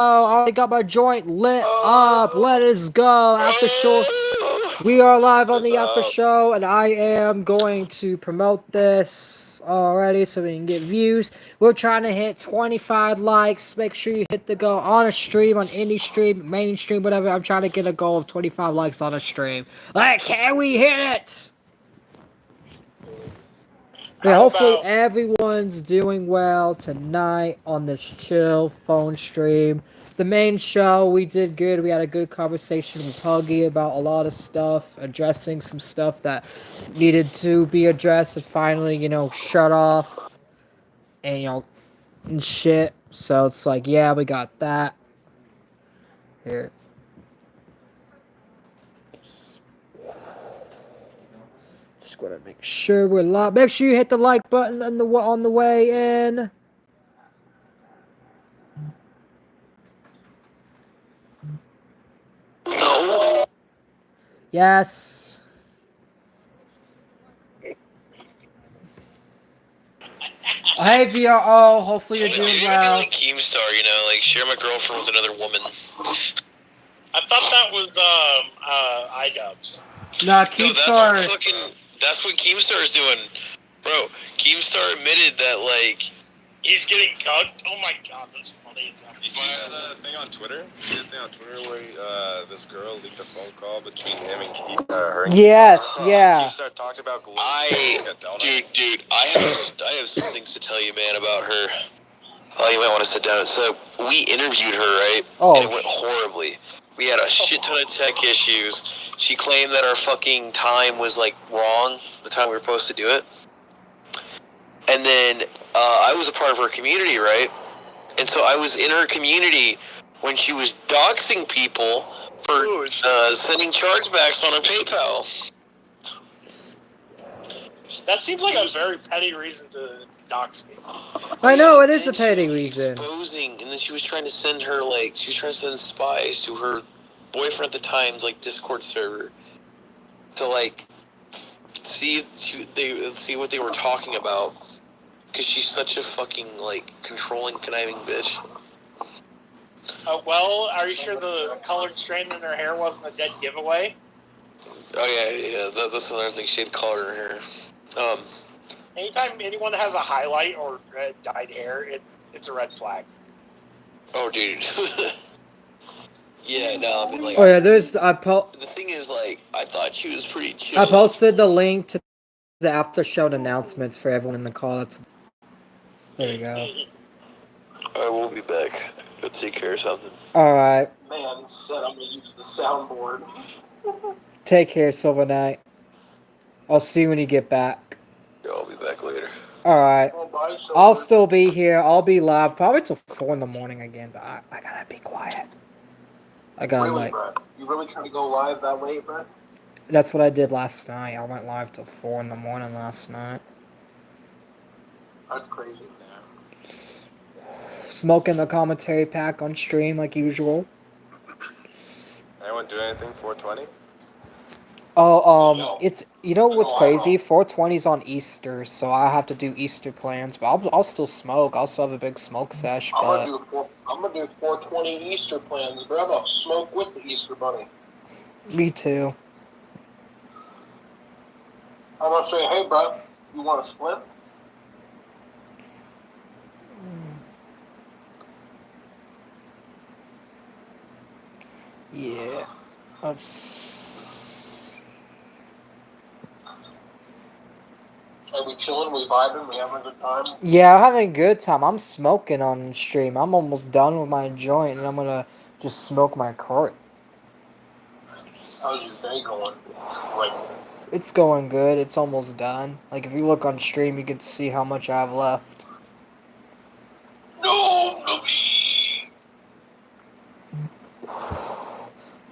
I got my joint lit up. Let us go. After show. We are live on the after show, and I am going to promote this already so we can get views. We're trying to hit 25 likes. Make sure you hit the goal on a stream, on any stream, mainstream, whatever. I'm trying to get a goal of 25 likes on a stream. Like, can we hit it? Yeah, hopefully everyone's doing well tonight on this chill phone stream. The main show, we did good. We had a good conversation with Huggy about a lot of stuff, addressing some stuff that needed to be addressed and finally, shut off and, and shit. So it's like, yeah, we got that. Here. Just gonna make sure we're live. Make sure you hit the like button on the way in. No. Yes. Hey VRO, hopefully you're doing well. Like Keemstar, like share my girlfriend with another woman. I thought that was iDubbbz. Nah, Keemstar. No, that's what Keemstar is doing, bro. Keemstar admitted that he's getting cucked. Oh my god, that's funny as hell. You see that thing on Twitter? You see that thing on Twitter where this girl leaked a phone call between him and her? Yes, yeah. Keemstar talked about glue. Dude, I have some things to tell you, man, about her. Oh, you might want to sit down. So we interviewed her, right? Oh. And it went horribly. We had a shit ton of tech issues. She claimed that our fucking time was wrong, the time we were supposed to do it. And then I was a part of her community, right? And so I was in her community when she was doxing people for sending chargebacks on her PayPal. That seems like a very petty reason to dox people. I know, it is a petty reason. Exposing, and then she was trying to send her, she was trying to send spies to her boyfriend at the time's, Discord server to, see what they were talking about. Because she's such a fucking, controlling, conniving bitch. Well, are you sure the colored strand in her hair wasn't a dead giveaway? Oh, yeah, that's another thing. She had color in her hair. Anytime anyone has a highlight or dyed hair, it's a red flag. Oh, dude. Yeah, no, I mean, oh, yeah, the thing is, I thought she was pretty chill. I posted the link to the after show announcements for everyone in the call. There we go. Alright, we'll be back. Go take care of something. Alright. Man said I'm gonna use the soundboard. Take care, Silver Knight. I'll see you when you get back. Yeah, I'll be back later. Alright. I'll still be here. I'll be live probably till 4 in the morning again, but I gotta be quiet. I gotta really, Brett? You really trying to go live that late, Brett? That's what I did last night. I went live till 4 in the morning last night. That's crazy, man. Smoking the commentary pack on stream like usual. Anyone do anything 420? Oh, No. it's what's crazy? 420's on Easter, so I have to do Easter plans, but I'll still smoke. I'll still have a big smoke sesh. I'm gonna do 420 Easter plans, bro. I'm gonna smoke with the Easter bunny. Me too. I'm gonna say, hey, bro, you want a split? Yeah. Let's... Are we chilling? We vibing? We having a good time? Yeah, I'm having a good time. I'm smoking on stream. I'm almost done with my joint, and I'm gonna just smoke my quart. How's your day going? Like, it's going good. It's almost done. If you look on stream, you can see how much I have left. no.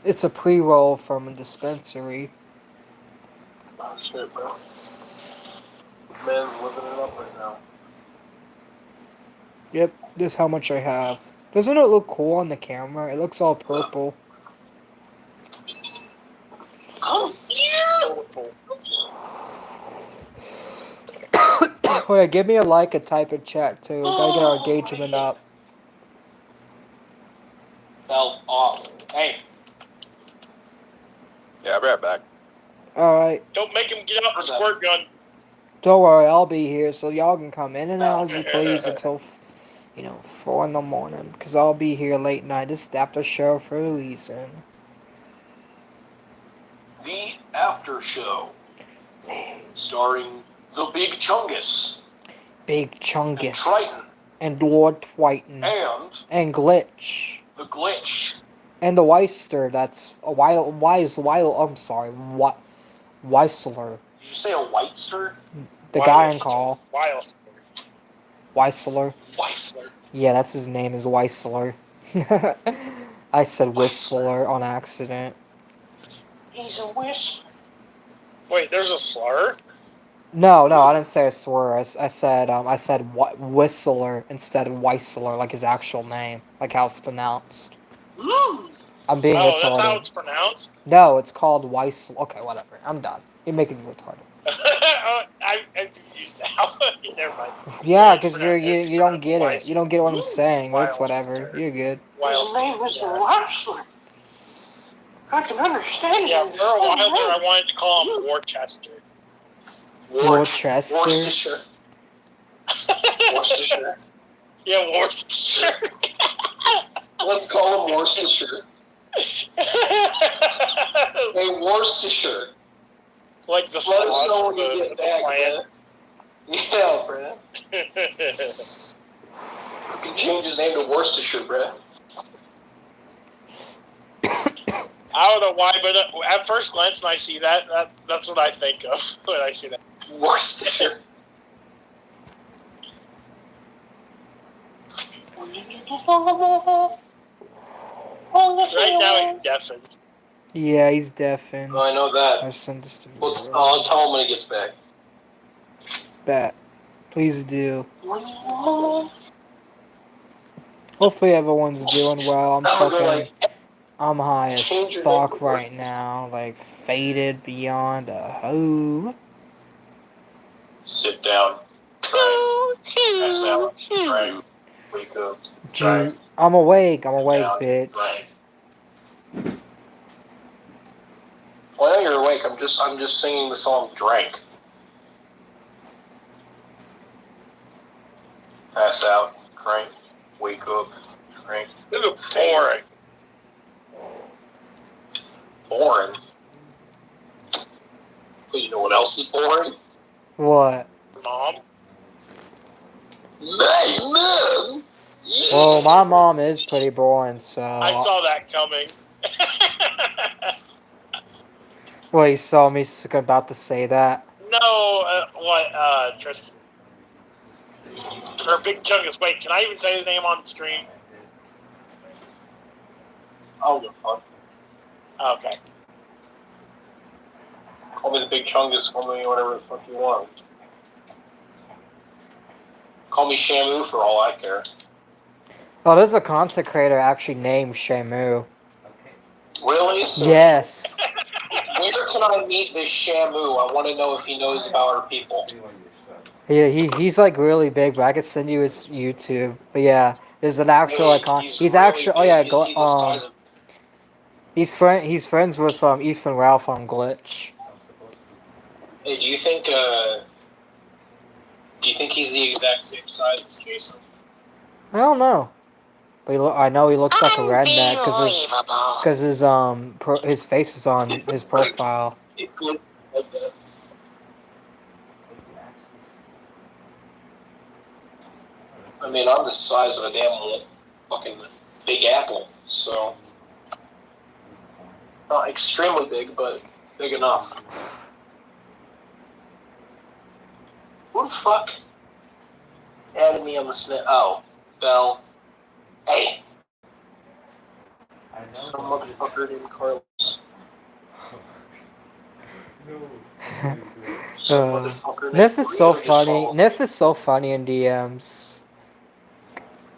It's a pre-roll from a dispensary. Oh, shit, bro. Man's living it up right now. Yep, this is how much I have. Doesn't it look cool on the camera? It looks all purple. Oh, yeah! Oh yeah, give me a like and type in chat too. Gotta get our engagement up. Bell off. Hey. Yeah, I'll be right back. Alright. Don't make him get out the squirt gun. Don't worry, I'll be here so y'all can come in and out as you please until, 4 in the morning. Because I'll be here late night. This is the after show for a reason. The After Show. Starring the Big Chungus. Big And Chungus. Triton. And Lord Twiton. And And Glitch. the Glitch. And the Weister, that's a I'm sorry, Weisler. Did you say a Whitester? The guy on call. Weisler. Weisler. Yeah, that's his name is Weisler. I said Whistler on accident. He's a whistler. Wait, there's a slur? No, I didn't say a slur. I said Whistler instead of Weisler, like his actual name, like how it's pronounced. I'm being retarded. That's how it's pronounced? No, it's called Weisler. Okay, whatever. I'm done. You're making me retarded. I'm confused now. Never mind. Yeah, because you don't get it. You don't get what I'm saying. But it's whatever. You're good. His name is Weisler. I can understand Yeah, him. for a while there, I wanted to call him Worcester. Worcester? Worcestershire. Worcestershire. Yeah, Worcestershire. Let's call him Worcestershire. Hey, Worcestershire. Like the Let sauce us know of when you the get back, plant. Yeah, Brad. You can change his name to Worcestershire, Brad. I don't know why, but at first glance, when I see that's what I think of when I see that. Worcestershire. Right now, he's deafened. Yeah, he's deafened. Oh, I know that. I've sent this to you. I'll tell him when he gets back. Bet. Please do. Hopefully everyone's doing well. I'm high as fuck right now. Like, faded beyond a hoe. Sit down. Pass out. Right. Wake up. Right. I'm awake, Down. bitch. Right. Well, I know you're awake. I'm just singing the song "Drank." Pass out. Drink. Wake up. Drink. This is boring. Boring. But you know what else is boring? What? Mom? My mom! Yeah. Well, my mom is pretty boring, so... I saw that coming. Well, you saw me about to say that. No, Tristan? Or Big Chungus. Wait, can I even say his name on the stream? I'll go fuck. Okay. Call me the Big Chungus. Call me whatever the fuck you want. Call me Shamu for all I care. Oh, there's a content creator actually named Shamu. Really? Yes. Where can I meet this Shamu? I want to know if he knows about our people. Yeah, he's like really big, but I could send you his YouTube. But yeah, there's an actual icon. He's really actually big. Is he the size of... he's friends with Ethan Ralph on Glitch. Hey, do you think he's the exact same size as Jason? I don't know, but I know he looks like a redneck because his face is on his profile. It looks like that. I mean, I'm the size of a damn fucking Big Apple, so not extremely big, but big enough. Who the fuck added me on the snap? Oh, Bell. Hey! Some motherfucker named Carlos. Niff is so funny. Niff is so funny in DMs.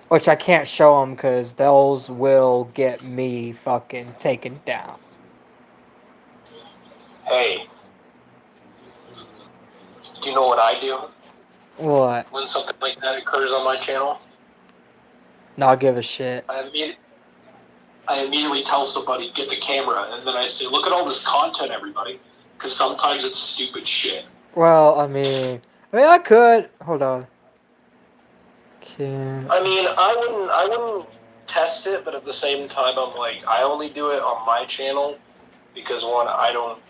Which I can't show him because those will get me fucking taken down. Hey. Do you know what I do? What? When something like that occurs on my channel? Not give a shit. I I immediately tell somebody, get the camera, and then I say, look at all this content, everybody, because sometimes it's stupid shit. Well, I could. Hold on. I wouldn't test it, but at the same time, I'm like, I only do it on my channel because one, I don't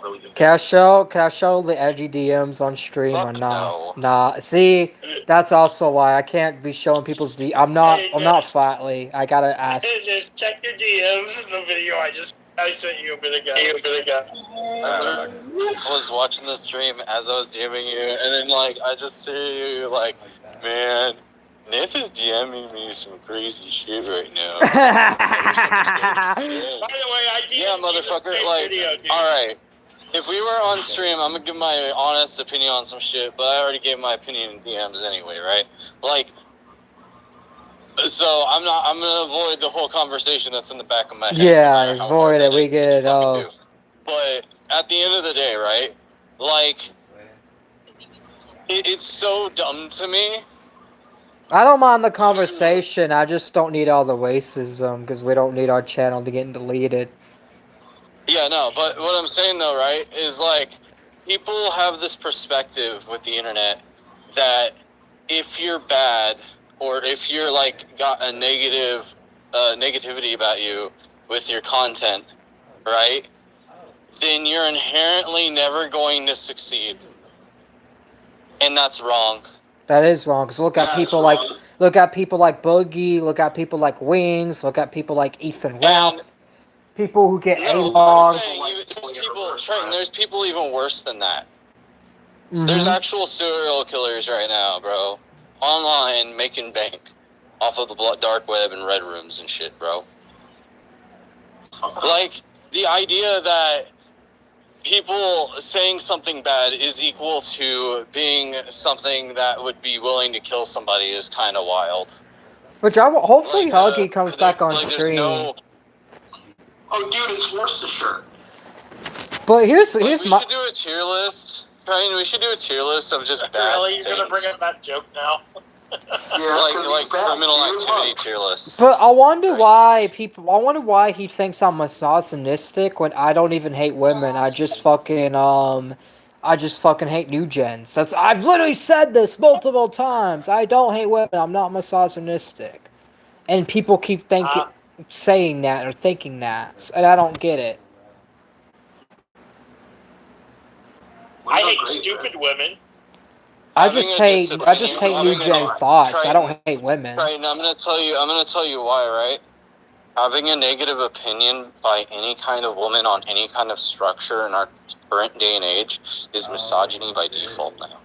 really do. Can I show the edgy DMs on stream or Fuck not? no. Nah. See, that's also why I can't be showing people's D. I'm not flatly. I gotta ask. Just check your DMs in the video I sent you a bit ago. I was watching the stream as I was DMing you, and then like I just see you like, man, Nith is DMing me some crazy shit right now. By the way, I DM'd Yeah, you motherfucker. the same Like, video, dude. all right. If we were on stream, I'm gonna give my honest opinion on some shit, but I already gave my opinion in DMs anyway, right? Like, so I'm gonna avoid the whole conversation that's in the back of my head. Yeah, no avoid it. We get But at the end of the day, right? Like, it's so dumb to me. I don't mind the conversation. I just don't need all the racism because we don't need our channel to get deleted. Yeah, no, but what I'm saying though, right, is like people have this perspective with the internet that if you're bad or if you're like got a negative negativity about you with your content, right, then you're inherently never going to succeed. And that's wrong. That is wrong. Cause look at people like Boogie. Look at people like Wings. Look at people like Ethan Ralph. People who get I'm saying there's people even worse than that. Mm-hmm. There's actual serial killers right now, bro, online making bank off of the dark web and red rooms and shit, bro. Like, the idea that people saying something bad is equal to being something that would be willing to kill somebody is kind of wild. Which hopefully Huggy comes back on stream. Oh, dude, it's Worcestershire. But here's we should do a tier list. We should do a tier list of just bad Really? You're gonna bring up that joke now? Yeah, like criminal activity tier list. But I wonder why he thinks I'm misogynistic when I don't even hate women. I just fucking hate new gens. I've literally said this multiple times. I don't hate women. I'm not misogynistic. And people keep saying that or thinking that, and I don't get it. I hate stupid women. I just hate new gen thoughts. I don't hate women. Right, and I'm gonna tell you why, right? Having a negative opinion by any kind of woman on any kind of structure in our current day and age is misogyny by default now.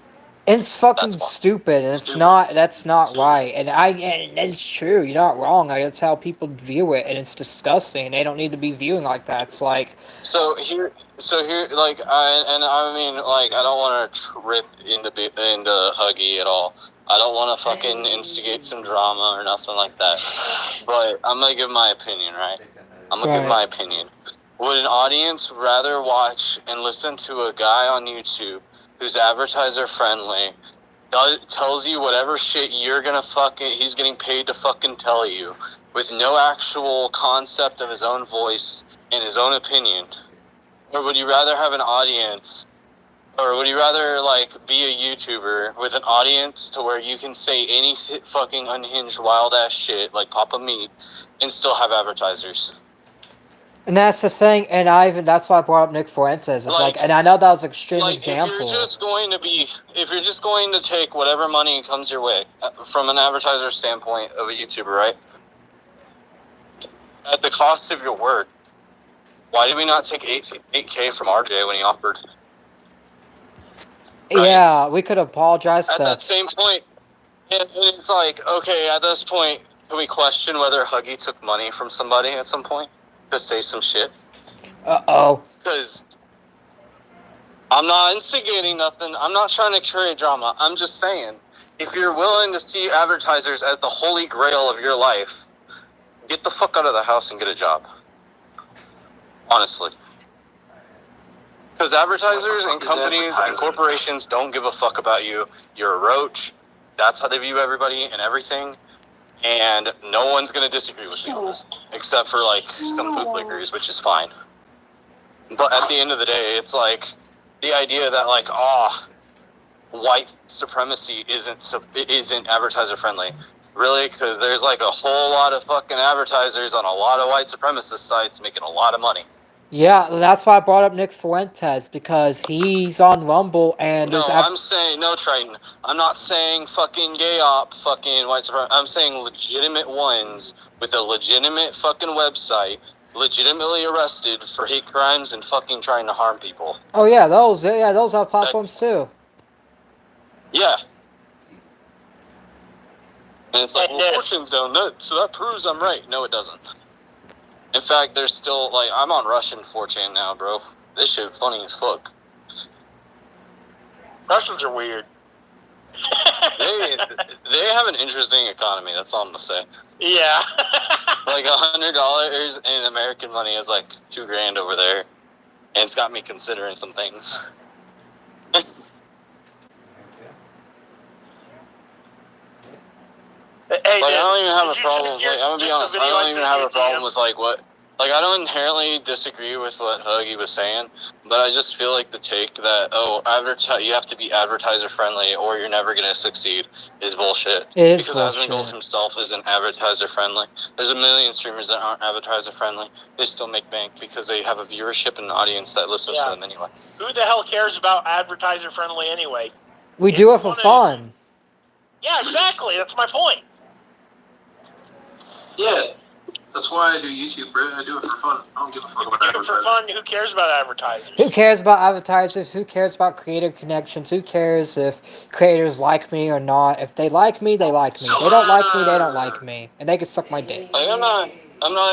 It's fucking stupid, and that's not right. And it's true. You're not wrong. That's how people view it, and it's disgusting. They don't need to be viewing like that. It's like so here, like I don't want to trip into Huggy at all. I don't want to fucking instigate some drama or nothing like that. But I'm gonna give my opinion, right? Give my opinion. Would an audience rather watch and listen to a guy on YouTube who's advertiser friendly, tells you whatever shit he's getting paid to fucking tell you, with no actual concept of his own voice and his own opinion? Or would you rather have an audience, or would you rather be a YouTuber with an audience to where you can say any fucking unhinged wild ass shit like Papa Meat and still have advertisers? And that's the thing, and that's why I brought up Nick Fuentes. It's and I know that was an extreme example. If you're just going to take whatever money comes your way from an advertiser standpoint of a YouTuber, right? At the cost of your word, why did we not take 8K from RJ when he offered? Right? Yeah, we could apologize at that same point. And it's okay, at this point, can we question whether Huggy took money from somebody at some point to say some shit? Uh-oh. Because I'm not instigating nothing. I'm not trying to create drama. I'm just saying, if you're willing to see advertisers as the holy grail of your life, get the fuck out of the house and get a job. Honestly. Because advertisers and companies and corporations don't give a fuck about you. You're a roach. That's how they view everybody and everything. and no one's gonna disagree with me on this, except for like some bootlickers, which is fine. But at the end of the day, it's like the idea that like, white supremacy isn't advertiser friendly. Really? Because there's like a whole lot of fucking advertisers on a lot of white supremacist sites making a lot of money. Yeah, that's why I brought up Nick Fuentes, because he's on Rumble and No, there's I'm saying, no, Triton. I'm not saying fucking gay op, fucking white supremacy. I'm saying legitimate ones with a legitimate fucking website, legitimately arrested for hate crimes and fucking trying to harm people. Oh yeah, those have platforms too. Yeah. And it's like, well, fortune's down that, so that proves I'm right. No, it doesn't. In fact, there's still, like, I'm on Russian 4chan now, bro. This shit funny as fuck. Russians are weird. They have an interesting economy, that's all I'm gonna say. Yeah. Like, $100 in American money is like $2,000 over there. And it's got me considering some things. Hey, like, I don't even have a problem. Like, I'm gonna be honest. I don't even have a problem with like what. Like, I don't inherently disagree with what Huggy was saying, but I just feel like the take that you have to be advertiser friendly or you're never gonna succeed is bullshit. It is because bullshit. Asmongold himself isn't advertiser friendly. There's a million streamers that aren't advertiser friendly. They still make bank because they have a viewership and an audience that listens to them anyway. Who the hell cares about advertiser friendly anyway? We do it for fun. Yeah, exactly. That's my point. Yeah, that's why I do YouTube, bro. I do it for fun. I don't give a fuck about Do it for advertising. fun. Who cares about advertisers? Who cares about advertisers? Who cares about creator connections? Who cares if creators like me or not? If they like me, they like me. They don't like me, they don't like me. And they can suck my dick. Like, I'm not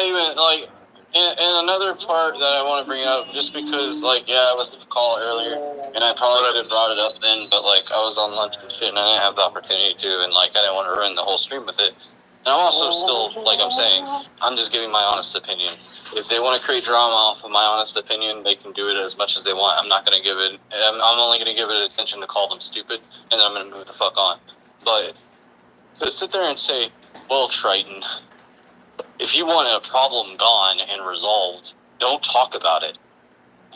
even, like, and another part that I want to bring up, just because, like, yeah, I was on the call earlier, and I probably should have brought it up then, but, like, I was on lunch and shit, and I didn't have the opportunity to, and, like, I didn't want to ruin the whole stream with it. And I'm also still, like I'm saying, I'm just giving my honest opinion. If they want to create drama off of my honest opinion, they can do it as much as they want. I'm not going to give it, I'm only going to give it attention to call them stupid, and then I'm going to move the fuck on. But to sit there and say, well, Triton, if you want a problem gone and resolved, don't talk about it.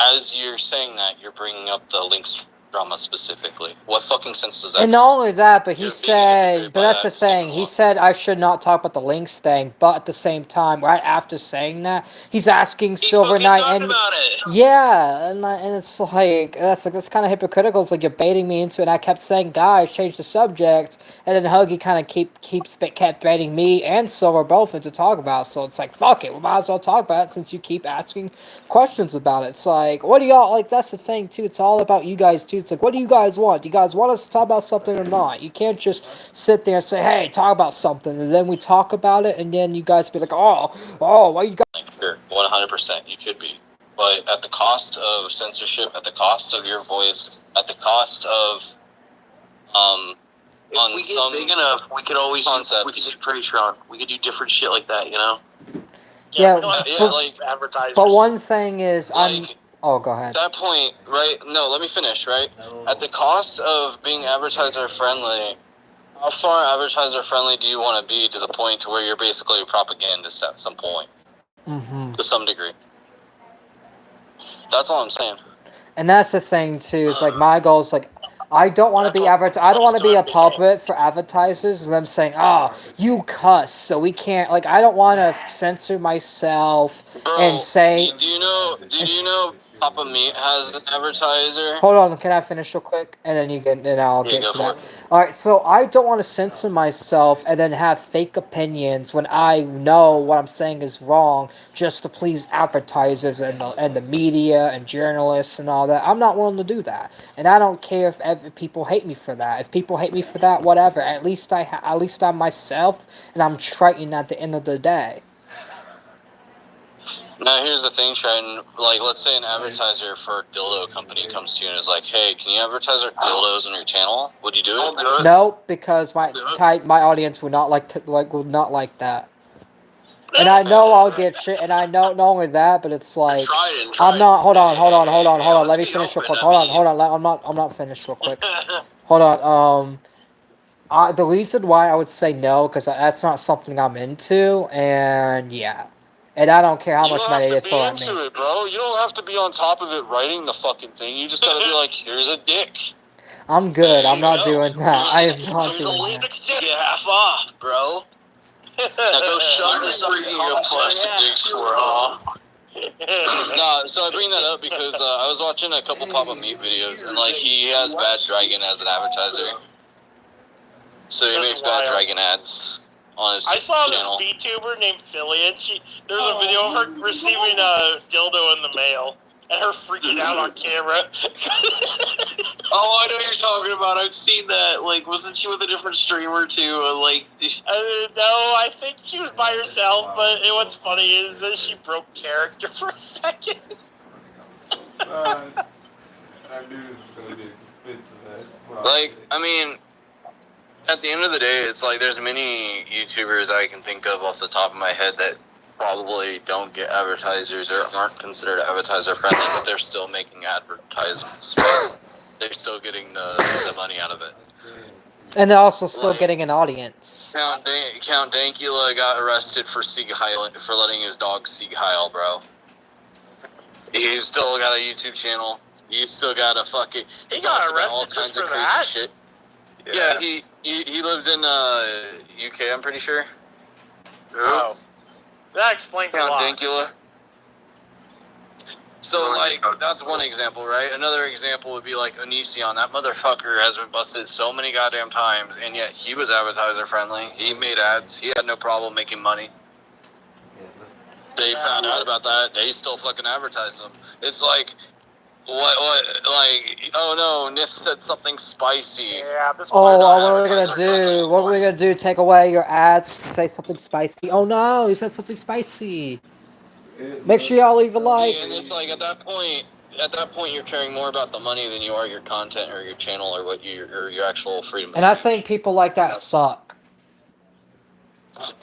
As you're saying that, you're bringing up the Lynx drama specifically. What fucking sense does that And make? not only that, but he said, but by that's the that thing, statement he alone. said I should not talk about the Lynx thing, but at the same time, right after saying that, he's asking Silver Knight and about it. yeah, and it's like that's kind of hypocritical. It's like you're baiting me into it. And I kept saying, guys, change the subject, and then Huggy kind of kept baiting me and Silver both into talk about. So it's like, fuck it, we might as well talk about it since you keep asking questions about it. It's like, what do y'all like? That's the thing too. It's all about you guys too. It's like, what do you guys want? Do you guys want us to talk about something or not? You can't just sit there and say, hey, talk about something, and then we talk about it, and then you guys be like, oh, why you guys? Sure, 100%, you could be. But at the cost of censorship, at the cost of your voice, at the cost of, If we get big enough, we could always do Patreon. We could do different shit like that, you know? Yeah, we don't have yeah, to like, advertisers. But one thing is, like, oh, go ahead. at that point, right? No, let me finish, right? At the cost of being advertiser friendly, how far advertiser friendly do you want to be to the point to where you're basically a propagandist at some point? Mm-hmm. To some degree. That's all I'm saying. And that's the thing too. It's like my goal is like, I don't want to be I don't want to be a puppet for advertisers and them saying, "Oh, you cuss, so we can't." Like, I don't want to censor myself and say. Do you know Papa Meat has an advertiser? Hold on, can I finish real quick, and then I'll get to that. All right, so I don't want to censor myself and then have fake opinions when I know what I'm saying is wrong, just to please advertisers and the media and journalists and all that. I'm not willing to do that, and I don't care if people hate me for that. If people hate me for that, whatever. At least I'm myself, and I'm Triton at the end of the day. Now, here's the thing, Triton. Like, let's say an advertiser for a dildo company comes to you and is like, hey, can you advertise our dildos on your channel? Would you do it? No, because my audience would not like that. And I know I'll get shit, and I know not only that, but it's like I'm not. Hold on. Let me finish real quick. Hold on. I'm not finished real quick. Hold on. The reason why I would say no, because that's not something I'm into, and yeah. And I don't care how much money they throw at me. You don't have to be into it, bro. You don't have to be on top of it writing the fucking thing. You just gotta be like, here's a dick. I'm good. I'm not doing that. I am not doing Here's a that. dick. Get half off, bro. Now go shove this up in your plastic dicks for, huh? No, so I bring that up because I was watching a couple Papa Meat videos, and like he has Bad Dragon as an advertiser, so he makes Bad Dragon ads on his I saw channel. this VTuber named Philly, and there was a video of her receiving a dildo in the mail, and her freaking out on camera. Oh, I know what you're talking about. I've seen that. Like, wasn't she with a different streamer too? No, I think she was by herself, but what's funny is that she broke character for a second. I knew this was going to be expensive. Like, I mean, at the end of the day, it's like there's many YouTubers I can think of off the top of my head that probably don't get advertisers or aren't considered advertiser friendly, but they're still making advertisements. They're still getting the money out of it. And they're also still getting an audience. Count Dankula got arrested for letting his dog Sieg Heil, bro. He's still got a YouTube channel. He's still got a fucking. He got arrested all just kinds for of crazy that? shit. Yeah, he lives in UK, I'm pretty sure. Oh, that explains a Count lot. Dankula. So, like, that's one example, right? Another example would be, like, Onision. That motherfucker has been busted so many goddamn times, and yet he was advertiser-friendly. He made ads. He had no problem making money. They found out about that. They still fucking advertised them. It's like, oh no, Nith said something spicy. Yeah, this Oh, not what are we gonna do? What are we gonna do? Take away your ads to say something spicy? Oh no, you said something spicy. Make sure y'all leave a like. See, and it's like at that point, you're caring more about the money than you are your content or your channel or your actual freedom of And I speech. think people like that suck.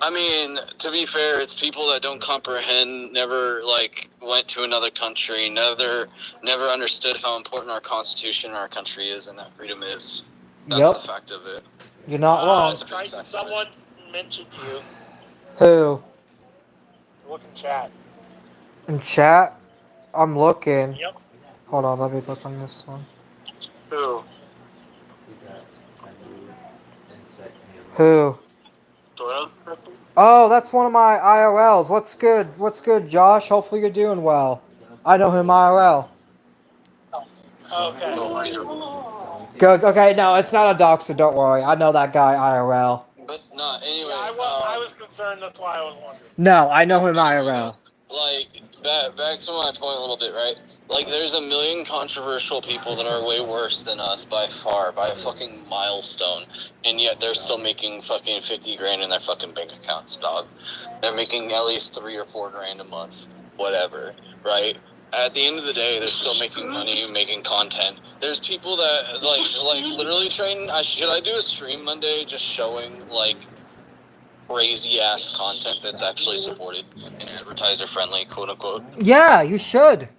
I mean, to be fair, it's people that don't comprehend, never like went to another country, never understood how important our Constitution and our country is, and that freedom is. That's the fact of it. You're not wrong. Triton, someone mentioned you. Who? Look in chat. In chat? I'm looking. Yep. Hold on, let me look on this one. Who? Who? Oh, that's one of my IRLs. What's good? What's good, Josh? Hopefully you're doing well. I know him IRL. Okay. Good. Okay, no, it's not a doxer. Don't worry. I know that guy IRL. But no, anyway. I was concerned. That's why I was wondering. No, I know him IRL. Like, back to my point a little bit, right? Like, there's a million controversial people that are way worse than us by far, by a fucking milestone, and yet they're still making fucking 50 grand in their fucking bank accounts, dog. They're making at least 3 or 4 grand a month, whatever, right? At the end of the day, they're still making money, making content. There's people that, like literally, Triton, should I do a stream Monday just showing, like, crazy-ass content that's actually supported and advertiser-friendly, quote-unquote? Yeah, you should.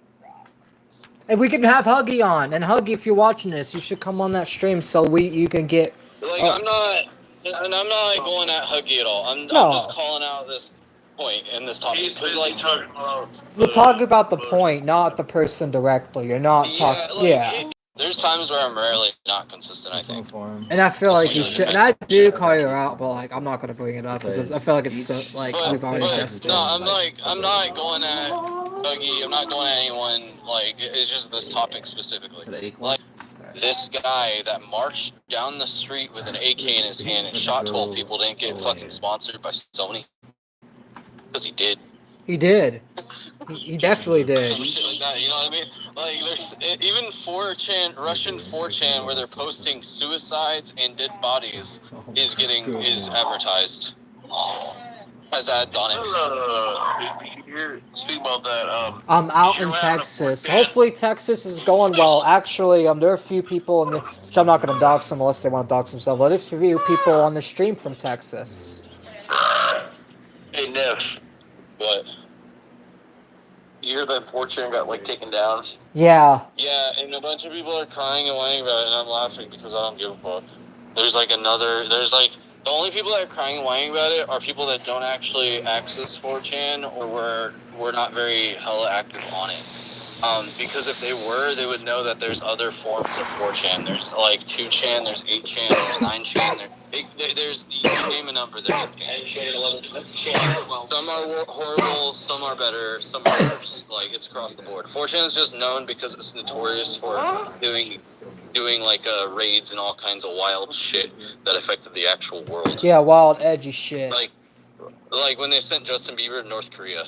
And we can have Huggy on. And Huggy, if you're watching this, you should come on that stream so you can get... Like, I'm not like, going at Huggy at all. I'm just calling out this point in this topic. Because, like, you're talking about the point, not the person directly. You're not talking... There's times where I'm rarely not consistent, I think. And I feel like you should. And I do call you out, but, like, I'm not going to bring it up. Because I feel like it's still, like, we've already addressed it. No, I'm not going at Huggy. I'm not going at anyone. Like, it's just this topic specifically. Like, this guy that marched down the street with an AK in his hand and shot 12 people didn't get fucking sponsored by Sony. Because he did. He did. He definitely did. Shit like that, you know what I mean? Like, there's even 4chan, Russian 4chan, where they're posting suicides and dead bodies, is advertised. Has ads on it. Speak about that. I'm out in Texas. Hopefully Texas is going well. Actually, there are a few people which I'm not going to dox them unless they want to dox themselves, but there's a few people on the stream from Texas. Hey, Neff. What? You hear that 4chan got, like, taken down? Yeah. Yeah, and a bunch of people are crying and whining about it, and I'm laughing because I don't give a fuck. There's like the only people that are crying and whining about it are people that don't actually access 4chan or were not very hella active on it. Because if they were, they would know that there's other forms of 4chan. There's like 2chan, there's 8chan, there's 9chan. There's you name a number. There's 10chan, 11chan, 12. some are horrible, some are better, some are worse. Like it's across the board. 4chan is just known because it's notorious for doing like raids and all kinds of wild shit that affected the actual world. Yeah, wild, edgy shit. Like when they sent Justin Bieber to North Korea.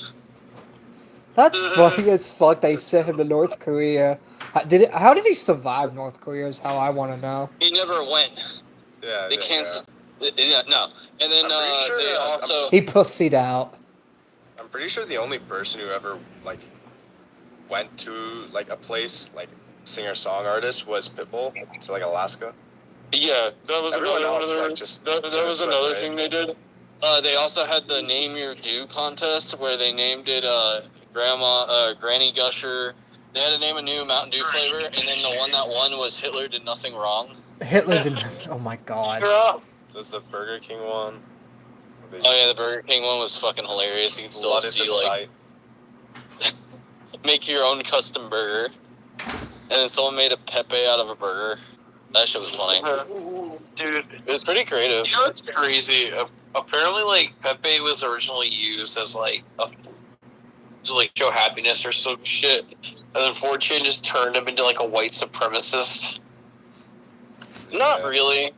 That's funny as fuck. They sent him to North Korea. How did he survive North Korea? Is how I want to know. He never went. Yeah, They canceled. Yeah, no. And then I'm pretty sure, they also. He pussied out. I'm pretty sure the only person who ever like went to like a place like singer-song artist was Pitbull to like Alaska. Yeah, that was Everyone another else, one of their, like, just that took was a sweat, another right? thing they did. They also had the Name Your Do contest where they named it Granny Gusher. They had to name a new Mountain Dew flavor, and then the one that won was Hitler Did Nothing Wrong. Hitler did nothing. Oh my god. There's the Burger King one. Oh yeah, the Burger King one was fucking hilarious. You can still Flooded see the like site. make your own custom burger, and then someone made a Pepe out of a burger. That shit was funny. Dude, It was pretty creative. you know what's crazy? Apparently, like, Pepe was originally used as, like, to, like, show happiness or some shit. And then 4chan just turned him into, like, a white supremacist. Not Yeah. really.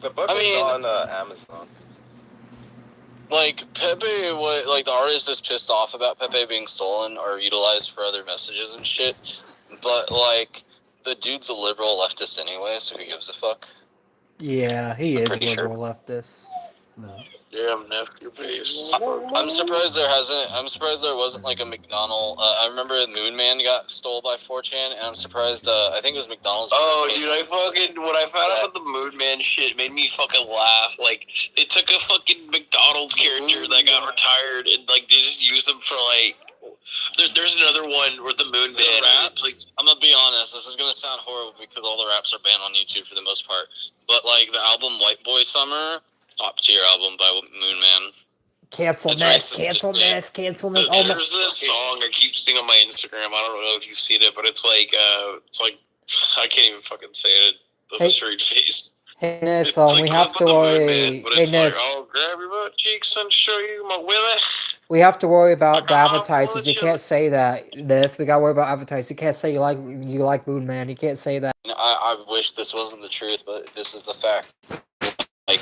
The book I is mean- on Amazon. Like, Pepe, like, the artist is pissed off about Pepe being stolen or utilized for other messages and shit. But, like, the dude's a liberal leftist anyway, so who gives a fuck? Yeah, he is Pretty liberal leftist. Damn, nephew face. I'm surprised there wasn't, like, a McDonald's. I remember Moon Man got stole by 4chan, and I'm surprised, I think it was McDonald's. Oh, dude, when I found out about the Moon Man shit, it made me fucking laugh. Like, they took a fucking McDonald's character that got retired and, like, they just used him for, like, there's another one where the Moon The Man, raps, like, I'm gonna be honest, this is gonna sound horrible because all the raps are banned on YouTube for the most part. But, like, the album White Boy Summer, top tier album by Moon Man. Cancel It's this, racist, cancel dude. this, cancel this. Oh, there's this song I keep seeing on my Instagram. I don't know if you've seen it, but it's like I can't even fucking say it. The Hey. straight face. hey, It's Nith, like we have to the Moon Man, worry. but Hey, it's like, Nith, I'll grab your butt cheeks and show you my willy. we have to worry about the I'll advertisers. You let you- can't say that, Nith. We gotta worry about advertisers. You can't say you like Moon Man. You can't say that. I wish this wasn't the truth, but this is the fact. Like,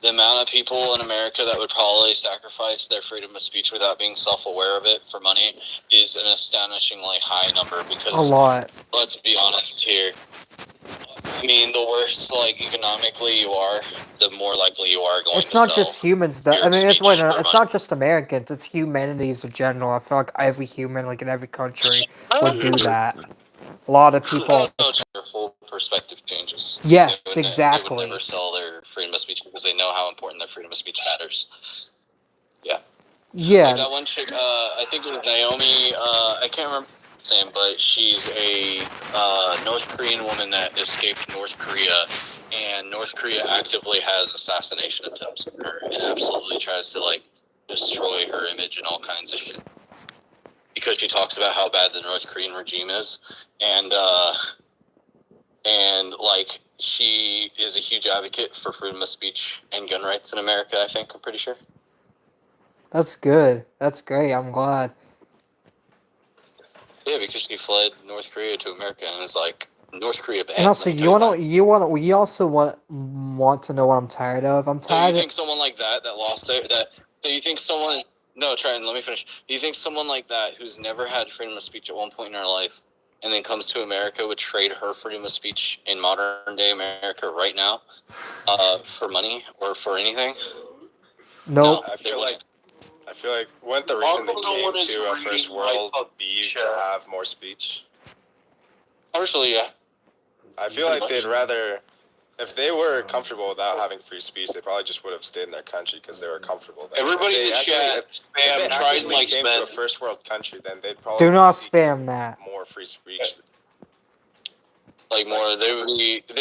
the amount of people in America that would probably sacrifice their freedom of speech without being self-aware of it for money is an astonishingly high number because, A lot. let's be honest here, I mean, the worse, like, economically you are, the more likely you are going It's to not sell. just humans that your I mean it's speech wait, for it's money. not just Americans, it's humanities in general. I feel like every human, like in every country, would do that. A lot of people Their full perspective changes. Yes, They would exactly. never sell their freedom of speech because they know how important their freedom of speech matters. Like Yeah. that one chick, I think it was Naomi, I can't remember her name, but she's a North Korean woman that escaped North Korea, and North Korea actively has assassination attempts on her and absolutely tries to, like, destroy her image and all kinds of shit. Because she talks about how bad the North Korean regime is, and like, she is a huge advocate for freedom of speech and gun rights in America, I think, I'm pretty sure. That's good. That's great. I'm glad. Yeah, because she fled North Korea to America, and it's like, North Korea banned. And also let me you tell wanna we also want to know what I'm tired of. I'm So tired you of think someone like that lost their so you think someone no, Trenton, let me finish. Do you think someone like that who's never had freedom of speech at one point in her life and then comes to America would trade her freedom of speech in modern day America right now for money or for anything? Nope. I feel like wasn't the reason they came to a first world be to have more speech? Partially, yeah. I feel like they'd rather, if they were comfortable without having free speech, they probably just would have stayed in their country because they were comfortable there. Everybody in the chat, if they spam, tries actively like came to a men. first world country, then they'd probably Do not seek spam that. more free speech. Like more, they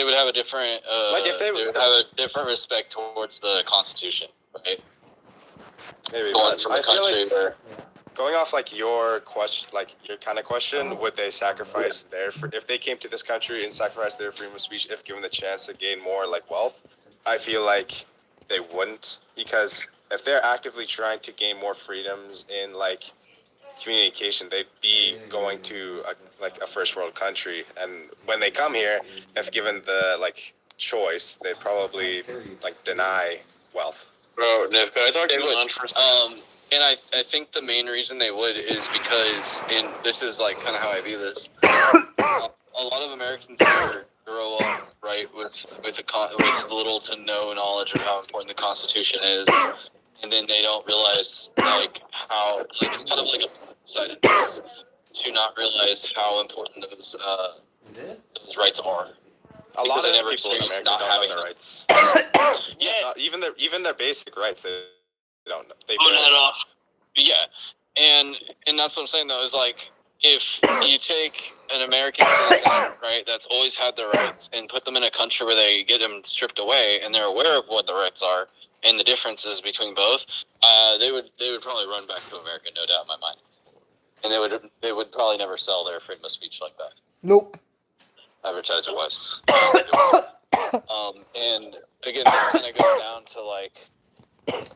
would have a different Like, if they would have a different respect towards the Constitution, right? maybe, Going but from I a feel country like where going off like your question, like your kind of question, would they sacrifice if they came to this country and sacrificed their freedom of speech if given the chance to gain more like wealth? I feel like they wouldn't, because if they're actively trying to gain more freedoms in like communication, they'd be going to a first world country, and when they come here, if given the like choice, they'd probably like deny wealth. Bro, Nick, I talked They to would. and I think the main reason they would is because, and this is like kind of how I view this, a lot of Americans here grow up right with with little to no knowledge of how important the Constitution is, and then they don't realize like how like it's kind of like a side to not realize how important those rights are. A lot Because I of never people in experienced America not don't know having their them. rights. Yeah. Even their basic rights, they don't know. They Oh, barely not know. off. Yeah, and that's what I'm saying though is like if you take an American citizen, right, that's always had their rights, and put them in a country where they get them stripped away, and they're aware of what the rights are and the differences between both, they would probably run back to America, no doubt in my mind, and they would probably never sell their freedom of speech like that, Nope. advertiser wise. And again, that kind of goes down to like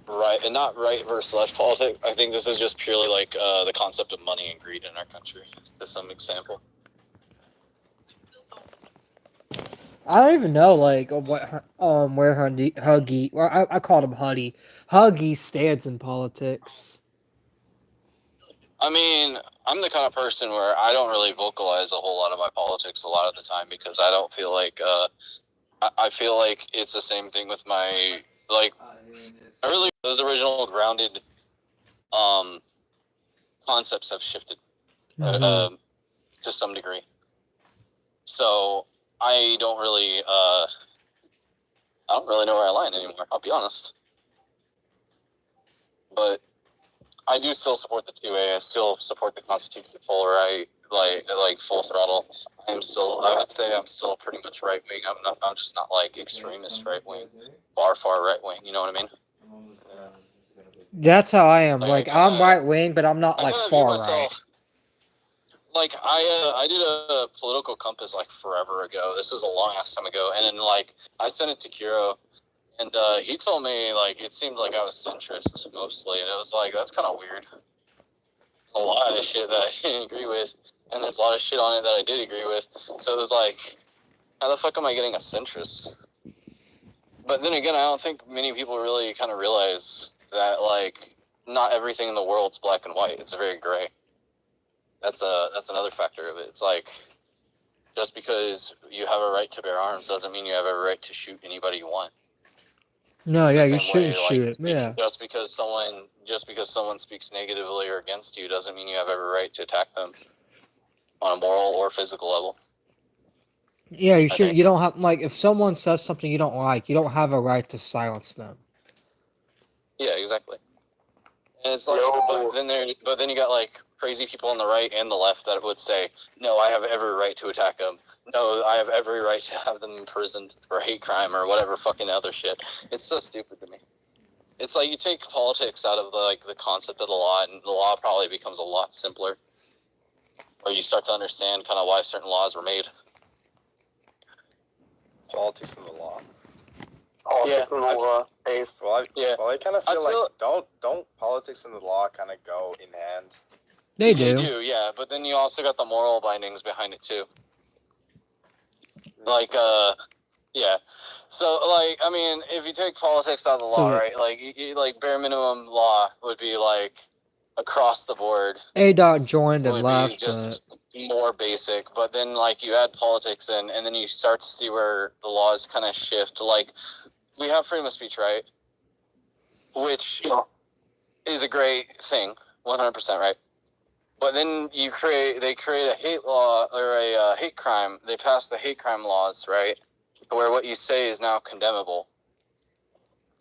right, and not right versus left politics. I think this is just purely like the concept of money and greed in our country, to some example. I don't even know like what where Huggy, or I called him Huddy. Huggy stands in politics. I mean, I'm the kind of person where I don't really vocalize a whole lot of my politics a lot of the time because I don't feel like I feel like it's the same thing with my like. I really those original grounded concepts have shifted to some degree. So I don't really know where I line anymore. I'll be honest, but I do still support the 2A. I still support the Constitution full right, like full throttle. I would say I'm still pretty much right wing. I'm just not like extremist right wing, far right wing. You know what I mean? That's how I am. Like I'm kinda, right wing, but I'm not I like kind of view far myself. right. Like I did a political compass like forever ago. This was a long ass time ago, and then like I sent it to Kiro, and he told me like it seemed like I was centrist mostly, and it was like that's kind of weird. There's a lot of shit that I didn't agree with, and there's a lot of shit on it that I did agree with. So it was like, how the fuck am I getting a centrist? But then again, I don't think many people really kind of realize that like not everything in the world's black and white. It's very gray. That's another factor of it. It's like just because you have a right to bear arms doesn't mean you have a right to shoot anybody you want. No, yeah, you Same way, shouldn't shoot it. Yeah. Just because someone speaks negatively or against you doesn't mean you have every right to attack them on a moral or physical level. Yeah, you should. You don't have like if someone says something you don't like, you don't have a right to silence them. Yeah, exactly. And it's like, but then you got like crazy people on the right and the left that would say, no, I have every right to attack them. No, I have every right to have them imprisoned for hate crime or whatever fucking other shit. It's so stupid to me. It's like you take politics out of the concept of the law, and the law probably becomes a lot simpler. Or you start to understand kind of why certain laws were made. Politics and the law. Politics and the law. Well, I kind of feel like don't politics and the law kind of go in hand. They do. They do, yeah. But then you also got the moral bindings behind it too. Like, yeah. So, like, I mean, if you take politics out of the law, right? Like, like bare minimum law would be like across the board. A. joined and would left. be just more basic, but then like you add politics in, and then you start to see where the laws kind of shift. Like, we have freedom of speech, right? Which is a great thing, 100% right. But then they create a hate law or a hate crime. They pass the hate crime laws, right? Where what you say is now condemnable.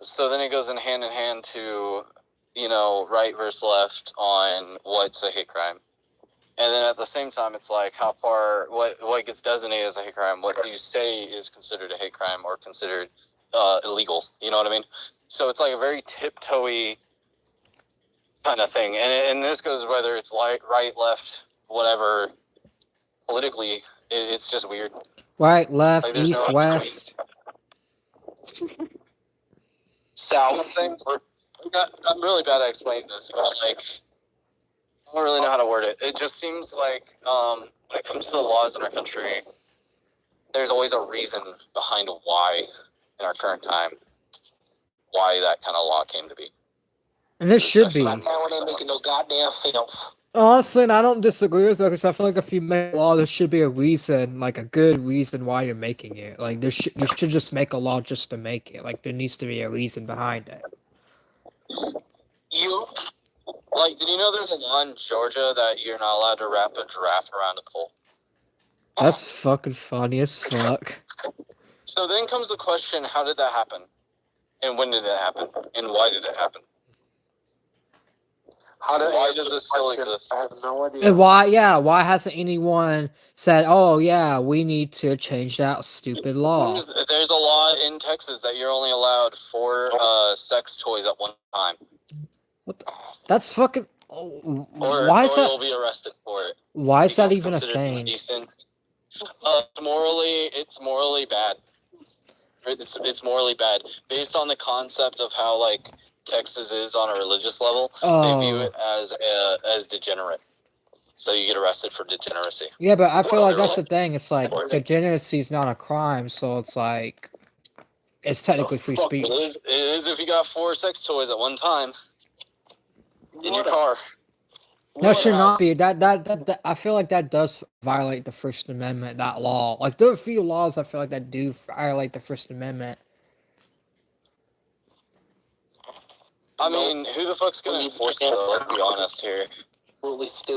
So then it goes in hand to, right versus left on what's a hate crime. And then at the same time, it's like how far what gets designated as a hate crime, what do you say is considered a hate crime or considered illegal? You know what I mean? So it's like a very tiptoey kind of thing, and this goes whether it's right, left, whatever. Politically, it's just weird. Right, left, Like, there's east, no west. South. I'm really bad at explaining this, but like, I don't really know how to word it. It just seems like when it comes to the laws in our country, there's always a reason behind why, in our current time, why that kind of law came to be. And this should be. Especially when they're making no goddamn sense. Honestly, and I don't disagree with that because I feel like if you make a law, there should be a reason, like a good reason why you're making it. Like you should just make a law just to make it. Like there needs to be a reason behind it. Did you know there's a law in Georgia that you're not allowed to wrap a giraffe around a pole? That's fucking funny as fuck. So then comes the question, how did that happen? And when did it happen? And why did it happen? Why does this still exist? I have no idea. And why hasn't anyone said, oh yeah, we need to change that stupid law? There's a law in Texas that you're only allowed 4 sex toys at one time. That's fucking. Why is that? You'll be arrested for it. Why is that even a thing? Decent. It's morally bad. It's morally bad based on the concept of how like Texas is on a religious level. They view it as degenerate. So you get arrested for degeneracy. Yeah, but I feel like that's the thing. It's like degeneracy is not a crime, so it's like it's technically free speech. It is if you got 4 sex toys at one time in your car. That should not be. That I feel like that does violate the First Amendment. That law, like there are a few laws I feel like that do violate the First Amendment. I mean, who the fuck's gonna enforce it? Let's be honest here.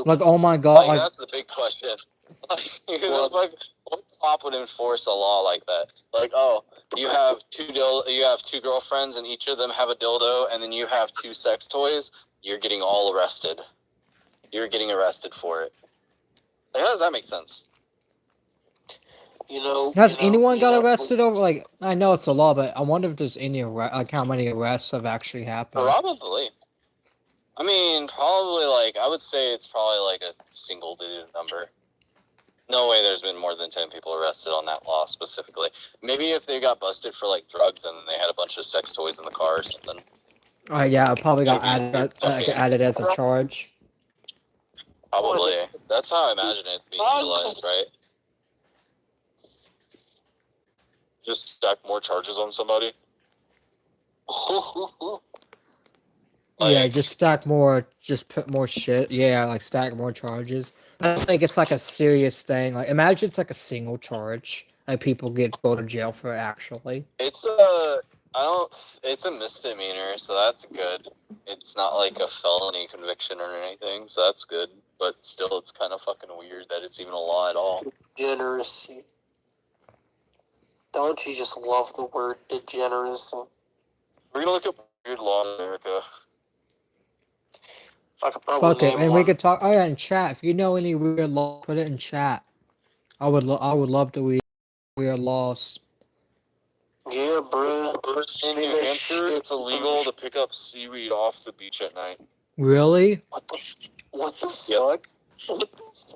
Like, oh my god, like that's the big question. Like, what cop would enforce a law like that? Like, oh, you have 2 girlfriends, and each of them have a dildo, and then you have 2 sex toys. You're getting all arrested. You're getting arrested for it. Like, how does that make sense? Has anyone got arrested over? Like, I know it's a law, but I wonder if there's any like how many arrests have actually happened. Probably. I mean, probably I would say it's probably like a single-digit number. No way there's been more than 10 people arrested on that law specifically. Maybe if they got busted for like drugs and then they had a bunch of sex toys in the car or something. Yeah, it probably got added as a charge. Probably. That's how I imagine it being utilized, right? Just stack more charges on somebody. Yeah, just stack more, just put more shit. Yeah, like stack more charges. I don't think it's like a serious thing. Like, imagine it's like a single charge. Like, people go to jail for it, actually. It's a misdemeanor, so that's good. It's not like a felony conviction or anything, so that's good. But still, it's kind of fucking weird that it's even a law at all. Degeneracy. Don't you just love the word degeneracy? We're gonna look up weird law in America. Fuck it, and we could talk. Oh yeah, in chat. If you know any weird law, put it in chat. I would love to read weird laws. Yeah, bro. In New Hampshire, it's illegal to pick up seaweed off the beach at night. Really? What the fuck? What the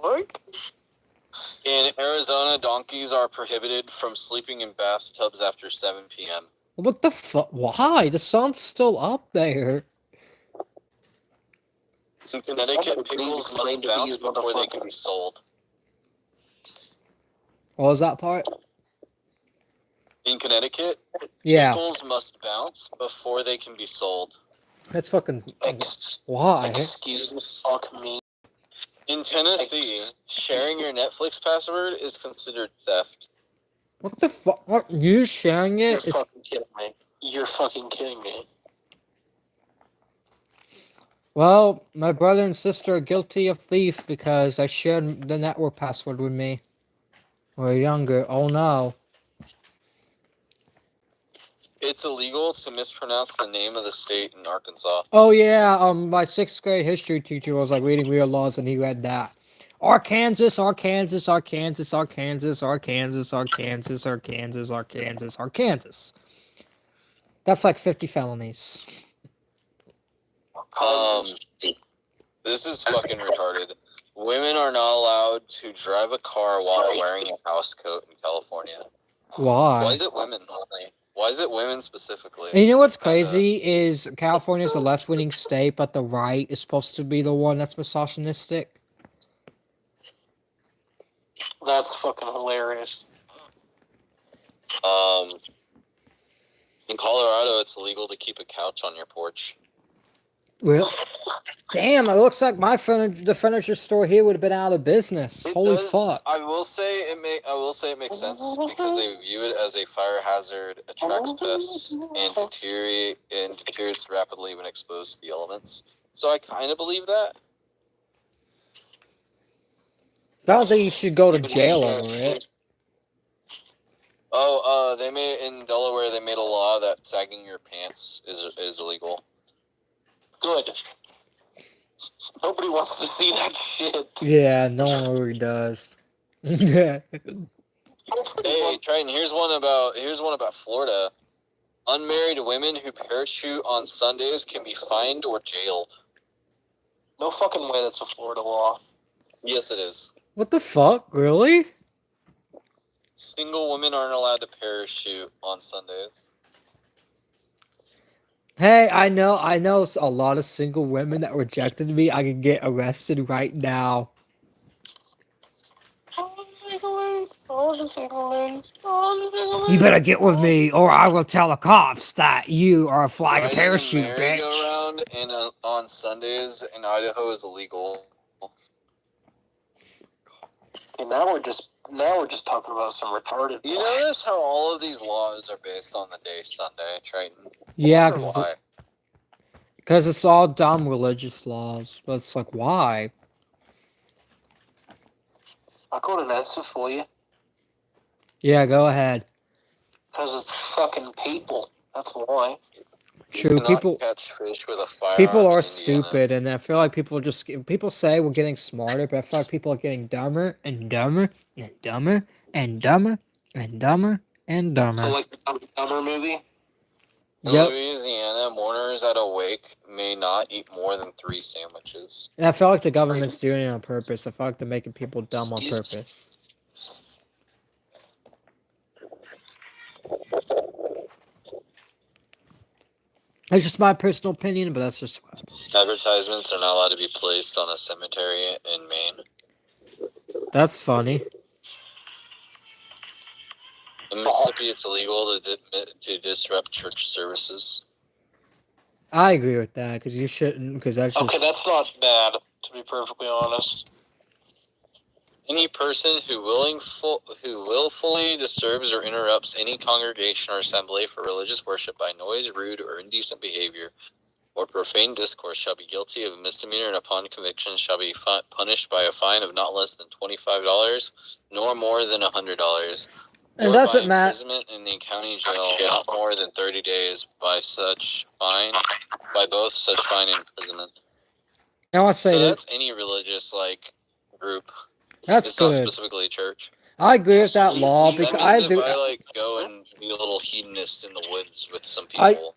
fuck? In Arizona, donkeys are prohibited from sleeping in bathtubs after 7 p.m. What the fuck? Why? The sun's still up there. In Connecticut, pickles must bounce before they can be sold. What was that part? In Connecticut, yeah, pickles must bounce before they can be sold. That's fucking... Why? Excuse me, fuck me. In Tennessee, sharing your Netflix password is considered theft. What the fuck? What? You sharing it? You're fucking kidding me. You're fucking kidding me. Well, my brother and sister are guilty of thief because they shared the network password with me. We're younger. Oh no. It's illegal to mispronounce the name of the state in Arkansas. Oh yeah, my 6th grade history teacher was like reading weird laws and he read that. Arkansas, Arkansas, Arkansas, Arkansas, Arkansas, Arkansas, Arkansas, Arkansas, Arkansas. That's like 50 felonies. This is fucking retarded. Women are not allowed to drive a car while wearing a house coat in California. Why? Why is it women only? Why is it women specifically? And you know what's crazy is California is a left-wing state, but the right is supposed to be the one that's misogynistic. That's fucking hilarious. In Colorado, it's illegal to keep a couch on your porch. Well, damn! It looks like the furniture store here would have been out of business. Holy fuck! I will say it makes sense because they view it as a fire hazard, attracts pests, and deteriorates rapidly when exposed to the elements. So I kind of believe that. I don't think you should go to jail over it. Oh, in Delaware they made a law that sagging your pants is illegal. Good. Nobody wants to see that shit. Yeah, no one really does. Yeah. Hey, Triton, here's one about Florida. Unmarried women who parachute on Sundays can be fined or jailed. No fucking way that's a Florida law. Yes, it is. What the fuck? Really? Single women aren't allowed to parachute on Sundays. Hey, I know a lot of single women that rejected me. I could get arrested right now. You better get with me, or I will tell the cops that you are flying a parachute, bitch. Merry-go-round on Sundays in Idaho is illegal. Okay, now we're just talking about some retarded. You notice how all of these laws are based on the day Sunday, Triton? Yeah, Why? because it's all dumb religious laws. But it's like, why? I'll go to answer for you. Yeah, go ahead. Because it's fucking people. That's why. True, people catch fish with a firearm people are in stupid, and I feel like people say we're getting smarter, but I feel like people are getting dumber and dumber and dumber and dumber and dumber and dumber. So like the Dumber movie? In Yep. Louisiana, mourners at a wake may not eat more than 3 sandwiches. And I feel like the government's doing it on purpose. I feel like they're making people dumb on purpose. It's just my personal opinion, but that's just Advertisements are not allowed to be placed on a cemetery in Maine. that's funny. In Mississippi, it's illegal to disrupt church services. I agree with that because you shouldn't. Because that's just Okay, that's not bad, to be perfectly honest. Any person who willfully disturbs or interrupts any congregation or assembly for religious worship by noise, rude, or indecent behavior, or profane discourse shall be guilty of a misdemeanor, and upon conviction shall be punished by a fine of not less than $25, nor more than $100. It doesn't matter. Imprisonment in the county jail not more than 30 days by both such fine and imprisonment. Now I say So that that's any religious group. that's It's not good. specifically church. I agree with that law because That I means do. if I go and be a little hedonist in the woods with some people.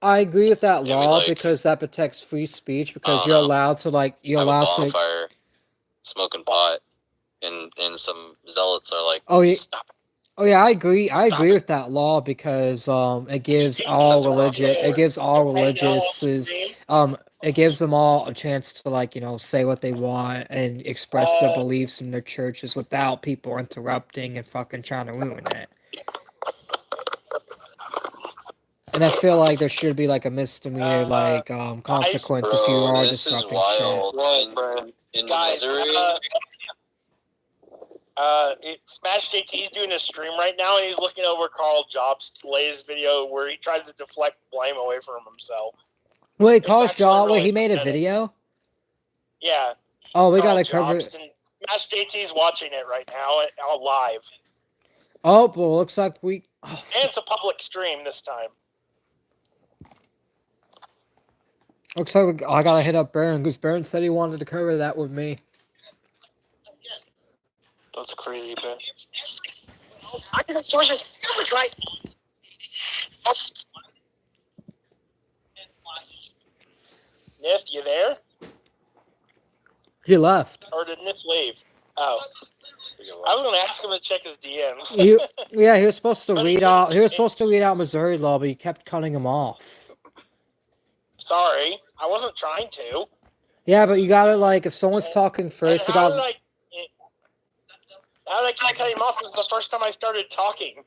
I agree with that Maybe, law because that protects free speech because I you're don't know. allowed to have a bonfire, smoking pot, and some zealots are like, Oh, yeah. stop it. Oh yeah, I agree. I agree with that law because it gives all religious it gives them all a chance to say what they want and express their beliefs in their churches without people interrupting and fucking trying to ruin it. And I feel like there should be a misdemeanor consequence if you are this is disrupting wild. shit. In Guys, Missouri, Smash JT's doing a stream right now, and he's looking over Carl Jobs' latest video where he tries to deflect blame away from himself. Wait, Carl actually Jobs, really he made a pathetic. video? Yeah. Oh, we Carl gotta cover Jobs, and Smash JT's watching it right now live. Oh, well, looks like we... Oh, And it's a public stream this time. looks like I gotta hit up Baron, because Baron said he wanted to cover that with me. That's crazy, man. I can source your sandwich, right? Nif, you there? He left. Or did Nif leave? Oh. I was going to ask him to check his DMs. Yeah, he was supposed to But read out. He was supposed to read out Missouri law, but he kept cutting him off. Sorry, I wasn't trying to. Yeah, but you gotta like if someone's talking first, you gotta. How did I cut him off? This is the first time I started talking.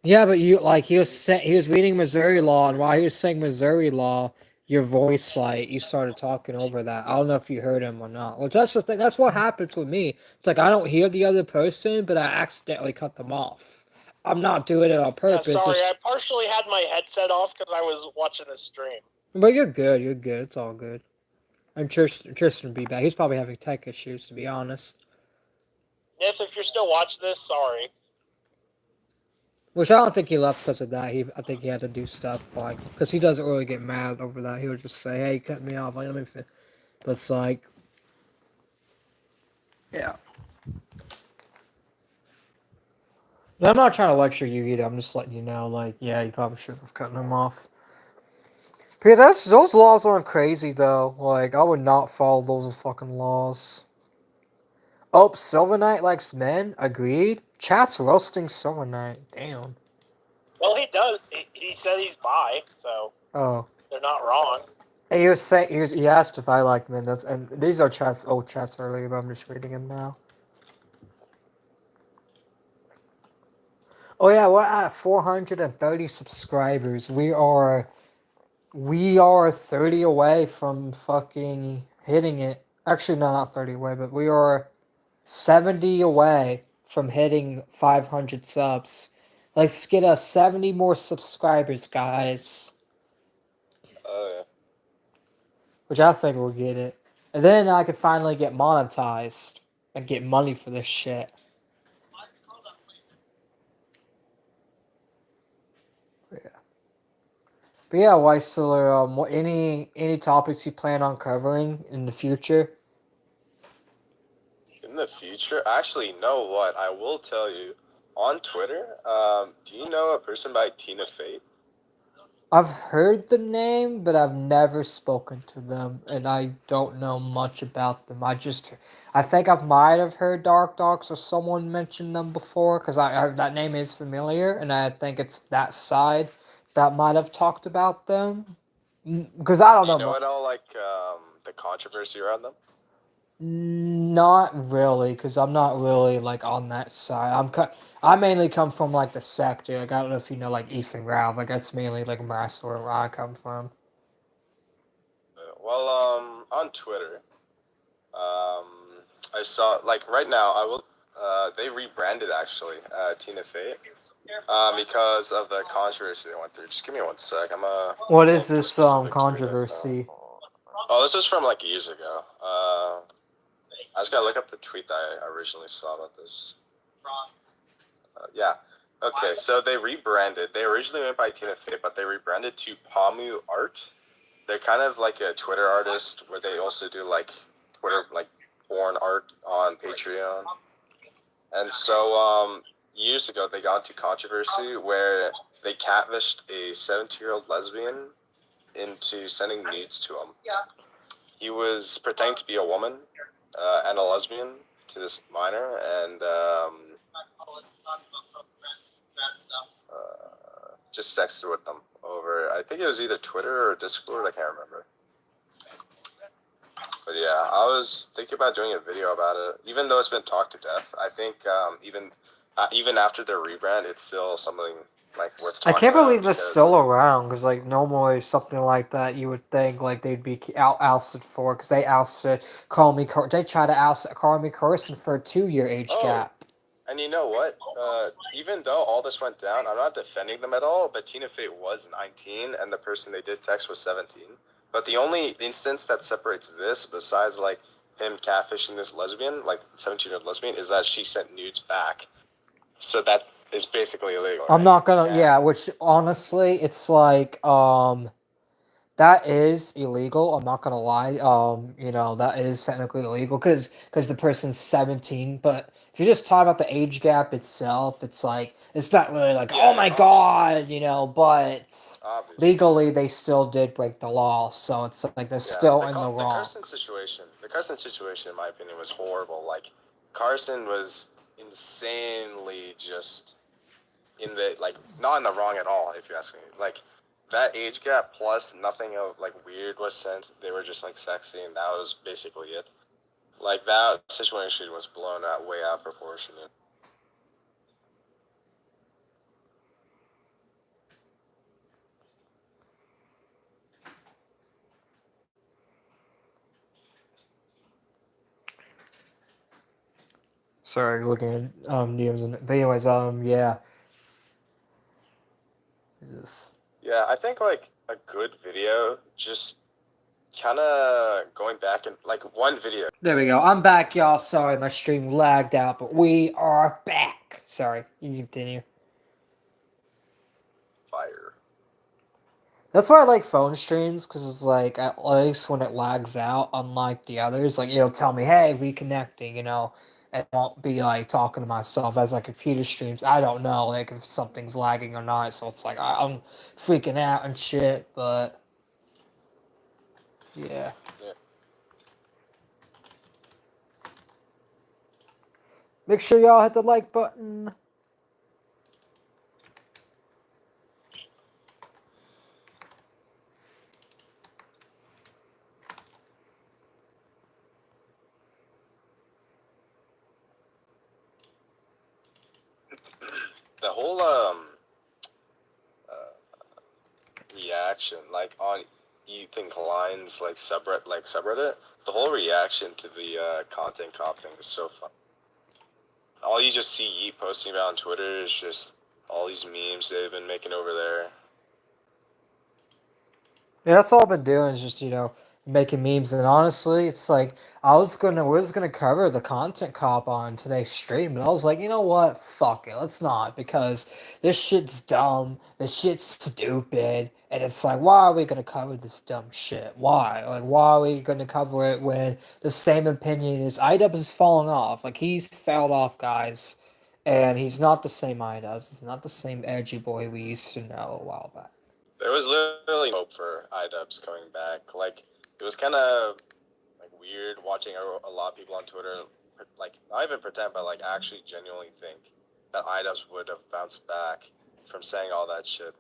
Yeah, but you like he was reading Missouri law, and while he was saying Missouri law, your voice like you started talking over that. I don't know if you heard him or not. Well, that's the thing. That's what happens with me. It's like I don't hear the other person, but I accidentally cut them off. I'm not doing it on purpose. Yeah, sorry, I partially had my headset off because I was watching the stream. But you're good. You're good. It's all good. And Tristan will be back. He's probably having tech issues, to be honest. Nif, if you're still watching this, sorry. Which I don't think he left because of that. I think he had to do stuff like because he doesn't really get mad over that. He would just say, "Hey, you cut me off." Like, let me. But it's like, yeah. And I'm not trying to lecture you either. I'm just letting you know, like, yeah, you probably should have cut him off. But yeah, those laws aren't crazy though. Like, I would not follow those fucking laws. Oh, Silver Knight likes men. Agreed. Chat's roasting Silver Knight. Damn. Well, he does. He said he's bi, so. Oh. They're not wrong. And he was saying he asked if I like men. And these are old chats earlier, but I'm just reading them now. Oh yeah, we're at 430 subscribers. We are 30 away from fucking hitting it. Actually, no, not 30 away, but we are 70 away from hitting 500 subs. Let's get us 70 more subscribers, guys. Oh, yeah. Which I think we'll get it. And then I can finally get monetized and get money for this shit. Yeah. But yeah, Weissler, any topics you plan on covering in the future? In the future? Actually, you know what? I will tell you. On Twitter, do you know a person by Tina Fate? I've heard the name, but I've never spoken to them, and I don't know much about them. I think I might have heard Dark Dogs or someone mention them before, because that name is familiar, and I think it's that side that might have talked about them. Because I don't know. Do you know at all, like, the controversy around them? Not really, because I'm not really like on that side. I mainly come from like the sector. Like I don't know if you know like Ethan Ralph. Like that's mainly like where I come from. Well, on Twitter, I saw like right now I will. They rebranded actually Tina Fey because of the controversy they went through. Just give me 1 sec. What is this controversy? Oh, this was from like years ago. I just gotta look up the tweet that I originally saw about this. Yeah. Okay, so they rebranded. They originally went by Tina Fey, but they rebranded to Pamu Art. They're kind of like a Twitter artist where they also do like Twitter like porn art on Patreon. And so years ago they got into controversy where they catfished a 17-year-old lesbian into sending nudes to him. He was pretending to be a woman and a lesbian to this minor, and just sexted with them over, I think it was either Twitter or Discord, I can't remember. But yeah, I was thinking about doing a video about it, even though it's been talked to death. I think even after their rebrand, it's still something like worth talking about. I can't believe that's still around, because like normally something like that you would think like they'd be ousted for, because they ousted they tried to oust Carmi Carson for a 2-year age gap. And you know what? Even though all this went down, I'm not defending them at all, but Tina Fey was 19 and the person they did text was 17. But the only instance that separates this, besides like him catfishing this lesbian, like 17-year-old lesbian, is that she sent nudes back. So that is basically illegal. I'm not gonna, which honestly, it's like, That is illegal. I'm not gonna lie. That is technically illegal because the person's 17. But if you just talk about the age gap itself, it's like it's not really like oh my god, But Obviously. legally, they still did break the law, so it's like they're still in the The wrong. Carson situation, in my opinion, was horrible. Like, Carson was insanely just in the not in the wrong at all. If you ask me, like that age gap plus nothing of like weird was sent. They were just like sexy, and that was basically it. Like that situation was blown out way out of proportion. Sorry, looking at DMs, but anyways, yeah. Yeah, I think like a good video, just kind of going back and like one video. There we go. I'm back, y'all. Sorry, my stream lagged out, but we are back. Sorry, you continue. Fire. That's why I like phone streams, because it's like, at least when it lags out, unlike the others, like, it'll tell me, hey, reconnecting, and I won't be, like, talking to myself as, like, computer streams. I don't know, like, if something's lagging or not, so it's like, I'm freaking out and shit, but, yeah. Make sure y'all hit the like button. The whole reaction, like on Ethan Klein's subreddit, the whole reaction to the content cop thing is so fun. All you just see Yeet posting about on Twitter is just all these memes they've been making over there. Yeah, that's all I've been doing is just, making memes. And honestly, it's like, we was gonna cover the content cop on today's stream, but I was like, you know what? Fuck it, let's not, because this shit's dumb, this shit's stupid, and it's like, why are we gonna cover this dumb shit? Why? Like, why are we gonna cover it when the same opinion is IDub is falling off? Like, he's fell off, guys, and he's not the same IDubs, he's not the same edgy boy we used to know a while back. There was literally hope for iDubbbz coming back. Like, it was kind of like weird watching a lot of people on Twitter, like, not even pretend, but like actually genuinely think that iDubbbz would have bounced back from saying all that shit.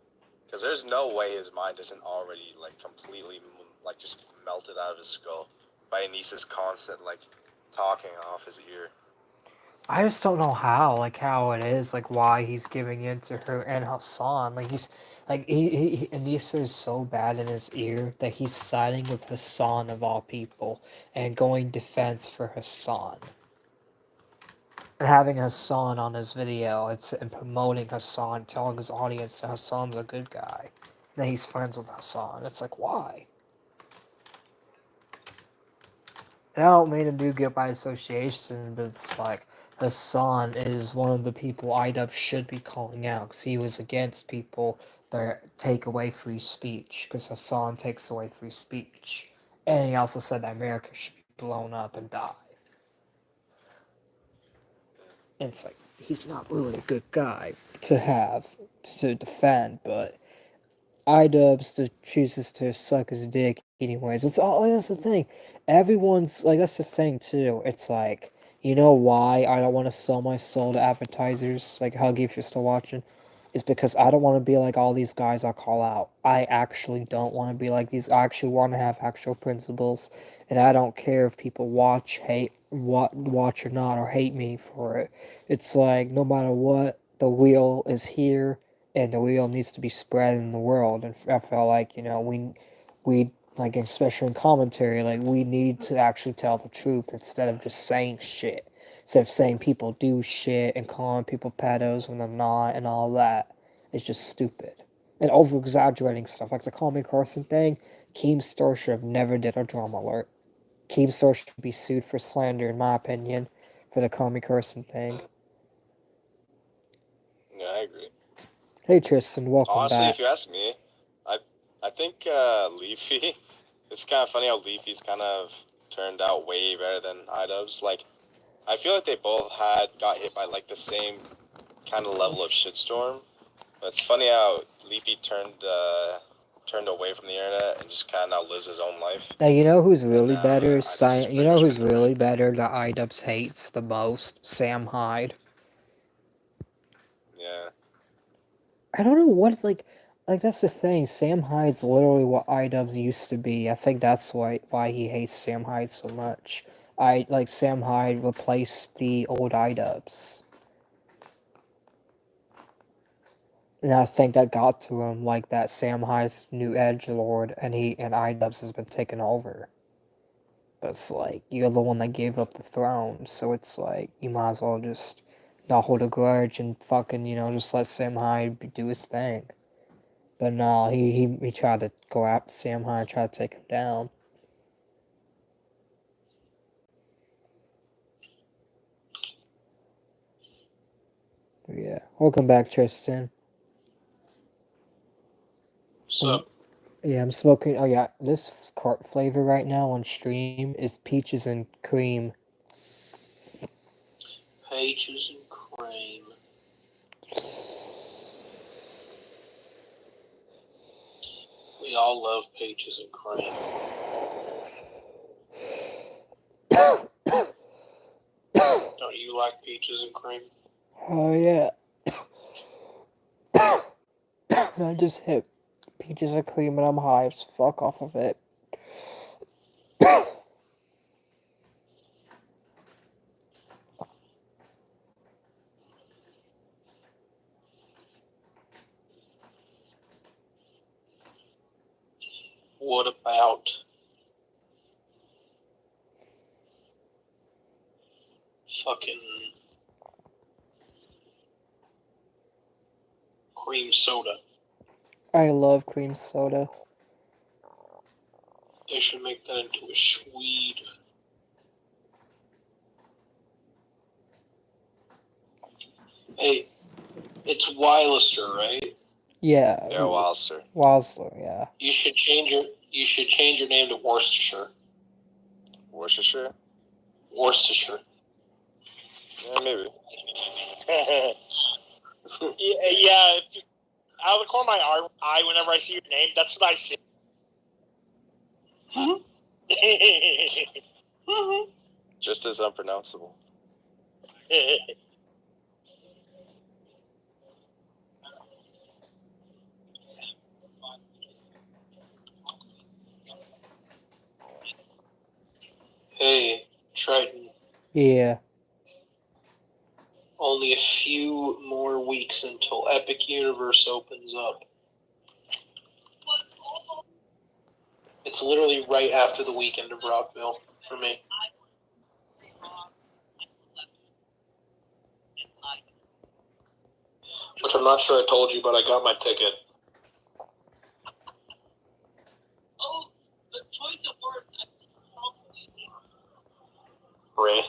Because there's no way his mind isn't already like completely like just melted out of his skull by Anissa's constant like talking off his ear. I just don't know how it is, like, why he's giving in to her and Hassan. Like, Anissa is so bad in his ear that he's siding with Hassan of all people and going defense for Hassan. And having Hassan on his video, and promoting Hassan, telling his audience that Hassan's a good guy, that he's friends with Hassan. It's like, why? And I don't mean to do guilt by association, but it's like, Hassan is one of the people IDub should be calling out, because he was against people that take away free speech, because Hassan takes away free speech. And he also said that America should be blown up and die. And it's like, he's not really a good guy to defend, but iDubbbz chooses to suck his dick anyways. That's the thing. Everyone's like, that's the thing too. It's like, you know why I don't want to sell my soul to advertisers, like Huggy if you're still watching, is because I don't want to be like all these guys I call out. I actually don't want to be like these. I actually want to have actual principles, and I don't care if people watch or not, or hate me for it. It's like, no matter what, the wheel is here, and the wheel needs to be spread in the world. And I felt like, we like, especially in commentary, like, we need to actually tell the truth instead of just saying shit. Instead of saying people do shit and calling people pedos when they're not and all that. It's just stupid. And over exaggerating stuff like the Call Me Carson thing. Keemstar should have never did a drama alert. Keemstar should be sued for slander, in my opinion, for the Call Me Carson thing. Yeah, I agree. Hey Tristan, welcome Honestly, back. if you ask me, I I think Leafy. It's kind of funny how Leafy's kind of turned out way better than iDubbbz. Like, I feel like they both got hit by like the same kind of level of shitstorm. But it's funny how Leafy turned away from the internet and just kind of now lives his own life. Now you know who's really And, better. iDubbbz has You pretty know much who's been really better that iDubbbz hates the most? Sam Hyde. Yeah. I don't know what it's like that's the thing. Sam Hyde's literally what iDubbbz used to be. I think that's why he hates Sam Hyde so much. Sam Hyde replaced the old iDubbbz. And I think that got to him, like that Sam Hyde's new edgelord, and iDubbbz has been taken over. But it's like you're the one that gave up the throne, so it's like you might as well just not hold a grudge and fucking just let Sam Hyde do his thing. But no, he tried to go after Sam Hyde, try to take him down. But yeah, welcome back, Tristan. So, Yeah, I'm smoking. Oh yeah, this flavor right now on stream is peaches and cream. peaches and cream. We all love peaches and cream. Don't you like peaches and cream? Oh yeah. I just hit peaches and cream and I'm high as fuck off of it. What about fucking cream soda? I love cream soda. They should make that into a sweet. Hey, it's Wilester, right? Yeah. Yeah, Wilster. Wilster, yeah. You should change your name to Worcestershire. Worcestershire? Worcestershire. Yeah, maybe. Yeah, out of the corner of my eye, whenever I see your name, that's what I see. Just as unpronounceable. Hey, Triton. Yeah. Only a few more weeks until Epic Universe opens up. It's literally right after the weekend of Rockville for me. Which I'm not sure I told you, but I got my ticket. Oh, the choice of words. Ray.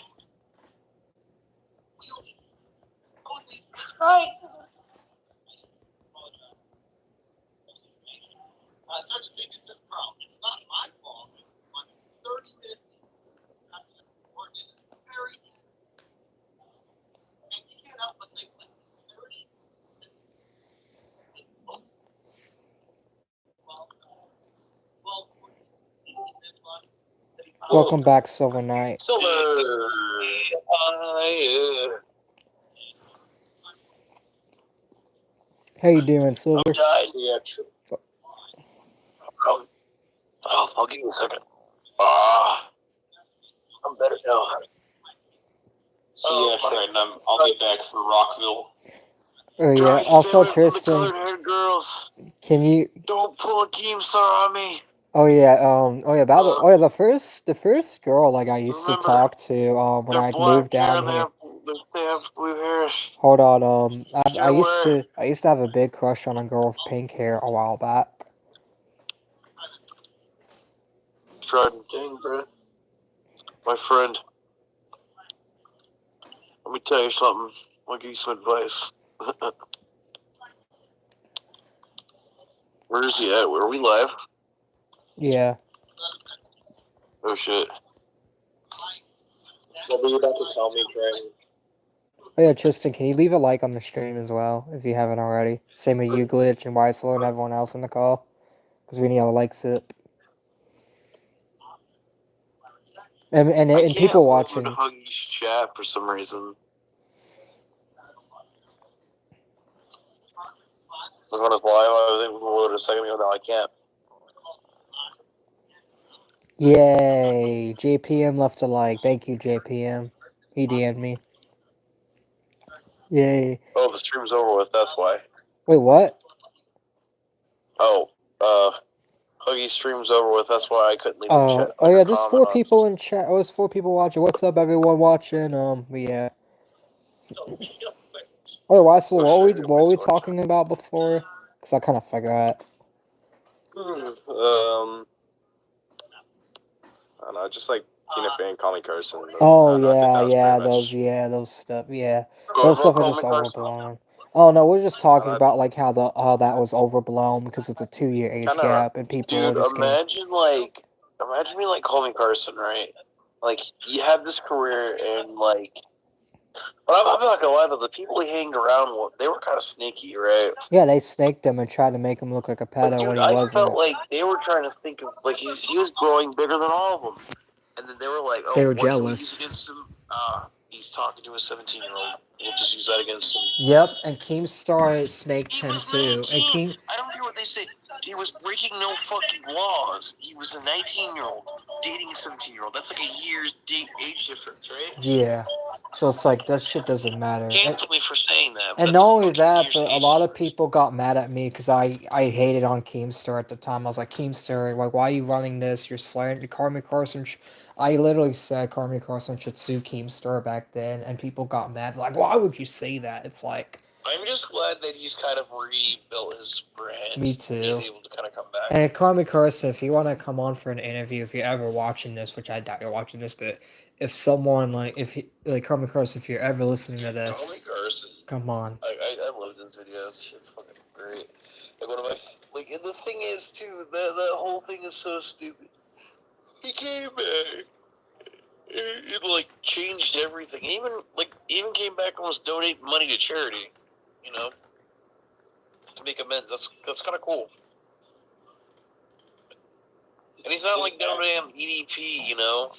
Right. I started thinking, it says, bro, it's not my fault. 30 minutes. And you can't help but think, like, 30. Welcome back, Silver Knight. Silver. How you doing, Silver? I'm died. Yeah, true. I'll give you a second. I'm better now. So yeah, Triton, I'll be back for Rockville. Oh yeah. Also, Tristan, Colored-haired girls. can you? Don't pull a Keemstar on me. Oh yeah. The first girl like I used to talk to when I moved down here. They have blue hair. Hold on. I Get away. used to have a big crush on a girl with pink hair a while back. Trident, dang, bro. My friend. Let me tell you something. I'll give you some advice. Where is he at? Were we live? Yeah. Oh shit. What were you about to tell me, Trey? Oh yeah, Tristan, can you leave a like on the stream as well if you haven't already? Same with you, Glitch, and Weisler, and everyone else in the call, because we need a like sip. And I and can't people load watching. Huggy's chat for some reason. I was on his live. I was able to load it a second ago. Now I can't. Yay! JPM left a like. Thank you, JPM. He DM'd me. Yay! Oh, the stream's over with. That's why. Wait, what? Oh, Huggy's stream's over with. That's why I couldn't leave the chat. Oh yeah, there's 4 people in chat. Oh, there's 4 people watching. What's up, everyone watching? Yeah. Oh, Weisler, what were we talking about before? Because I kind of forgot. I don't know, just like Tina Fey and Call Me Carson. Oh I think that was yeah, pretty much- those stuff, yeah. Go Those on, stuff are Call just Me Carson. overblown. Oh no, we're just talking about like how that was overblown because it's a 2-year age Kinda, gap and people Dude, were just getting... imagine me like Call Me Carson, right? Like you have this career and like, but I'm not gonna lie though, the people he hanged around with, they were kind of sneaky, right? Yeah, they snaked him and tried to make him look like a But pedo dude, when he I wasn't. felt like they were trying to think of like he was growing bigger than all of them, and then they were like, oh, They were what can we jealous. use against him? He's talking to a 17-year-old. We'll just use that against him. Yep, and Keemstar snaked He him was too. 19. And I don't care what they say. He was breaking no fucking laws. He was a 19-year-old dating a 17-year-old. That's like a year's age difference, right? yeah, so it's like that shit doesn't matter. Cancel me for saying that. And not only that, but a lot of people got mad at me because I hated on Keemstar at the time. I was like, Keemstar, like, why are you running this? You're slandering Carmi Carson. I literally said Carmi Carson should sue Keemstar back then, and people got mad. Like, why would you say that? It's like... I'm just glad that he's kind of rebuilt his brand. Me too. He's able to kind of come back. And Carmi Carson, if you want to come on for an interview, if you're ever watching this, which I doubt you're watching this, but if someone, like, Carmi Carson, if you're ever listening to this... Carmi Carson. Come on. I love his videos. It's fucking great. Like one of my and the thing is too, the whole thing is so stupid. He came back. It like changed everything. Even came back and was donating money to charity. You know, to make amends. That's kind of cool. And he's not like donating EDP. You know.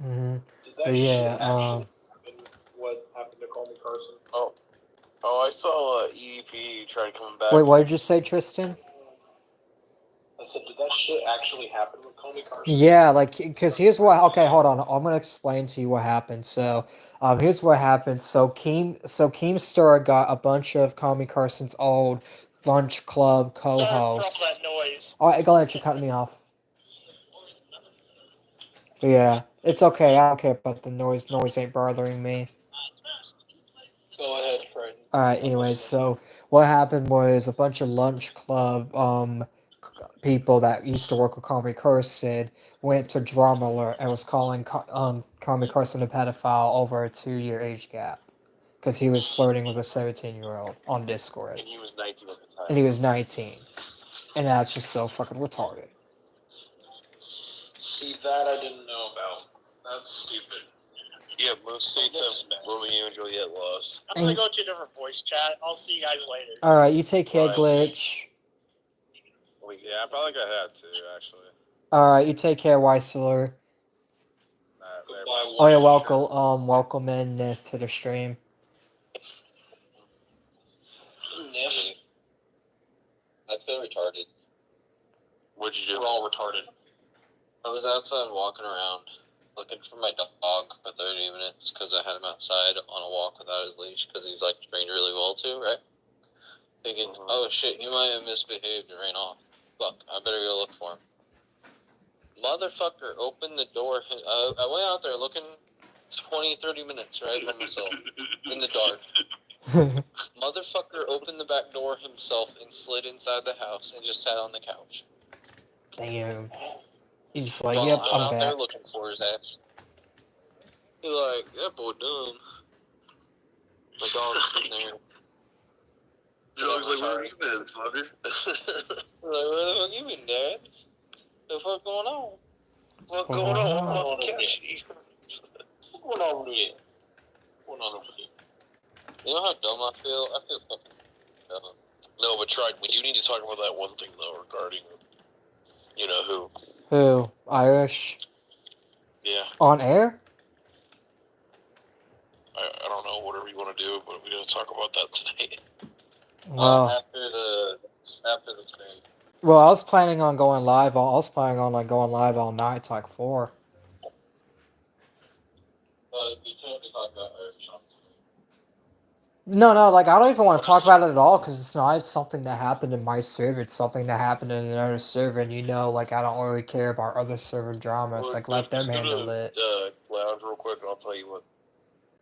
Mm-hmm. Did that But yeah, shit actually happen? What happened to Call Me Carson? Oh, I saw EDP try to come back. Wait, what did you say, Tristan? I said, did that shit actually happen with Call Me Carson? Yeah, like, because here's what... Okay, hold on. I'm going to explain to you what happened. So, here's what happened. So, Keemstar got a bunch of Call Me Carson's old lunch club co-hosts. Sorry for all that noise. All right, go ahead. You cut me off. Yeah, it's okay. I don't care about the noise. Noise ain't bothering me. Go ahead, Fred. Alright, anyways, so what happened was a bunch of lunch club people that used to work with Carmi Carson went to Drama Alert and was calling Carmi Carson a pedophile over a 2-year age gap because he was flirting with a 17-year-old on Discord. And he was 19 at the time. And he was 19. And that's just so fucking retarded. See, that I didn't know about. That's stupid. Yeah, most states have Romeo and Juliet laws. I'm gonna go to a different voice chat. I'll see you guys later. Alright, you take care, Bye. Glitch. Yeah, I probably got that too, actually. Alright, you take care, Weisler. Goodbye, Oh yeah, welcome in to the stream. Nish. I feel retarded. What'd you do? We're all retarded. I was outside walking around, looking for my dog for 30 minutes because I had him outside on a walk without his leash because he's like trained really well too, right? Thinking, oh shit, he might have misbehaved and ran off. Fuck, I better go look for him. Motherfucker opened the door. I went out there looking 20-30 minutes, right, by myself, in the dark. Motherfucker opened the back door himself and slid inside the house and just sat on the couch. Damn. He's just like, While yep, I'm I'm out back. there looking for his ass. He's like, that boy dumb. My dog's sitting there. Dog's like, where have you been, fucker? Where the fuck you been, Dad? The fuck going on? What's What's going going on? on? I'm on catch you. What's going on with you? What's going on with you? You know how dumb I feel? I feel fucking dumb. No, but Trike, we do need to talk about that one thing though regarding, you know who? Who? Irish? Yeah, On air? I don't know, whatever you want to do, but we gotta talk about that tonight. Well, After the stream. well, I was planning on going live. I was planning on like going live all night to like 4. You can't be talking about Irish on stream. No, like I don't even want to talk about it at all because it's not something that happened in my server. It's something that happened in another server, and like I don't really care about other server drama. It's like let them handle it. Lounge real quick, and I'll tell you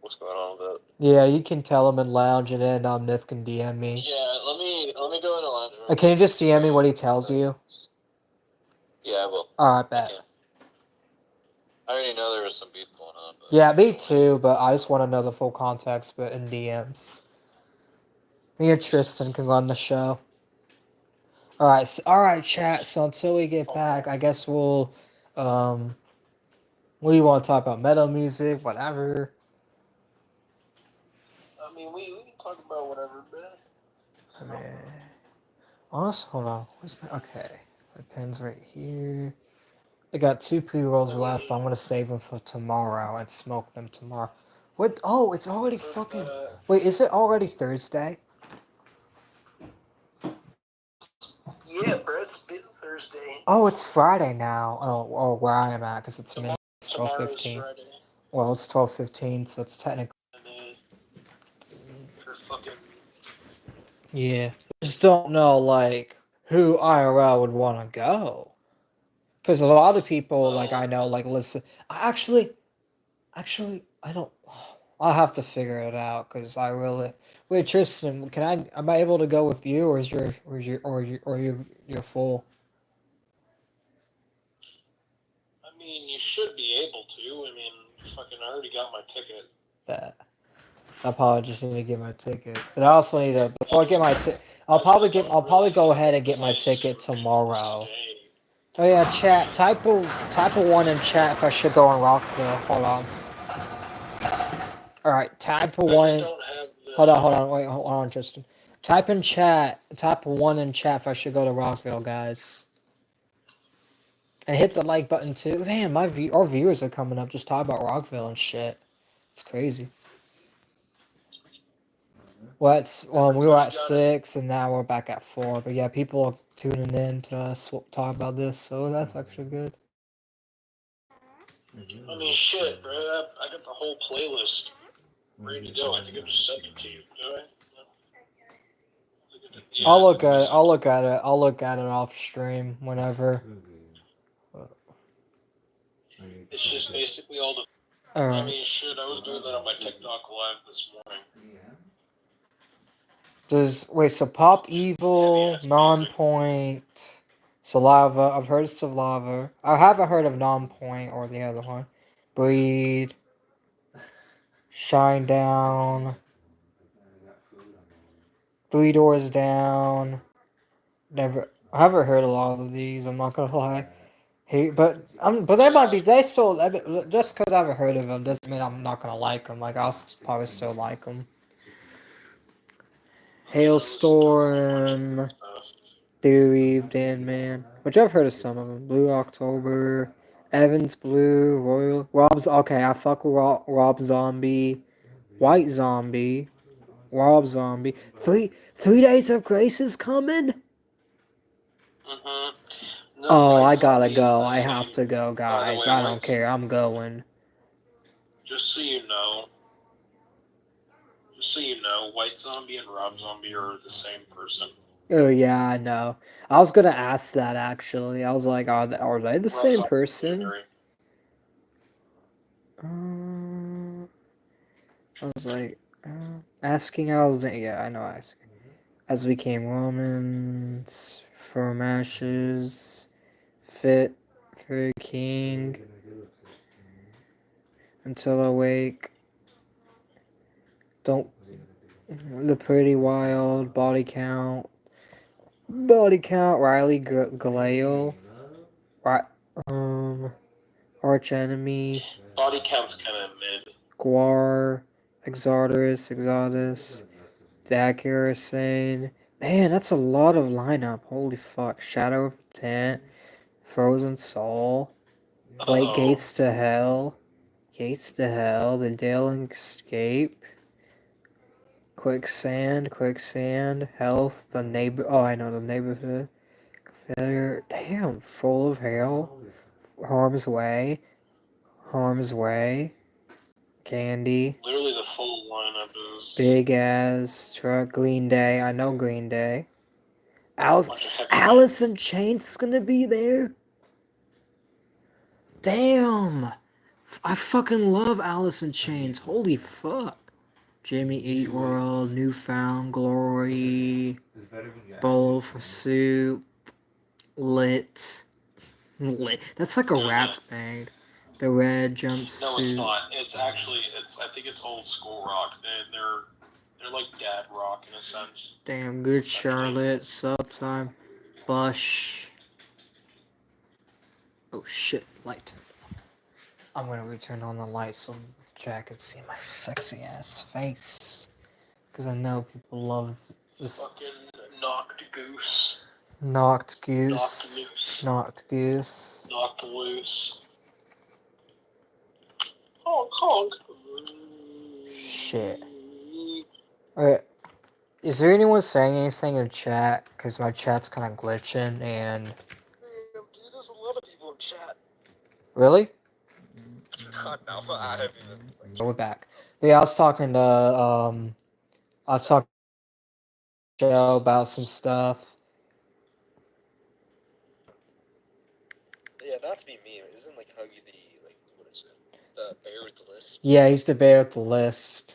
what's going on with that. Yeah, you can tell him in lounge, and then Nith can DM me. Yeah, let me go in the lounge room. Can you just DM me what he tells you? Yeah, I will. Alright, bet. I already know there was some beef going on. But Yeah, me too, but I just want to know the full context, but in DMs. Me and Tristan can run the show. Alright, chat, so until we get back, I guess we'll, what do you want to talk about? Metal music, whatever. I mean, we can talk about whatever, man. I mean, honestly, hold on. Okay, my pen's right here. I got 2 pre-rolls left, but I'm gonna save them for tomorrow and smoke them tomorrow. What? Oh, it's already fucking. Wait, is it already Thursday? Yeah, bro, it's been Thursday. Oh, it's Friday now. Oh, where I am at, because it's midnight. It's Tomorrow's 12:15. Friday. Well, it's 12:15, so it's technically. For fucking. Yeah. Just don't know, like, who IRL would want to go. Because a lot of people, like, I know, like, listen. Actually, I don't. I'll have to figure it out, because I really. Wait, Tristan, am I able to go with you, or you're full? I mean, you should be able to. I mean, fucking, I already got my ticket. That. I probably just need to get my ticket, but I also need to before I get my ticket. I'll probably go ahead and get my ticket tomorrow. Oh yeah, chat. Type a 1 in chat if I should go in Rockville. Hold on. All right, type a 1. Hold on. Wait, hold on, Tristan. Type in chat. Type a 1 in chat if I should go to Rockville, guys. And hit the like button too. Man, our viewers are coming up just talking about Rockville and shit. It's crazy. Well, we were at 6 and now we're back at 4. But yeah, people are tuning in to us talk about this, so that's actually good. I mean, shit, bro. I got the whole playlist ready to go. I think I just sent it to you. Do I? Yeah, I'll look at it. I'll look at it off stream whenever. It's just basically all the. I Alright. mean, shit. I was doing that on my TikTok live this morning. So Pop Evil, Non-Point, Saliva. I've heard of Saliva. I haven't heard of Non-Point or the other one. Breed. Shine Down. 3 Doors Down. I haven't heard a lot of these. I'm not gonna lie. Hey, but they might be. They still just because I haven't heard of them doesn't mean I'm not gonna like them. Like I'll probably still like them. Hailstorm, Theory of Dan Man, which I've heard of some of them. Blue October, Evans Blue, Royal Rob's. Okay, I fuck with Rob Zombie, White Zombie, Rob Zombie. 3 Days of Grace is coming. Mm-hmm. No, Oh, White I gotta Zombie is go. the I same- have to go, guys. way, I White don't care. I'm going. Just so you know, White Zombie and Rob Zombie are the same person. Oh yeah, I know. I was gonna ask that actually. I was like, are they the Rob same Zombie person? legendary. I was like, asking. Yeah, I know. Asking. As we came Romans, from ashes, fit for a king, until awake. Don't The Pretty Wild, Body Count, Riley Galeo, Arch Enemy, Body count's kind of mid. Guar, Exodus, Dagger Sane. Man, that's a lot of lineup. Holy fuck. Shadow of Tent, Frozen Soul, Blake Gates to Hell, The Dale Escape, Quicksand, Health, The Neighbor. Oh, I know, The Neighborhood. Failure. Damn, Full of Hell, Harm's Way, Candy. Literally the full lineup is Big Ass Truck, Green Day. I know Green Day. a bunch of heavy Alice in Chains is gonna be there. Damn, I fucking love Alice in Chains. Holy fuck. Jimmy Eat World, Newfound Glory, Bowl for Soup, Lit. That's like a rap thing. The Red Jumpsuit. No, it's not. It's actually I think it's old school rock. They're like dad rock in a sense. Damn Good Charlotte, Subtime, Bush. Oh shit, light. I'm gonna return on the light so Jack can see my sexy ass face. Cause I know people love this. Fucking knocked goose. Knocked goose. Knocked loose. Honk honk. Shit. Alright. Is there anyone saying anything in chat? Cause my chat's kinda glitching and. Dude, there's a lot of people in chat. Really? God, no, I haven't even. We're back. But yeah, I was talking to Joe about some stuff. Yeah, not to be mean, isn't like Huggy what is it? The bear with the lisp? Yeah, he's the bear with the lisp.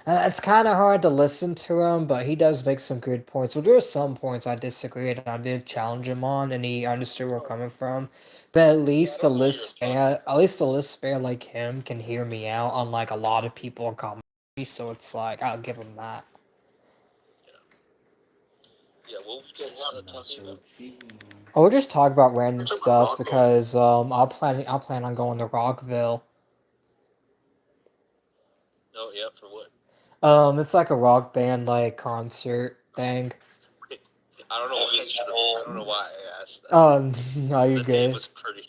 And it's kind of hard to listen to him, but he does make some good points. Well, there are some points I disagreed, and I did challenge him on, and he understood where we're coming from. But at least a lisp bear like him can hear me out, unlike a lot of people in comedy. So it's like I'll give him that. Yeah, what were you guys talking about? Oh, we'll just talk about random stuff because I'll plan on going to Rockville. Oh yeah, for what? It's like a rock band like concert thing. I don't know why I don't know why I asked that. No, you're the good. name was pretty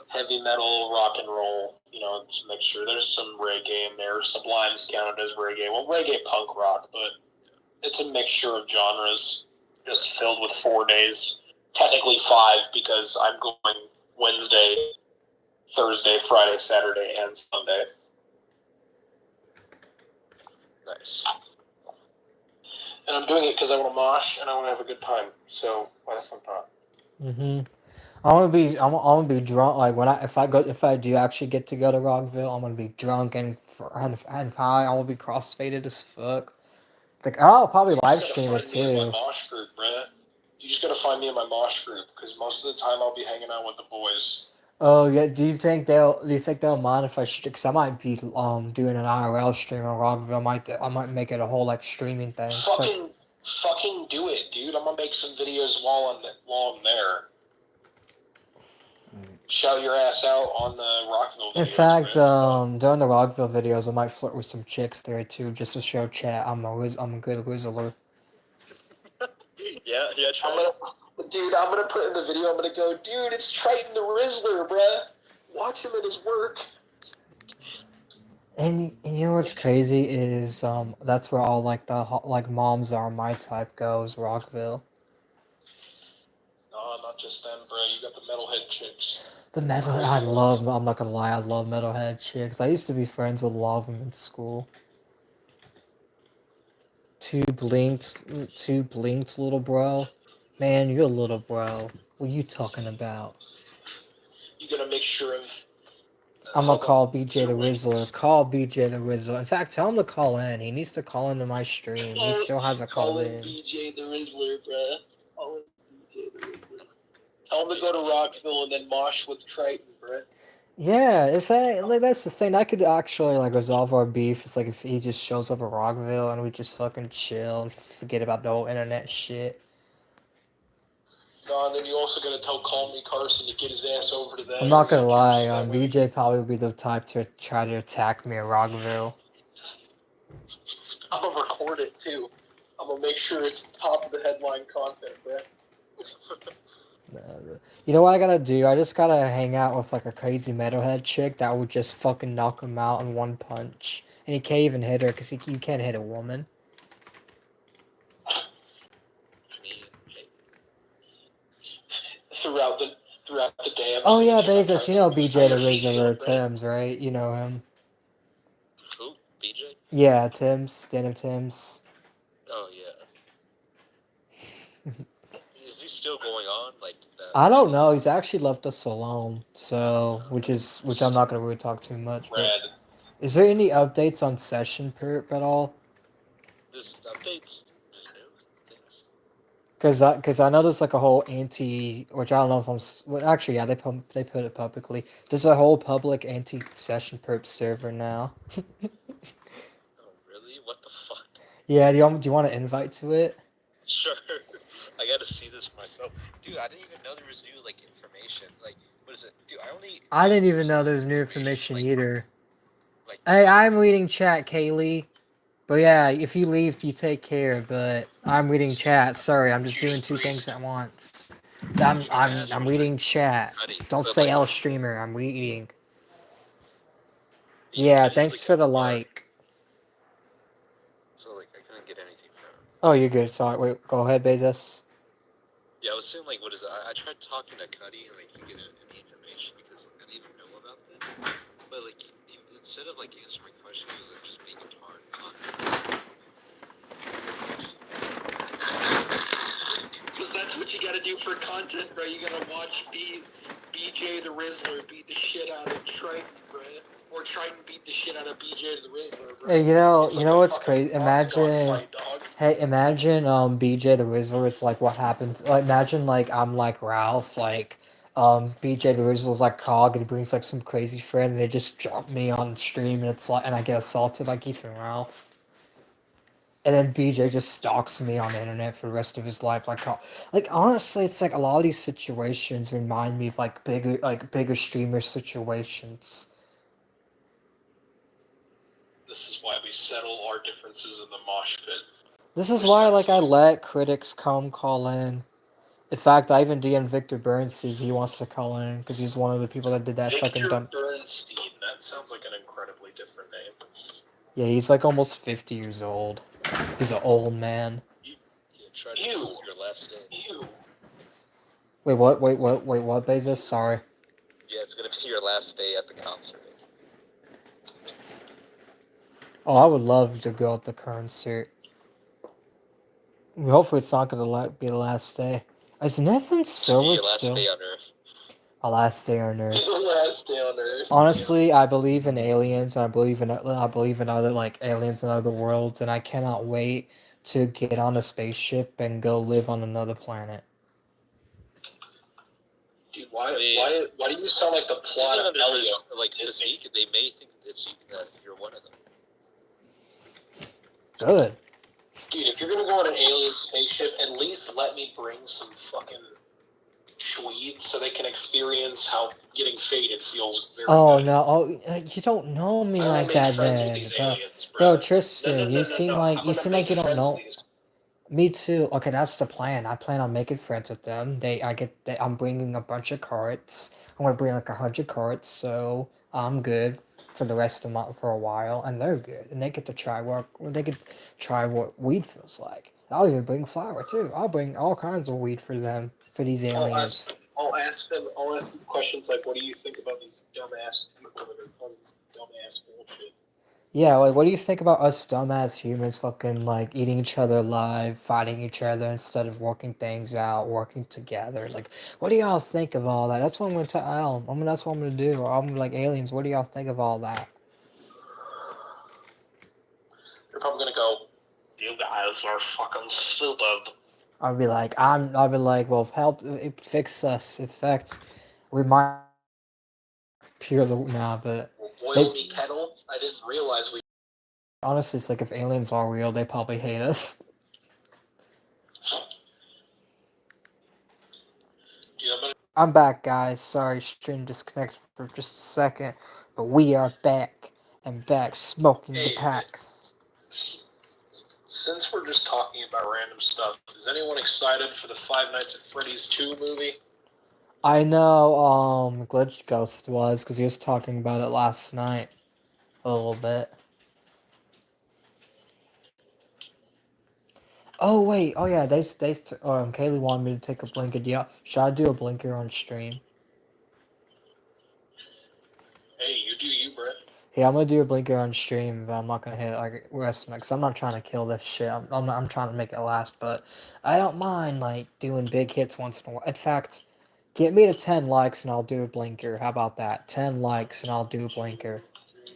Heavy metal, rock and roll. You know, it's a mixture. There's some reggae in there. Sublime's counted as reggae. Well, reggae punk rock, but it's a mixture of genres, just filled with 4 days. Technically 5 because I'm going Wednesday, Thursday, Friday, Saturday, and Sunday. Nice. And I'm doing it because I want to mosh and I want to have a good time. So why the fuck not? I'm gonna be drunk. Like if I do actually get to go to Rockville, I'm gonna be drunk and high. I'm gonna be crossfaded as fuck. Like I'll probably live stream it You too. just gotta find me in my mosh group, bruh. You just gotta find me in my mosh group because most of the time I'll be hanging out with the boys. Oh yeah. Do you think they'll mind if I cause I might be doing an IRL stream on Rockville. I might make it a whole like streaming thing. Fucking do it, dude. I'm gonna make some videos while I'm there. Shout your ass out on the Rockville videos. In fact, during the Rockville videos, I might flirt with some chicks there too, just to show chat I'm a good Rizzler. Yeah, I'm gonna put in the video. I'm gonna go, dude. It's Triton the Rizzler, bruh. Watch him at his work. And you know what's crazy is that's where all like the moms are my type goes Rockville. No, not just them, bruh. You got the metalhead chicks. I'm not gonna lie, I love metalhead chicks. I used to be friends with a lot of them in school. Two blinked little bro. Man, you're a little bro. What are you talking about? You got a mixture of. I'm gonna call BJ the Rizzler. Call BJ the Rizzler. In fact, tell him to call in. He needs to call into my stream. He still hasn't called in. BJ the Rizzler, bruh. Call him BJ the Rizzler. Tell him to go to Rockville and then mosh with Triton, bruh. Yeah, if that like that's the thing that could actually like resolve our beef. It's like if he just shows up at Rockville and we just fucking chill and forget about the whole internet shit. No, and then you also gotta tell Call Me Carson to get his ass over to that I'm not area gonna too, lie, so that way BJ probably would be the type to try to attack me at Rockville. I'm gonna record it too. I'm gonna make sure it's top of the headline content, bro. You know what I gotta do? I just gotta hang out with like a crazy metalhead chick that would just fucking knock him out in one punch. And he can't even hit her because you can't hit a woman. I mean, Throughout the day. I'm Oh just yeah, gonna check Bezos, out you know how BJ the she's feeling, Rizzler, right? Tim's, right? You know him. who? BJ? Yeah, Tim's, Denim Tim's. Oh yeah. Is he still going on? Like I don't know. He's actually left us alone, so which I'm not gonna really talk too much. But Red. is there any updates on Session Perp at all? There's updates. There's new things. Cause I know there's like a whole which I don't know if well, actually yeah they put it publicly. There's a whole public anti-Session Perp server now. Oh really? What the fuck? Yeah, do you want to invite to it? Sure. I gotta see this for myself, dude. I didn't even know there was new like information. Like, what is it, dude? I didn't even know there was new information like, either. Like, Hey, I'm reading chat, Kaylee. But yeah, if you leave, you take care. But I'm reading chat. Sorry, I'm just doing two things at once. I'm reading chat. Don't say L streamer. I'm reading. Yeah, thanks for the like. So like, I couldn't get anything from it. Oh, you're good. Sorry. Wait, go ahead, Bezos. Yeah, I was saying like, what is it? I tried talking to Cuddy like to get any information because like, I didn't even know about this. But like, instead of like answering my questions, it was like just being a hard talk. Because that's what you gotta do for content, bro. You gotta watch BJ the Rizzler beat the shit out of Triton, bro. Or Triton beat the shit out of BJ the Rizzler, bro. Hey, you know what's crazy? Imagine. Imagine BJ the Rizzler. It's like what happens. Like imagine like I'm like Ralph. Like BJ the Rizzler's like Cog, and he brings like some crazy friend, and they just drop me on stream, and it's like, and I get assaulted like Ethan Ralph. And then BJ just stalks me on the internet for the rest of his life. Like honestly, it's like a lot of these situations remind me of like bigger streamer situations. This is why we settle our differences in the mosh pit. This is why like I let critics call in. In fact, I even DM'd Victor Bernstein if he wants to call in because he's one of the people that did that fucking dumb. Victor Bernstein. That sounds like an incredibly different name. Yeah, he's like almost 50 years old. He's an old man. Yeah, try to do your last day. Ew. Wait, what? Wait, what, Bezos? Sorry. Yeah, it's gonna be your last day at the concert. Oh, I would love to go at the concert. Hopefully, it's not gonna be the last day. Is Nathan Silver still? Day on Earth. A last day on Earth. Last day on Earth. Honestly, I believe in aliens. I believe in other like aliens and other worlds, and I cannot wait to get on a spaceship and go live on another planet. Dude, why do you sound like the plot of Elio? Like physique, they may think that you're one of them. Good. Dude, if you're gonna go on an alien spaceship, at least let me bring some fucking Swedes so they can experience how getting faded feels very good. No! Oh, you don't know me like that, then, bro. Tristan, you seem like you don't know. Me too. Okay, that's the plan. I plan on making friends with them. I'm bringing a bunch of carts. I'm gonna bring like 100 carts, so I'm good for the rest of for a while, and they're good, and they get to try what weed feels like. I'll even bring flour too. I'll bring all kinds of weed for them, for these aliens. I'll ask them questions like, "What do you think about these dumbass people that are causing some dumbass bullshit?" Yeah, like, what do you think about us dumbass humans fucking, like, eating each other alive, fighting each other instead of working things out, working together? Like, what do y'all think of all that? That's what I'm gonna tell them. That's what I'm gonna do. I'm like, aliens, what do y'all think of all that? They're probably gonna go, "You guys are fucking stupid." I'll be like, well, help fix us. In fact, we might purely nah, but Boil they me kettle. I didn't realize we. honestly, it's like if aliens are real, they probably hate us. Yeah, I'm back, guys. Sorry, stream disconnected for just a second, but we are back and back smoking the Hey, packs. since we're just talking about random stuff, is anyone excited for the Five Nights at Freddy's 2 movie? I know, Glitch Ghost was because he was talking about it last night a little bit. Oh wait, oh yeah, Kaylee wanted me to take a blinker. Yeah, should I do a blinker on stream? Hey, you do you, Brett. Yeah, I'm gonna do a blinker on stream, but I'm not gonna hit like rest because I'm not trying to kill this shit. I'm trying to make it last, but I don't mind like doing big hits once in a while. In fact, get me to 10 likes and I'll do a blinker. How about that? 10 likes and I'll do a blinker. 3,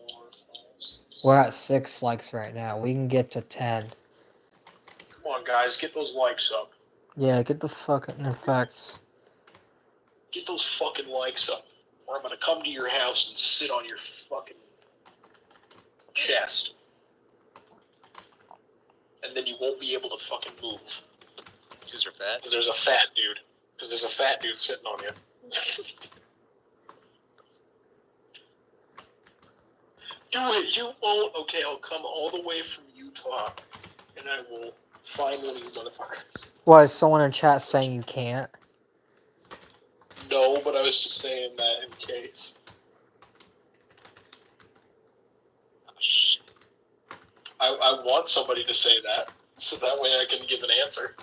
4, 5, 6. We're at 6 likes right now. We can get to 10. Come on, guys, get those likes up. Yeah, get the fucking effects. Get those fucking likes up, or I'm gonna come to your house and sit on your fucking chest. And then you won't be able to fucking move. Because you're fat. Because there's a fat dude. Because there's a fat dude sitting on you. Do it, you won't. Okay, I'll come all the way from Utah, and I will find one of you motherfuckers. What, is someone in chat saying you can't? No, but I was just saying that in case. Oh, shit. I want somebody to say that, so that way I can give an answer.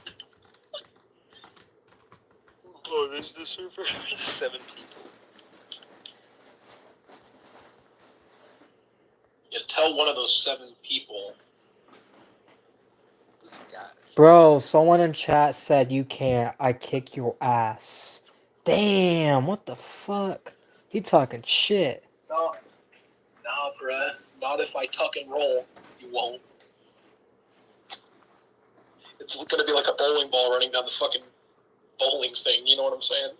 Oh, there's the server. 7 people. You tell one of those 7 people. Those guys. Bro, someone in chat said you can't. I kick your ass. Damn, what the fuck? He talking shit. No, Brett. Not if I tuck and roll. You won't. It's gonna be like a bowling ball running down the fucking bowling thing. You know what I'm saying?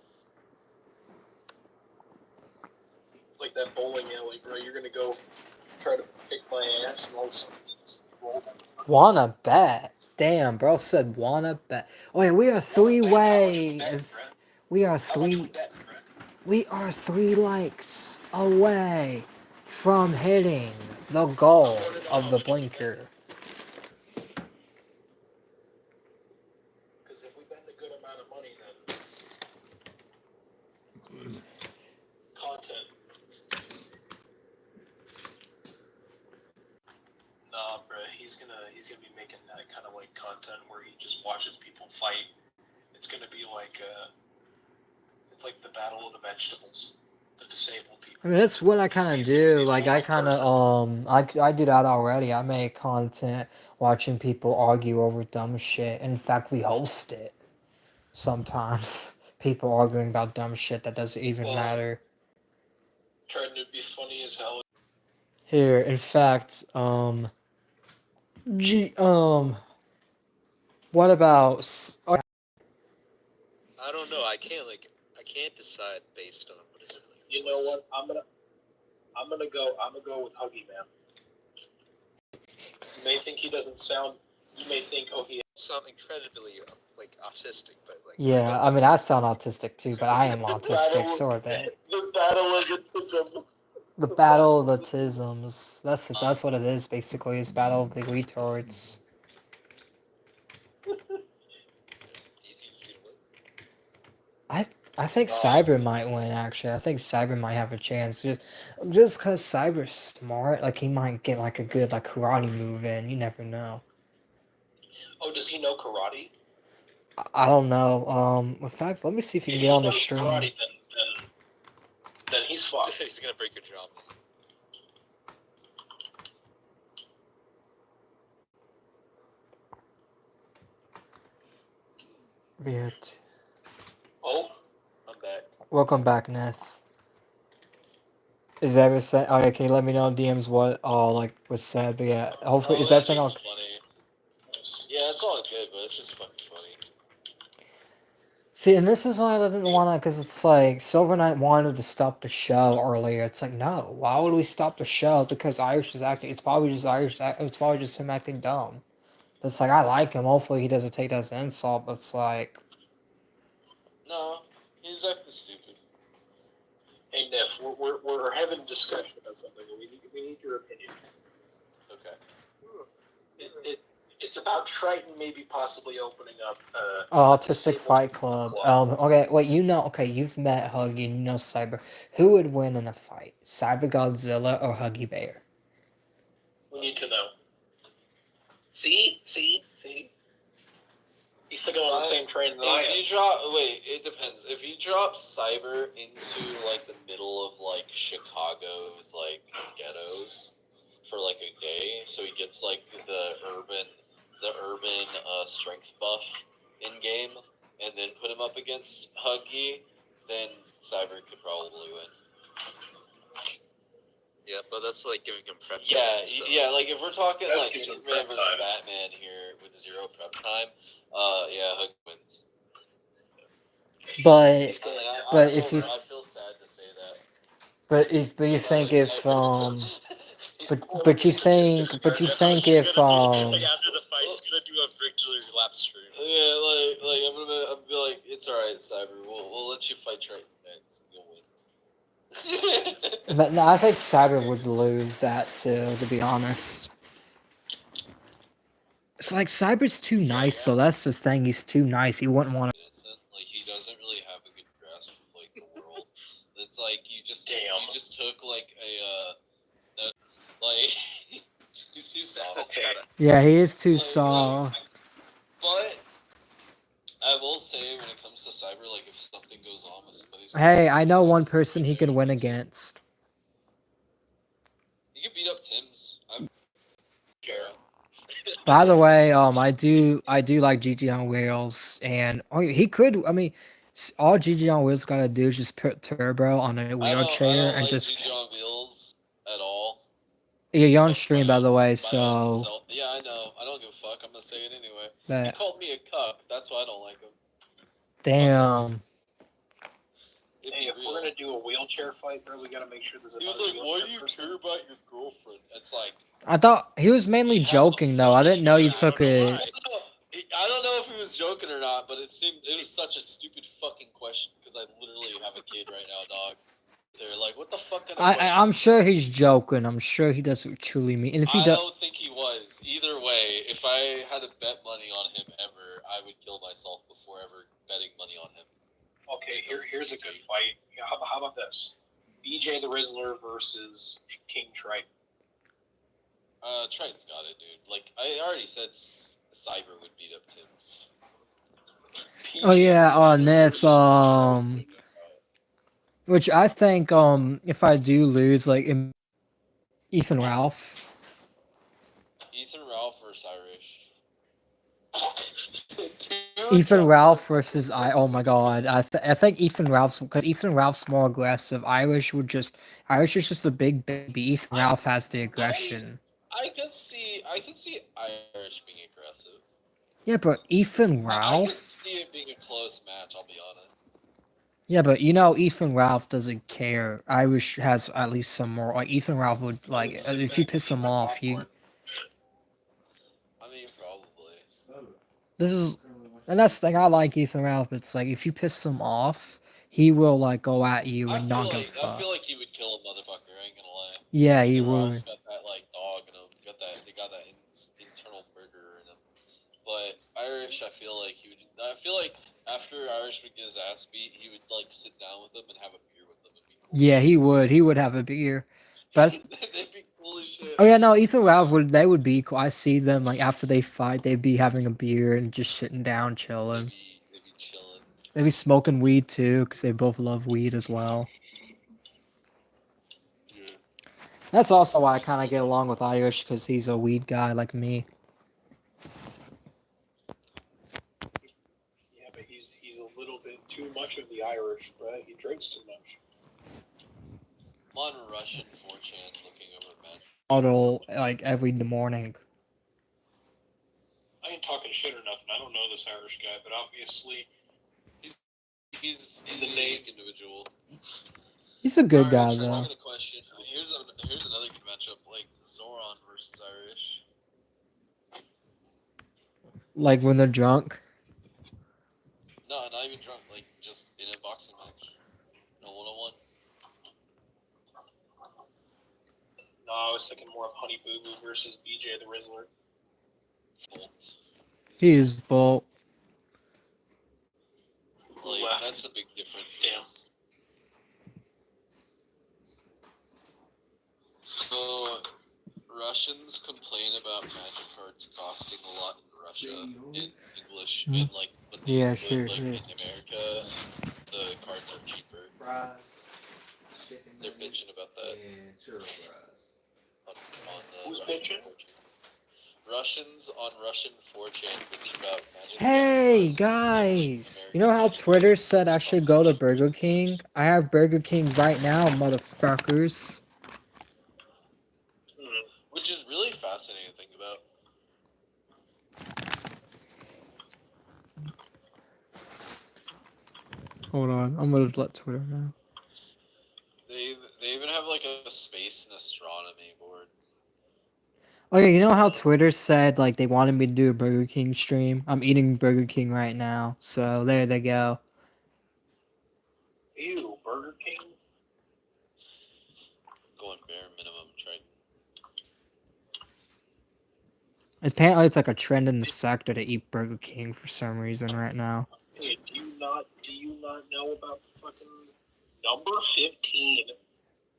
It's like that bowling alley, bro. You're gonna go try to kick my ass and all this roll. Wanna bet. Damn, bro said wanna bet. Wait, we are 3-way. We are we are 3 likes away from hitting the goal of the blinker. Because if we bet a good amount of money, then content. Nah, bro, he's gonna be making that kind of like content where he just watches people fight. It's gonna be like it's like the battle of the vegetables, the disabled people. I mean, that's what I kind of do. Like, I kind of, I do that already. I make content watching people argue over dumb shit. In fact, we host it sometimes. People arguing about dumb shit that doesn't even matter. Trying to be funny as hell. Here, in fact, what about, I don't know. I can't decide based on what is it. Like, You know what? I'm gonna go with Huggy Man. You may think he doesn't sound. You may think, oh, he. Sound incredibly like autistic, but like. yeah, I mean, I sound autistic too, but I am autistic, so are they. The battle of the tism. The battle of the tisms. That's what it is, basically, is battle of the retards. You think you can win? I think Cyber might win, actually. I think Cyber might have a chance. Just because Cyber's smart, like, he might get, like, a good, like, karate move in. You never know. Oh, does he know karate? I don't know. In fact, let me see if he can get on the knows stream. karate, then he's fucked. He's gonna break your jaw. Weird. Oh, I'm back. Welcome back, Neth. Is everything... Oh, yeah, can you let me know in DMs what all, like, was said? But yeah, hopefully... is everything all... Funny. Yeah, it's all good, but it's just fucking funny. See, and this is why I didn't want to, because it's like Silver Knight wanted to stop the show earlier. It's like, no, why would we stop the show? Because Irish is acting. It's probably just Irish. It's probably just him acting dumb. But it's like I like him. Hopefully, he doesn't take that as an insult. But it's like, No, he's acting stupid. Hey, Niff, we're having a discussion about something. We need your opinion. Okay. It's about Triton maybe possibly opening up. Autistic Fight Club. Okay, wait. Okay, you've met Huggy. And you know Cyber. Who would win in a fight? Cyber Godzilla or Huggy Bear? We need to know. See. He's still going on the same train that I am. It depends. If you drop Cyber into like the middle of like Chicago's like ghettos for like a day, so he gets like the urban strength buff in game, and then put him up against Huggy, then Cyber could probably win. Yeah, but that's like giving him prep. Yeah, time, so. yeah. Like if we're talking That's like giving him Superman prep versus time. Batman here with 0 prep time, yeah, Huggy wins. But I feel sad to say that. but you think if but you think if Like after the fight, he's gonna do a victory lap stream. Yeah, like I'm gonna be like, it's alright, Cyber. We'll let you fight Triton next. You'll win. But no, I think Cyber would lose that too. To be honest, it's like Cyber's too nice. So that's the thing. He's too nice. He wouldn't want to. Like he doesn't really have a good grasp of like the world. It's like you just took like like he's too soft. Okay. Yeah, he is too soft. But I will say when it comes to Cyber, like if something goes on with somebody, Hey, I know one person he can win against. You can beat up Tim's. I'm sure. By the way, I do like GG on Wheels, and he could. I mean, all GG on Wheels gotta do is just put Turbo on a wheelchair and like just. GG on Wheels at all. Yeah, you're on stream by the way, so. Yeah, I know. I don't give a fuck. I'm gonna say it anyway. He But, called me a cuck. That's why I don't like him. damn. Hey, if we're gonna do a wheelchair fight, bro, we gotta make sure there's a. He was like, "Why do you care about your girlfriend?" It's like. I thought he was mainly joking though. I didn't know you took it. I don't know if he was joking or not, but it was such a stupid fucking question because I literally have a kid right now, dog. They're like, "What the fuck?" I'm sure he's joking. I'm sure he doesn't truly mean. And if he I does, don't think he was. Either way, if I had to bet money on him ever, I would kill myself before ever betting money on him. Okay, here's a good fight. Yeah, how about this? BJ the Rizzler versus King Triton. Triton's got it, dude. Like I already said, Cyber would beat up Tim's. oh yeah, on Nith, which I think if I do lose, like Ethan Ralph. Ethan Ralph versus Irish. Ethan Ralph versus oh my god, I think Ethan Ralph's because Ethan Ralph's more aggressive. Irish is just a big baby. Ethan Ralph has the aggression. I could see Irish being aggressive. Yeah, but Ethan I Ralph. could see it being a close match. I'll be honest. Yeah, but you know Ethan Ralph doesn't care. Irish has at least some more. Like Ethan Ralph would like if you piss him off, I mean, probably. And that's the thing. I like Ethan Ralph. It's like if you piss him off, he will like go at you and not give a fuck. I feel like he would kill a motherfucker. I ain't gonna lie. Yeah, he Ethan would. Ralph's got that like dog in him. They got that internal murderer in him. But Irish, I feel like after Irish would get his ass beat, he would like sit down with him and have a beer with him. It'd be cool. Yeah, he would. He would have a beer. But they'd be cool as shit. oh yeah, no, Ethan Ralph they would be cool. I see them like after they fight, they'd be having a beer and just sitting down, chilling. They'd be chilling. They'd be smoking weed too, because they both love weed as well. Yeah. That's also why I kind of get along with Irish, because he's a weed guy like me. Yeah, but he's a little bit too much of the Irish, right? He drinks too much. I'm on Russian 4chan looking over men. Bottle like every morning. I ain't talking shit or nothing. I don't know this Irish guy, but obviously He's a unique individual. He's a good guy Alright, Trent, I though. got a question. Here's another matchup, like Zoran versus Irish. Like when they're drunk. No, not even drunk. Like just in a boxing match. No 1-on-1. No, I was thinking more of Honey Boo Boo versus BJ the Rizzler. Bolt. He is Bolt. Like Left. that's a big difference. Damn. So Russians complain about magic cards costing a lot in Russia in English and like Yeah, but, sure, like sure. in America the cards are cheaper. They're bitching about that on Who's the bitching? Russians on Russian 4chan bitch about magic. Hey cards guys, like you know how American Twitter magic said I cards should cost go to cheaper. Burger King? I have Burger King right now, motherfuckers. Which is really fascinating to think about. Hold on, I'm gonna let Twitter know. They even have like a space and astronomy board. Oh yeah, you know how Twitter said like they wanted me to do a Burger King stream? I'm eating Burger King right now, so there they go. Ew, Burger King? Going bare minimum, trying. Apparently, it's like a trend in the sector to eat Burger King for some reason right now. Hey, do you not know about the fucking number 15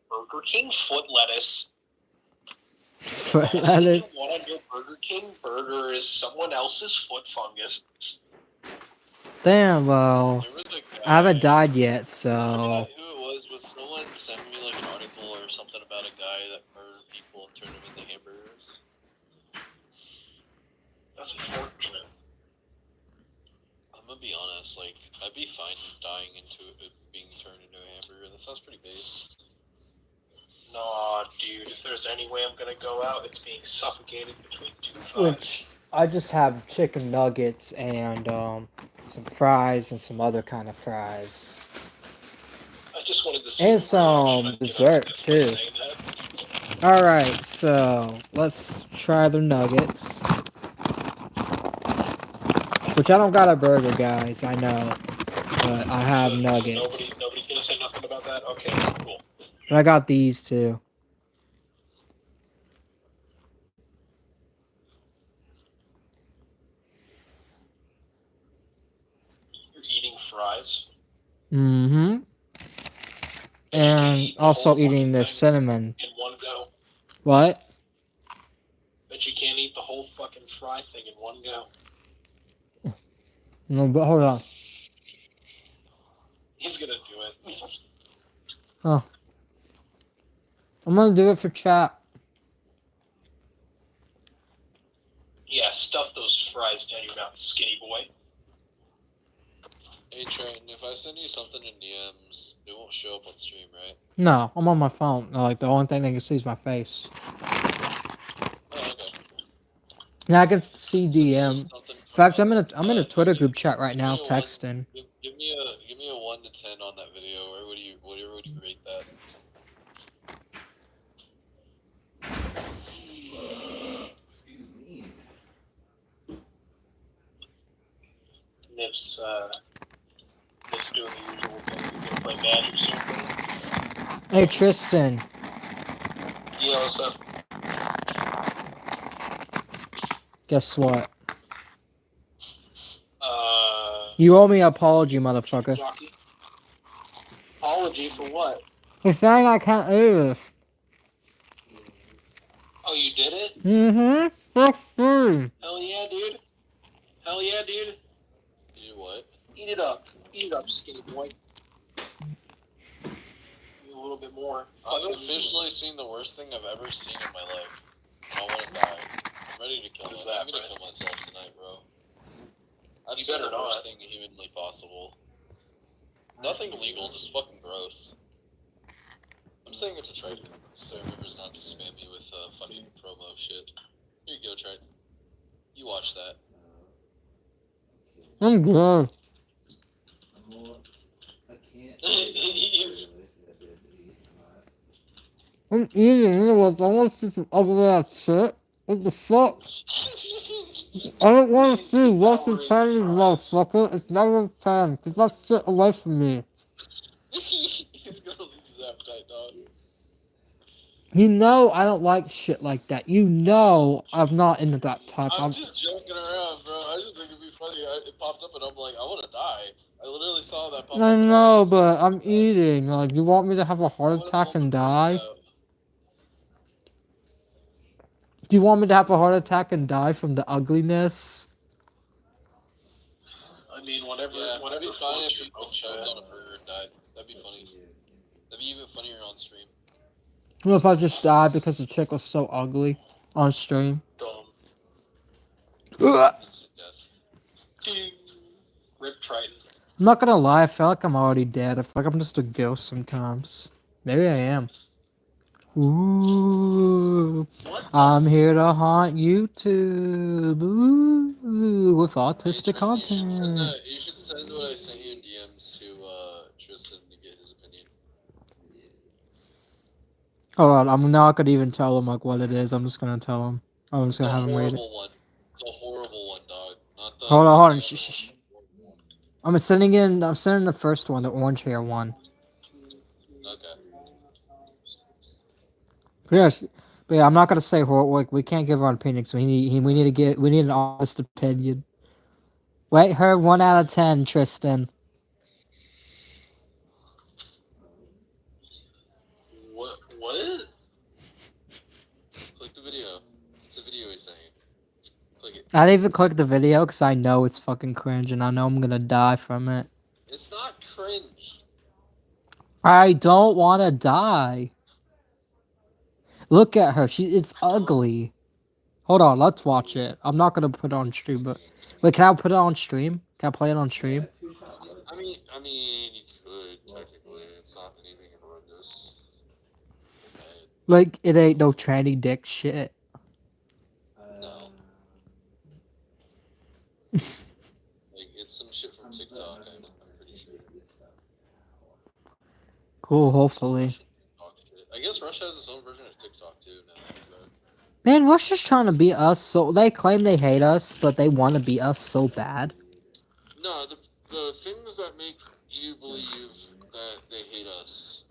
Burger King foot lettuce? The last thing you want on your Burger King burger is someone else's foot fungus. Damn, well, There was a guy, I haven't died yet, I so forgot who it was, but someone sent me like an article or something about a guy that murdered people and turned them into hamburgers. That's unfortunate. I'm gonna be honest, like I'd be fine dying into it being turned into a hamburger. That sounds pretty base. Nah, dude, if there's any way I'm gonna go out, it's being suffocated between two thighs. which I just have chicken nuggets and some fries and some other kind of fries. I just wanted to see And the reaction some I'd get dessert, out of this by too. saying that. Alright, so let's try the nuggets. Which I don't got a burger, guys, I know. But I have So nuggets. nobody's gonna say nothing about that? Okay, cool. And I got these too. You're eating fries? Mm-hmm. And eat the also whole eating fucking the thing cinnamon. in one go. What? Bet you can't eat the whole fucking fry thing in one go. No, but hold on. He's gonna do it. Oh. I'm gonna do it for chat. Yeah, stuff those fries down your mouth, skinny boy. Hey Trent, if I send you something in DMs, it won't show up on stream, right? No, I'm on my phone. Like, the only thing they can see is my face. Oh, okay. Now I can see Send me DM. something In fact, I'm in a Twitter give me- group chat right give now, me a texting. Give me a 1 to 10 on that video. Where would you rate that? Excuse me. Nip's doing the usual thing. He's gonna play Magic soon. Hey, Tristan. Yeah, what's up? Guess what? You owe me an apology, motherfucker. Jockey. Apology for what? For saying I can't do this. Oh, you did it? Mm-hmm. Hell yeah, dude. Hell yeah, dude. You what? Eat it up. Eat it up, skinny boy. Eat a little bit more. I've officially seen the worst thing I've ever seen in my life. I want to die. I'm ready to kill myself. I'm gonna kill myself tonight, bro. I've You seen better the worst not. thing humanly possible. Nothing legal, just fucking gross. I'm saying it to Triton, so he remembers not to spam me with fucking promo shit. Here you go, Triton. You watch that. I'm good. He's I'm eating it was almost just some ugly ass shit. What the fuck? I don't want to see Russian Chinese motherfucker. It's never 10. Get that shit away from me. He's gonna lose his appetite, dog. You know I don't like shit like that. You know I'm not into that type. I'm just joking around, bro. I just think it'd be funny. It popped up and I'm like, I want to die. I literally saw that pop up. I and know, was but I'm like, eating. Like, you want me to have a I heart wanna attack pull and my brains die? out. Do you want me to have a heart attack and die from the ugliness? I mean, whatever. Yeah, Whatever. it'd be funny floats if your you boat, choked man. on a burger and died. That'd be funny. That'd be even funnier on stream. What if I just died because the chick was so ugly on stream? Dumb. Ugh. Instant death. Rip Triton. I'm not gonna lie, I feel like I'm already dead. I feel like I'm just a ghost sometimes. Maybe I am. Ooh, What? I'm here to haunt YouTube. Ooh, with autistic Hey, Trent, content. you should send what I sent you in DMs to Tristan to get his opinion. Hold on, I'm not gonna even tell him like what it is. I'm just gonna tell him. I'm just The gonna have him read it. horrible one. The horrible one, dog. Not the. Hold on, not hold on. the Shh, other shh, one. shh. I'm sending the first one, the orange hair one. Okay. Yes, but yeah, I'm not gonna say like we can't give our opinion. So we need an honest opinion. Rate her 1 out of 10, Tristan. What? What? Click the video. It's a video he sent you. Click it. I didn't even click the video because I know it's fucking cringe and I know I'm gonna die from it. It's not cringe. I don't want to die. Look at her. It's ugly. Hold on, let's watch it. I'm not gonna put it on stream, but wait, can I put it on stream? Can I play it on stream? I mean, you could technically. It's not anything horrendous. Okay. Like it ain't no tranny dick shit. No. Like it's some shit from TikTok. I'm pretty sure. Cool, Some hopefully. TikTok shit. I guess Russia has its own version of TikTok too now. But Man, Russia's trying to beat us. So they claim they hate us, but they want to beat us so bad. no, the things that make you believe that they hate us,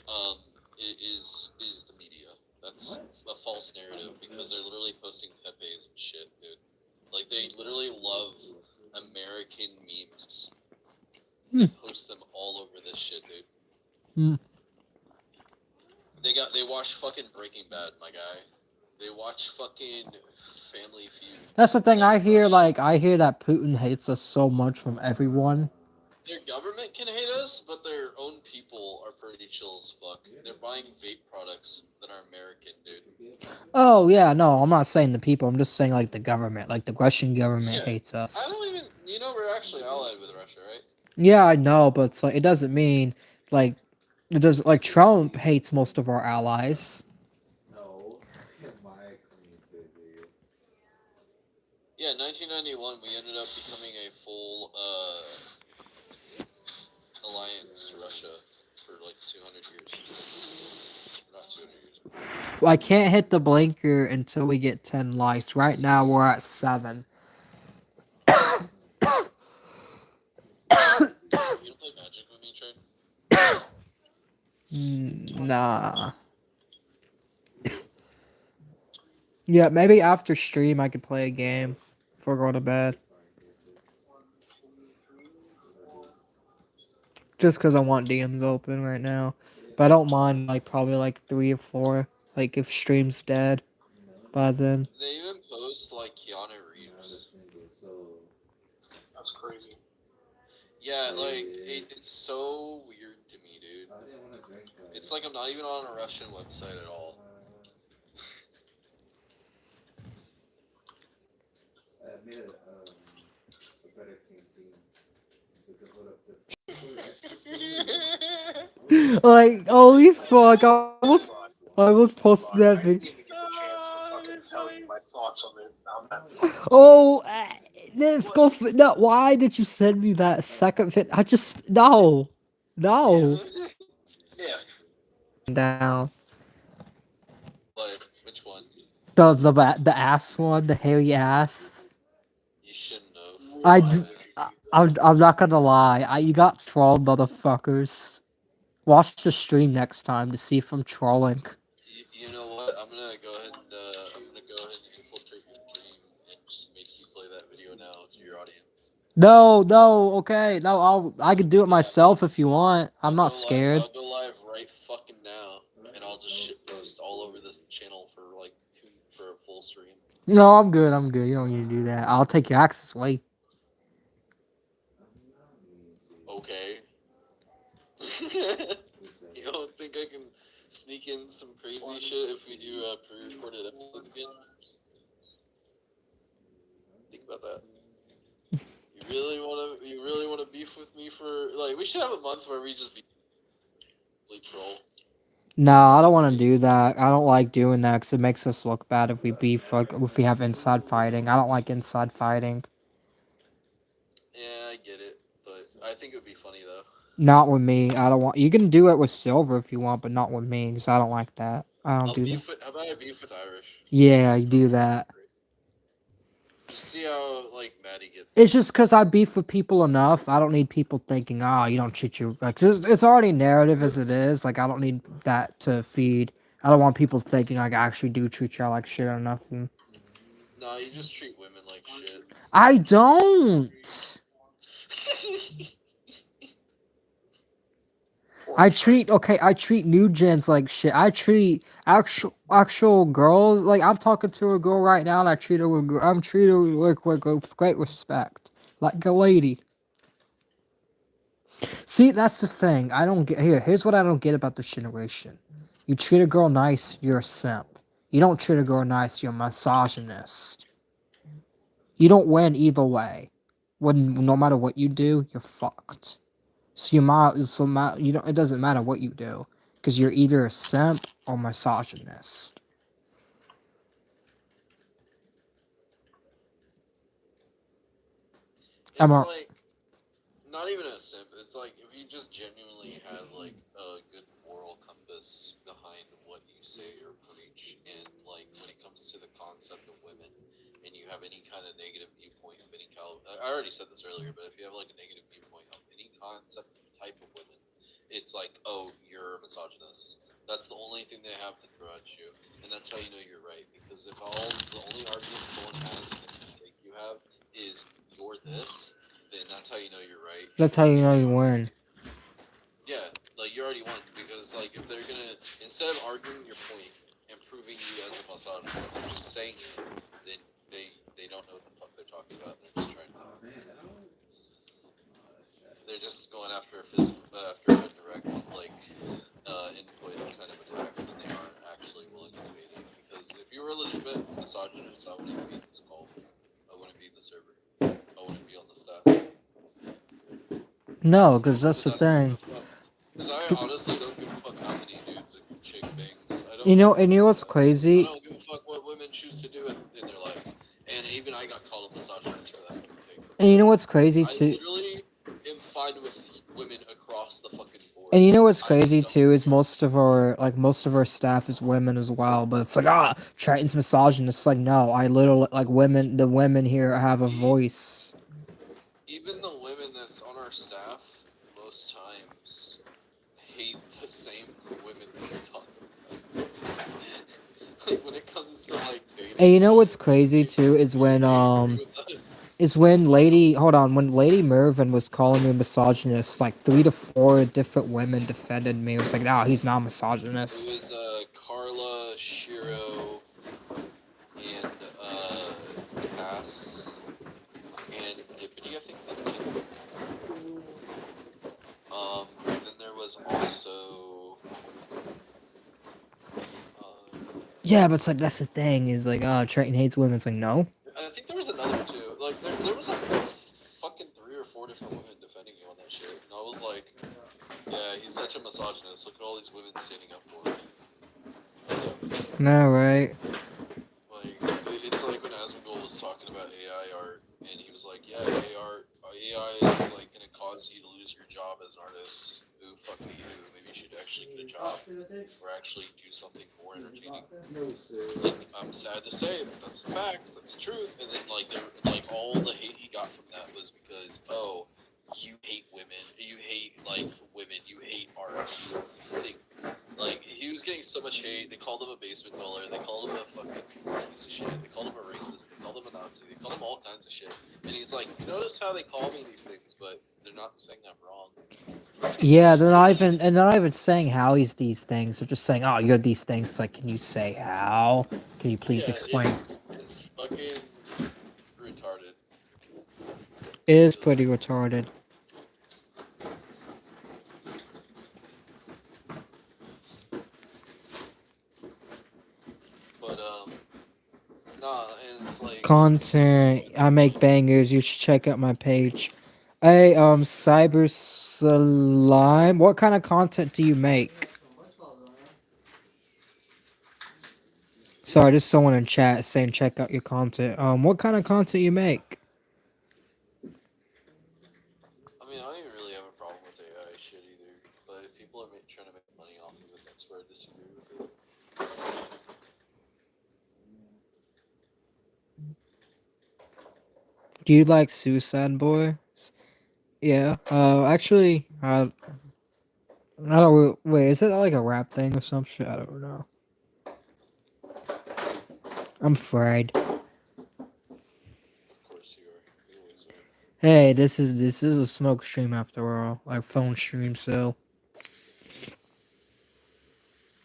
is the media. That's a false narrative because they're literally posting Pepe's and shit, dude. Like they literally love American memes. They post them all over this shit, dude. Hmm. They watch fucking Breaking Bad, my guy. They watch fucking Family Feud. That's the thing I hear. Rush. Like I hear that Putin hates us so much from everyone. Their government can hate us, but their own people are pretty chill as fuck. They're buying vape products that are American, dude. Oh yeah, no, I'm not saying the people. I'm just saying like the government. Like the Russian government Yeah. hates I us. don't even. You know, we're actually allied with Russia, right? Yeah, I know, but it's like it doesn't mean like it does. Like Trump hates most of our allies. Yeah, 1991, we ended up becoming a full alliance to Russia for like 200 years. Not 200 years. Well, I can't hit the blinker until we get 10 likes. Right now we're at 7. You don't play Magic with me, Trade? Nah. Yeah, maybe after stream I could play a game before going to bed. Just because I want DMs open right now. But I don't mind like probably like 3 or 4. Like if stream's dead by then. They even post like Keanu Reeves. That's crazy. Yeah, like it's so weird to me, dude. It's like I'm not even on a Russian website at all. Like holy fuck! I was posting that I video. didn't even get the chance to fucking tell you my thoughts on that. Oh, let's go. No, why did you send me that second vid? I just no. No. Yeah. Down. Like, which one? The ass one, the hairy ass. You shouldn't have. I'm not gonna lie. You got trolled, motherfuckers. Watch the stream next time to see if I'm trolling. You know what? I'm gonna go ahead and infiltrate your dream and just make you play that video now to your audience. No, okay, no, I could do it myself if you want. I'm not scared. I'll go live right fucking now, and I'll just shitpost all over this channel for like for a full stream. No, I'm good. You don't need to do that. I'll take your access away. Okay. You don't think I can sneak in some crazy shit if we do pre-recorded episodes again? Think about that. You really wanna beef with me for like? We should have a month where we just troll. No, I don't want to do that. I don't like doing that because it makes us look bad if we beef, like if we have inside fighting. I don't like inside fighting. Yeah, I get it, but I think it would be funny though. Not with me. I don't want. You can do it with Silver if you want, but not with me because I don't like that. I don't do that. How about I beef with Irish? Yeah, you do that. Just see how like Maddie gets. It's just because I beef with people enough. I don't need people thinking, "Oh, you don't treat you like." It's already narrative as it is. Like I don't need that to feed. I don't want people thinking like I actually do treat y'all like shit or nothing. No, you just treat women like shit. I don't. I treat new gens like shit. I treat actual girls like I'm talking to a girl right now and I treat her with great respect. Like a lady. See, that's the thing. I don't get here's what I don't get about this generation. You treat a girl nice, you're a simp. You don't treat a girl nice, you're a misogynist. You don't win either way. No matter what you do, you're fucked. So you don't. It doesn't matter what you do, because you're either a simp or misogynist. It's like not even a simp. It's like if you just genuinely have like a good moral compass behind what you say or preach, and like when it comes to the concept of women, and you have any kind of negative viewpoint of any I already said this earlier, but if you have like a negative viewpoint of any concept type of women, it's like, oh, you're a misogynist. That's the only thing they have to throw at you, and that's how you know you're right. Because if the only argument someone has against the take you have is you're this, then that's how you know you're right. That's how you know you win. Yeah, like you already won, because like if they're gonna, instead of arguing your point and proving you as a misogynist and just saying it, then they don't know what the fuck they're talking about. They're just trying to. They're just going after a direct input kind of attack than they are actually willing to debate it. Because if you were a legitimate misogynist, I wouldn't be in this call. I wouldn't be in the server. I wouldn't be on the staff. No, because that's the thing. Because I honestly don't give a fuck how many dudes a chick bangs. You know what's crazy? I don't give a fuck what women choose to do in their lives. And even I got called a misogynist for that. And you know what's crazy too? I literally am fine with women across the fucking board. And you know what's crazy too is most of our staff is women as well. But it's like Triton's misogynist. It's like no, I literally like women. The women here have a voice. Even the women that's on our staff most times hate the same women that they're talking about. Like when it comes to like dating. And you know what's crazy too is when when Lady Mervin was calling me a misogynist, like 3 to 4 different women defended me. It was like, no, he's not a misogynist. It was Carla, Shiro, and Cass, and Dippity, I think that too. Then there was also yeah, but it's like that's the thing is like, Triton hates women. It's like no. I think there was another two. Like there was like fucking 3 or 4 different women defending you on that shit, and I was like, yeah, he's such a misogynist. Look at all these women standing up for him. No, right? Like it's like when Asmongold was talking about AI art, and he was like, yeah, AI is like gonna cause you to lose your job as an artist who fuck you. Maybe you should actually get a job or actually do something more entertaining. Like, I'm sad to say, but that's the fact. That's the truth. And then like all the hate he got from that was because you hate women. You hate women. You hate art. You think he was getting so much hate. They called him a basement dweller. They called him a fucking piece of shit. They called him a racist. They called him a Nazi. They called him all kinds of shit. And he's like, you notice how they call me these things, but they're not saying I'm wrong. Yeah, they're not even saying how he's these things. They're just saying, "Oh, you're these things." It's like, can you say how? Can you please explain? It's fucking retarded. It is pretty retarded. But nah, and it's like Content. I make bangers. You should check out my page. Hey, Cyber Slime. What kind of content do you make? Sorry, just someone in chat saying check out your content. What kind of content you make? I mean, I don't even really have a problem with AI shit either. But if people are trying to make money off of it, that's where I disagree with it. Do you like Suicide Boy? Yeah. Actually, I don't. Wait, is it like a rap thing or some shit? I don't know. I'm fried. Of course you are. You always are. Hey, this is a smoke stream after all, like phone stream. So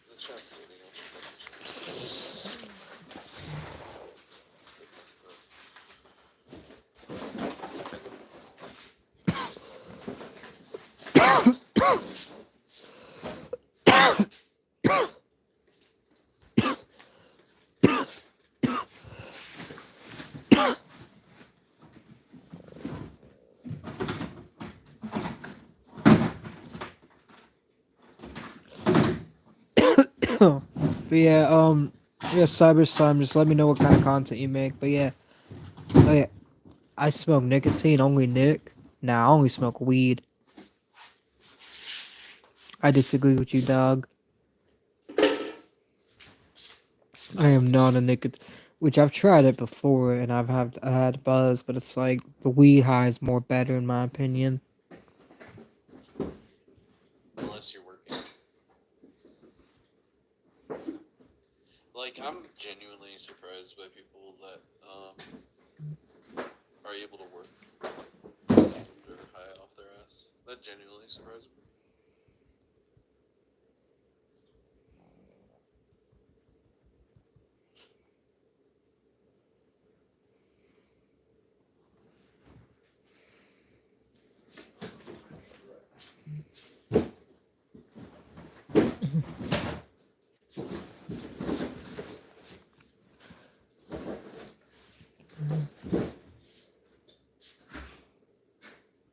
The chat's sitting on but yeah, Cyber Slime. Just let me know what kind of content you make. But yeah, oh yeah, I smoke nicotine. Only Nick. Nah, I only smoke weed. I disagree with you, dog. I am not a nicotine. Which I've tried it before, and I had buzz, but it's like the weed high is more better in my opinion. unless you're working. Like, I'm genuinely surprised by people that are able to work stoned or high off their ass. That genuinely surprised me.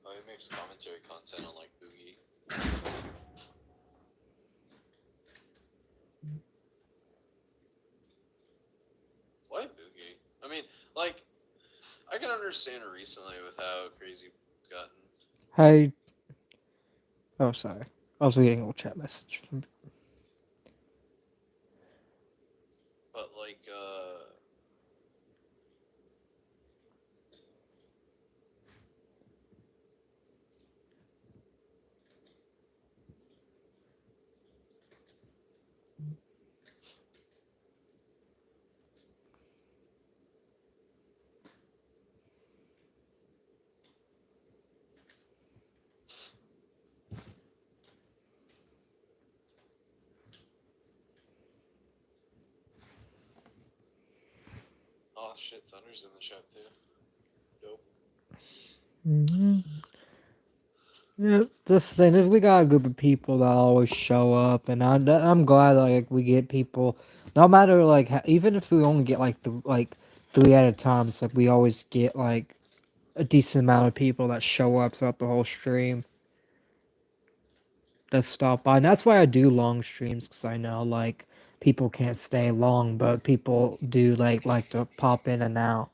Oh, he makes commentary content on like Boogie. Why Boogie? I mean, like, I can understand recently with how crazy it's gotten. Hey. Oh, sorry. I was reading a little chat message from. But like, oh shit, Thunder's in the chat too. Dope. Mm-hmm. Yeah, this thing is we got a group of people that always show up, and I'm glad like we get people, no matter like even if we only get like three at a time, it's like we always get like a decent amount of people that show up throughout the whole stream. That stop by, and that's why I do long streams because I know like people can't stay long, but people do like to pop in and out.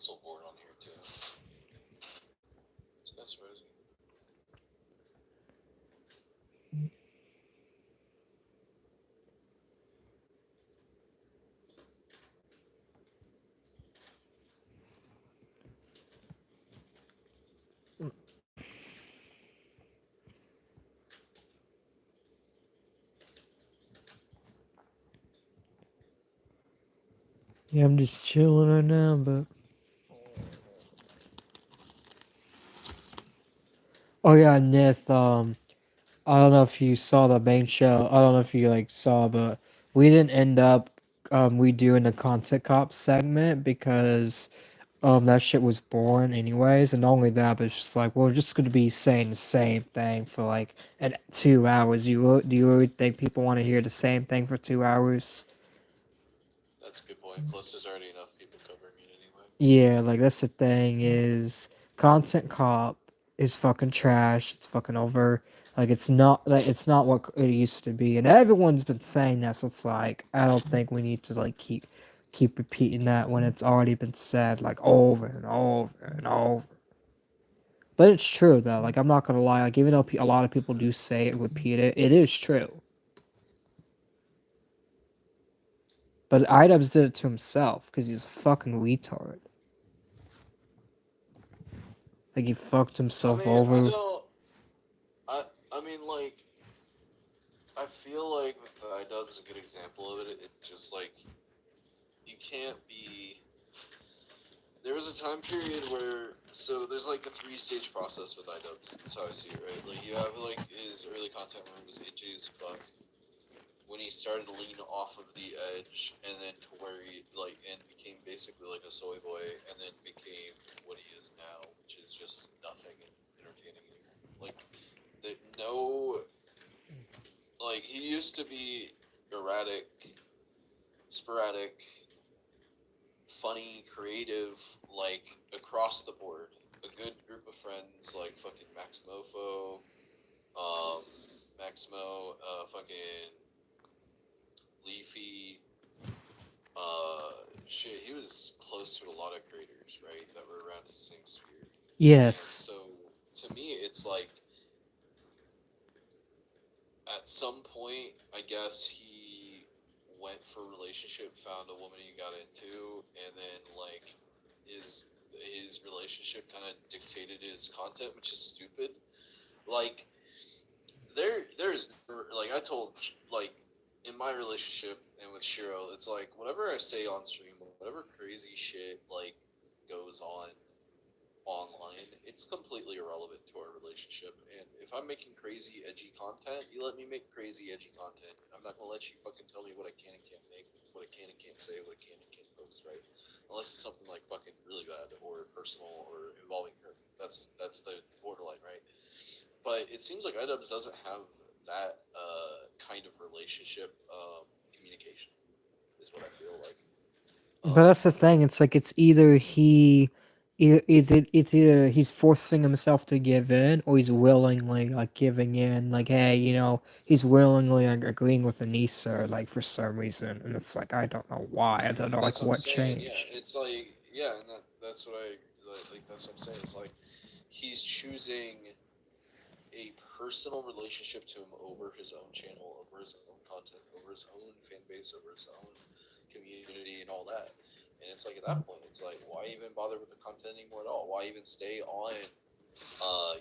console board on here too. That's crazy. Yeah, I'm just chilling right now, but. Oh yeah, Nith. I don't know if you saw the main show. I don't know if you like saw, but we didn't end up redoing the content cop segment because that shit was boring anyways, and not only that, but it's just like we're just gonna be saying the same thing for like 2 hours. Do you really think people want to hear the same thing for 2 hours? That's a good point. Plus, there's already enough people covering it anyway. Yeah, like that's the thing is content cop is fucking trash. It's fucking over. Like it's not what it used to be, and everyone's been saying that. So it's like I don't think we need to like keep repeating that when it's already been said like over and over and over. But it's true though. Like I'm not gonna lie. Like even though a lot of people do say it, repeat it, it is true. But Idubbbz did it to himself because he's a fucking retard. Like he fucked himself over. I mean, like, I feel like with the iDub is a good example of it. It's just like you can't be. There was a time period where there's like a 3-stage process with iDubbbz. That's how I see it, right? Like you have like his early content when he was itchy as fuck. When he started to lean off of the edge, and then to where he became basically like a soy boy, and then became what he is now, which is just nothing entertaining anymore. Like he used to be erratic, sporadic, funny, creative, like across the board. A good group of friends like fucking Maximofo, Maximo, fucking Leafy, shit. He was close to a lot of creators, right, that were around his same sphere. Yes. And so to me, it's like at some point, I guess he went for a relationship, found a woman he got into, and then like his relationship kind of dictated his content, which is stupid. Like there's like I told like in my relationship and with Shiro, it's like whatever I say on stream, whatever crazy shit like goes on online, it's completely irrelevant to our relationship. And if I'm making crazy edgy content, you let me make crazy edgy content. I'm not gonna let you fucking tell me what I can and can't make, what I can and can't say, what I can and can't post, right? Unless it's something like fucking really bad or personal or involving her. That's the borderline, right? But it seems like iDubbbz doesn't have that kind of relationship communication, is what I feel like. But that's the thing. It's like it's either it's either he's forcing himself to give in, or he's willingly like giving in. Like, hey, he's willingly like, agreeing with Anissa, like for some reason, and it's like I don't know why. I don't know That's like what I'm what saying. changed. Yeah, it's like and that's what I like. That's what I'm saying. It's like he's choosing a personal relationship to him over his own channel, over his own content, over his own fan base, over his own community, and all that. And it's like at that point, it's like, why even bother with the content anymore at all? Why even stay on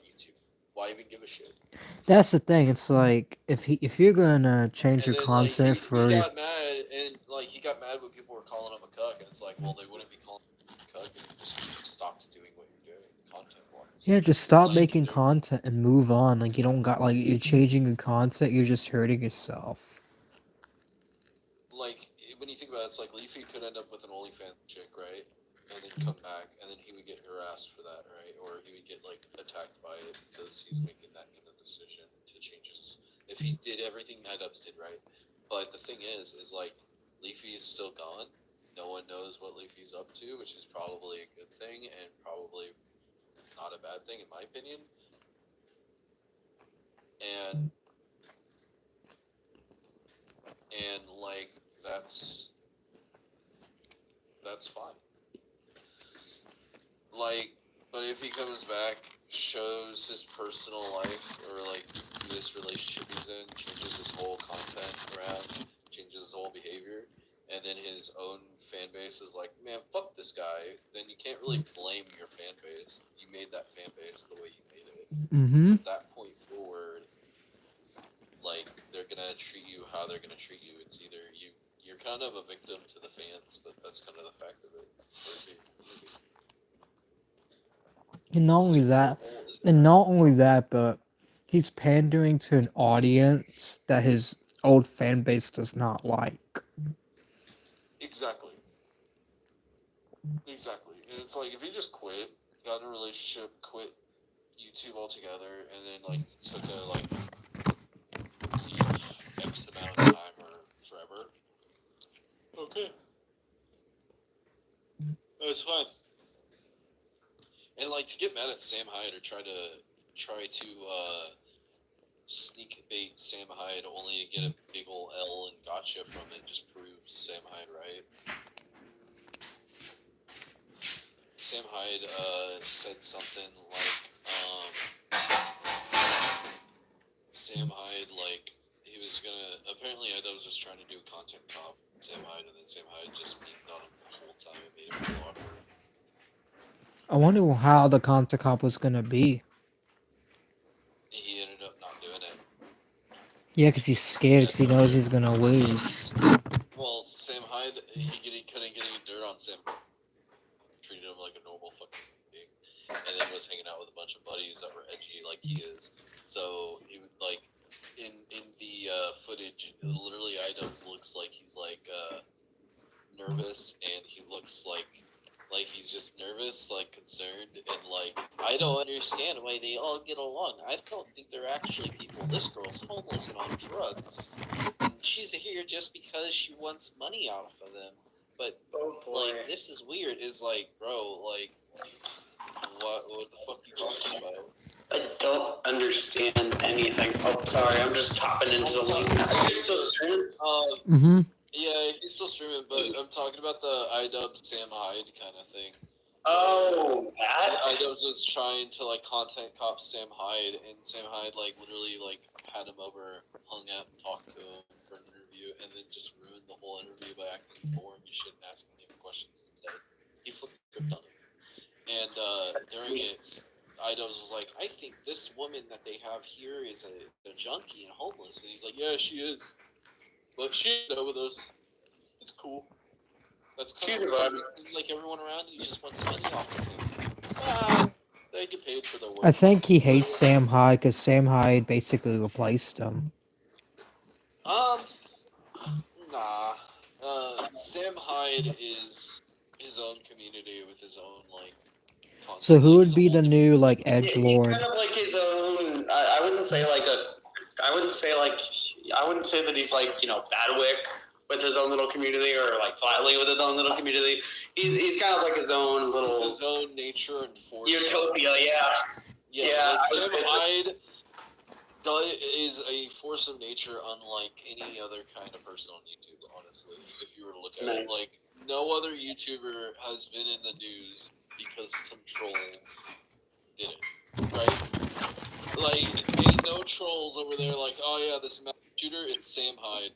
YouTube? Why even give a shit? That's the thing. It's like if you're gonna change And your then like content he for got mad, and like he got mad when people were calling him a cuck, and it's like, well, they wouldn't be calling him a cuck if you just stopped doing what you're doing content wise. yeah, just stop Like, making content and move on. Like you don't got like you're changing your content, you're just hurting yourself. like when you think about it, it's like Leafy could end up with an OnlyFans chick, right? And then come back, and then he would get harassed for that, right? Or he would get like attacked by it because he's making that kind of decision to change his. If he did everything iDubbbz did, right? But the thing is like Leafy's still gone. No one knows what Leafy's up to, which is probably a good thing and probably not a bad thing in my opinion. And like that's fine. like, but if he comes back, shows his personal life or like this relationship he's in, changes his whole content around, changes his whole behavior, and then his own fan base is like, man, fuck this guy, then you can't really blame your fan base. You made that fan base the way you made it. Mm-hmm. From that point forward, like, they're gonna treat you how they're gonna treat you. It's either you're kind of a victim to the fans, but that's kind of the fact of it. And not only that, but he's pandering to an audience that his old fan base does not like. Exactly. And it's like, if he just quit, got in a relationship, quit YouTube altogether, and then like took a like leave X amount of time or forever. Okay. That's fine. And like, to get mad at Sam Hyde or try to sneak bait Sam Hyde only to get a big ol' L and gotcha from it just proves Sam Hyde right. Sam Hyde said something like Sam Hyde, like, he was gonna, apparently I was just trying to do a content cop Sam Hyde, and then Sam Hyde just beamed on him the whole time and made him feel awkward. I wonder how the content cop was gonna be. He ended up not doing it. Yeah, because he's scared because he knows he's gonna lose. Well, Sam Hyde, he couldn't get any dirt on Sam. Treated him like a normal fucking thing, and then was hanging out with a bunch of buddies that were edgy like he is. So he would like in the footage, literally Items looks like he's like nervous, and he looks like he's just nervous, like concerned, and like, I don't understand why they all get along. I don't think they're actually people. This girl's homeless and on drugs, and she's here just because she wants money off of them. But like, this is weird. Is like, bro, like, what the fuck are you talking about? I don't understand anything. Oh, sorry, I'm just hopping into the link. Are you still streaming? Mm-hmm. Yeah, he's still streaming, but I'm talking about the iDub Sam Hyde kind of thing. Oh, that? iDubbbz was trying to like content cop Sam Hyde, and Sam Hyde like literally like had him over, hung out, and talked to him for an interview, and then just ruined the whole interview by acting boring and shit and asking him questions instead. He flipped the script on him, and during it, iDubbbz was like, "I think this woman that they have here is a junkie and homeless," and he's like, "Yeah, she is. But she's there with us. It's cool. That's kind of weird. It seems like everyone around you just wants money off of them. They get paid for their work." I think he hates Sam Hyde because Sam Hyde basically replaced him. Nah. Sam Hyde is his own community with his own like. Content. So who Like, would he's a be whole the new like He's edgelord? kind of like his own. I wouldn't say like I wouldn't say that he's like, you know, Badwick with his own little community, or like Flatley with his own little community. He's kind of like his own little his own nature and force. utopia. Yeah. Like, Sam Hyde is a force of nature unlike any other kind of person on YouTube, honestly, if you were to look at it. Like, no other YouTuber has been in the news because some trolls did it, right? Like, ain't no trolls over there like, oh yeah, this mass shooter, it's Sam Hyde.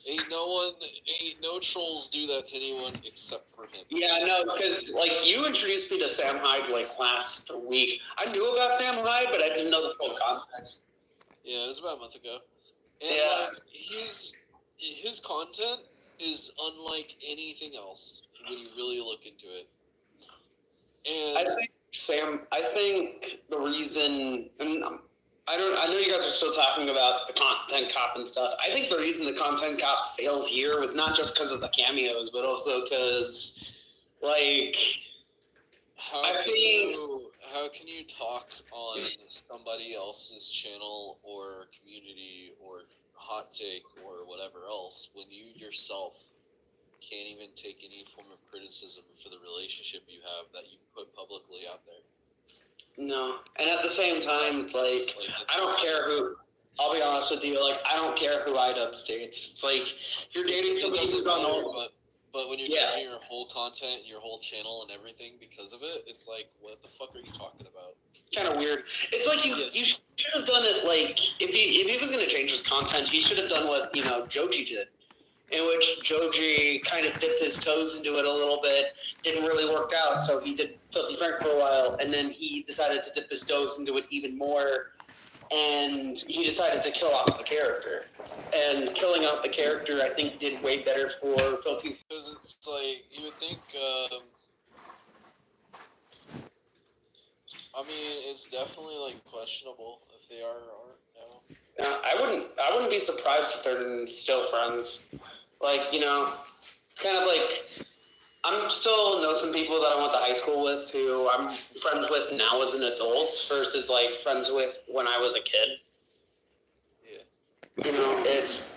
Ain't no trolls do that to anyone except for him. Yeah, no, because like you introduced me to Sam Hyde like last week. I knew about Sam Hyde, but I didn't know the full context. Yeah, it was about a month ago. And Yeah. like, his content is unlike anything else when you really look into it. And I think the reason, and I know you guys are still talking about the content cop and stuff. I think the reason the content cop fails here was not just because of the cameos, but also because, like, how can you talk on somebody else's channel or community or hot take or whatever else when you yourself can't even take any form of criticism for the relationship you have that you put publicly out there? No. And at the same time, like I don't care who, I'll be honest with you, like, I don't care who iDubbbz dates. It's like, if you're dating somebody who's on matter, normal. but But when you're changing your whole content, your whole channel, and everything because of it, it's like, what the fuck are you talking about? Kind of weird. It's like you should have done it like if he was going to change his content, he should have done what Joji did, in which Joji kind of dipped his toes into it a little bit. Didn't really work out, so he did Filthy Frank for a while, and then he decided to dip his toes into it even more, and he decided to kill off the character. And killing off the character, I think, did way better for Filthy. Because it's like, you would think, I mean, it's definitely, like, questionable if they are or aren't, no. I wouldn't be surprised if they're still friends. Like, kind of like, I'm still know some people that I went to high school with who I'm friends with now as an adult versus, like, friends with when I was a kid. It's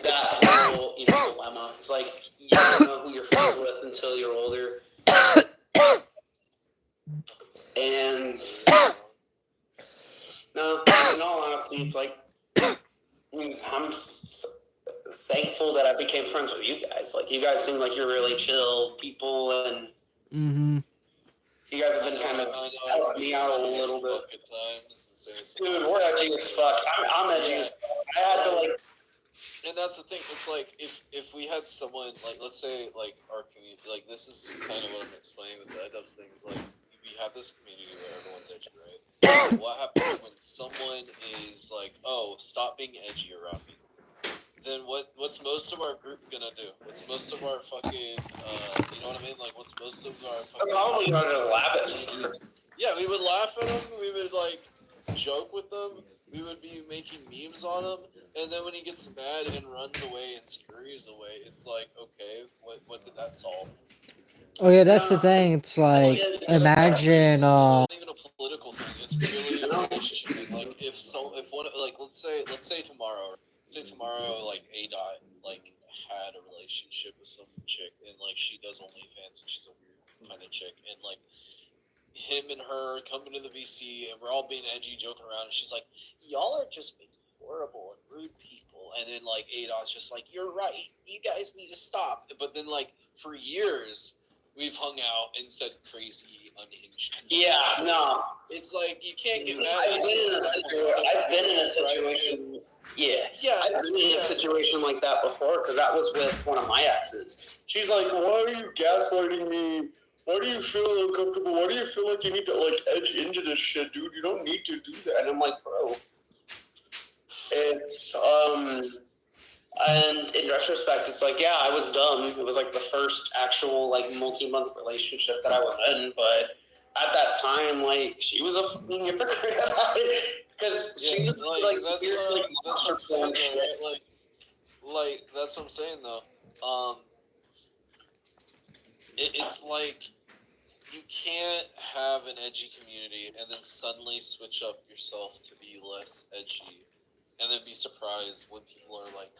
that whole, dilemma. It's like, you don't know who you're friends with until you're older. And, no, in all honesty, it's like, I'm thankful that I became friends with you guys. Like, you guys seem like you're really chill people, and you guys have been kind of helping me out a little bit. Dude, we're edgy as fuck. I'm edgy as fuck. I had to, like... And that's the thing. It's like, if we had someone, like, let's say, like, our community, like, this is kind of what I'm explaining with the iDubbbz thing, is, like, we have this community where everyone's edgy, right? What happens when someone is like, oh, stop being edgy around me? Then what's most of our group gonna do? What's most of our fucking, you know what I mean? Like, what's most of our fucking... I'm probably gonna laugh at them. Yeah, we would laugh at them, we would, like, joke with them, we would be making memes on him, and then when he gets mad and runs away and scurries away, it's like, okay, what did that solve? Oh yeah, that's the thing. It's like, imagine. It's not even a political thing. It's really a relationship thing. Like, if one, like, let's say tomorrow, like A-Dot, like, had a relationship with some chick, and like she does OnlyFans, and she's a weird kind of chick, and like him and her coming to the VC, and we're all being edgy, joking around, and she's like, y'all are just being horrible and rude people, and then like A-Dot's just like, you're right, you guys need to stop. But then like for years we've hung out and said crazy, unhinged. Yeah, no. It's like, you can't get mad I've at been in a situation. Yeah, I've been in a situation like that before, because that was with one of my exes. She's like, why are you gaslighting me? Why do you feel uncomfortable? Why do you feel like you need to, like, edge into this shit, dude? You don't need to do that. And I'm like, bro. It's, and in retrospect, it's like, yeah, I was dumb. It was like the first actual, like, multi-month relationship that I was in, but at that time, like, she was a fucking hypocrite about it, because she was like that's weird, what like, I'm saying, though, right? Like that's what I'm saying, though. It's like, you can't have an edgy community and then suddenly switch up yourself to be less edgy, and then be surprised when people are like,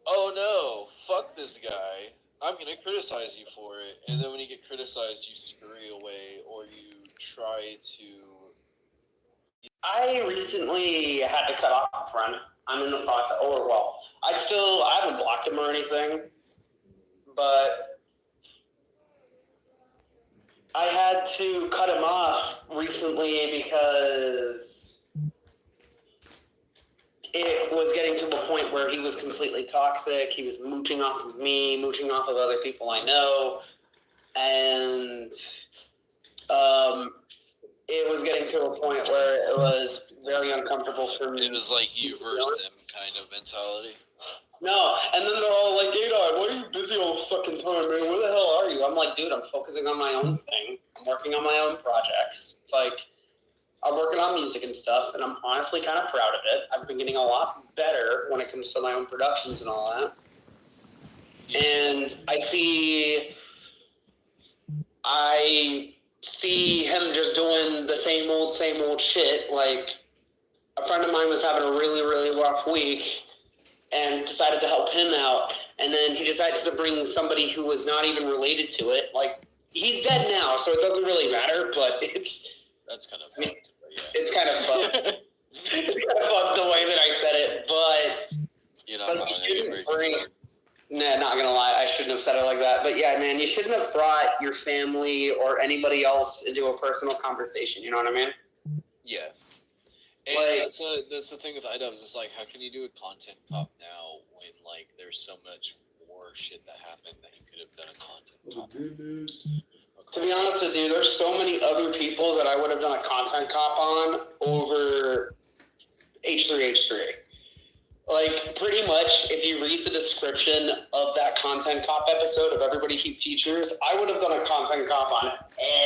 oh no, fuck this guy, I'm gonna criticize you for it. And then when you get criticized, you scurry away, or you try to... I recently had to cut off a friend. I'm in the process, I haven't blocked him or anything, but I had to cut him off recently because it was getting to the point where he was completely toxic. He was mooching off of me, mooching off of other people I know, and it was getting to a point where it was very uncomfortable for me. It was like you versus them kind of mentality. No, and then they're all like, A-Dot, why are you busy all the fucking time, man? Where the hell are you? I'm like, dude, I'm focusing on my own thing. I'm working on my own projects. It's like, I'm working on music and stuff, and I'm honestly kind of proud of it. I've been getting a lot better when it comes to my own productions and all that. And I see him just doing the same old shit. Like, a friend of mine was having a really, really rough week and decided to help him out. And then he decides to bring somebody who was not even related to it. Like, he's dead now, so it doesn't really matter, but that's kind of fucked. Yeah. It's kind of fucked. It's kind of fucked the way that I said it, but you know, like, Nah, not gonna lie, I shouldn't have said it like that. But yeah, man, you shouldn't have brought your family or anybody else into a personal conversation. You know what I mean? Yeah. And Like- that's the thing with iDubbbz. It's like, how can you do a content cop now when like there's so much more shit that happened that you could have done a content cop? To be honest with you, there's so many other people that I would have done a content cop on over H3H3. Like, pretty much, if you read the description of that content cop episode of Everybody Keep Features, I would have done a content cop on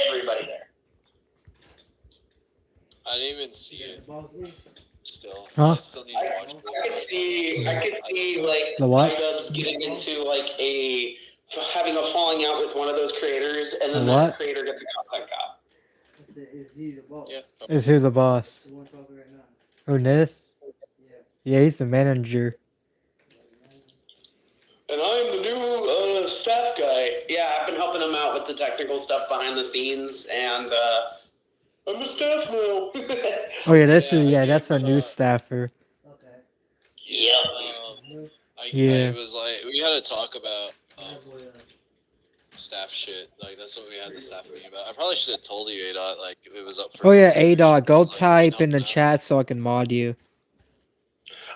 everybody there. I didn't even see it. Still, Huh? I still need to watch it. I could see like The what? iDubbbz getting into like having a falling out with one of those creators, and then The that what? creator gets a content cop. Yeah. Is who the boss? Who, Nith? Yeah, he's the manager. And I'm the new staff guy. Yeah, I've been helping him out with the technical stuff behind the scenes, and I'm a staff now. Oh yeah, that's our new staffer. Yeah. Yeah. It was like we had to talk about staff shit. Like that's what we had the staff meeting about. I probably should have told you, ADOT, like it was up for. Oh yeah, consideration. ADOT, go It's like, type in the no. chat so I can mod you.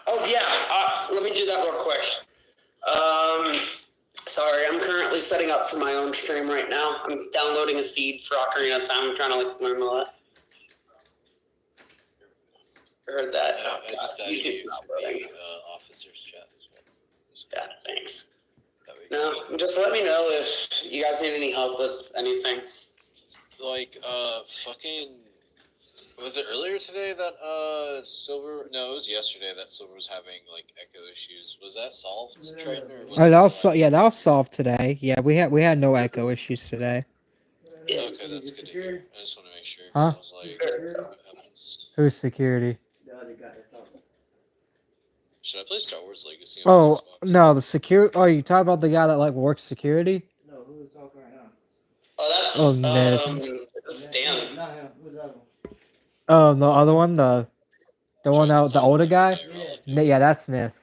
Oh yeah. Let me do that real quick. Sorry, I'm currently setting up for my own stream right now. I'm downloading a seed for Ocarina of Time. I'm trying to like learn all that. I heard that. Yeah, Oh, I God, just added you YouTube's to not the loading. officers chat as well. Yeah, thanks. That way- No, just let me know if you guys need any help with anything. Like fucking. Was it earlier today that Silver? No, it was yesterday that Silver was having like echo issues. Was that solved, Triton? Or was Oh, it that was still that was solved today. Yeah, we had no echo issues today. Yeah. Okay, that's good to hear. I just want to make sure. Huh? 'Cause I was like, what happens? Who's security? Should I play Star Wars Legacy? on Oh Xbox? no, the security. Oh, you talking about the guy that like works security? Oh, that's Oh, Ned. that's Dan. Oh, the other one, the one that the older guy. Yeah, that's Nith.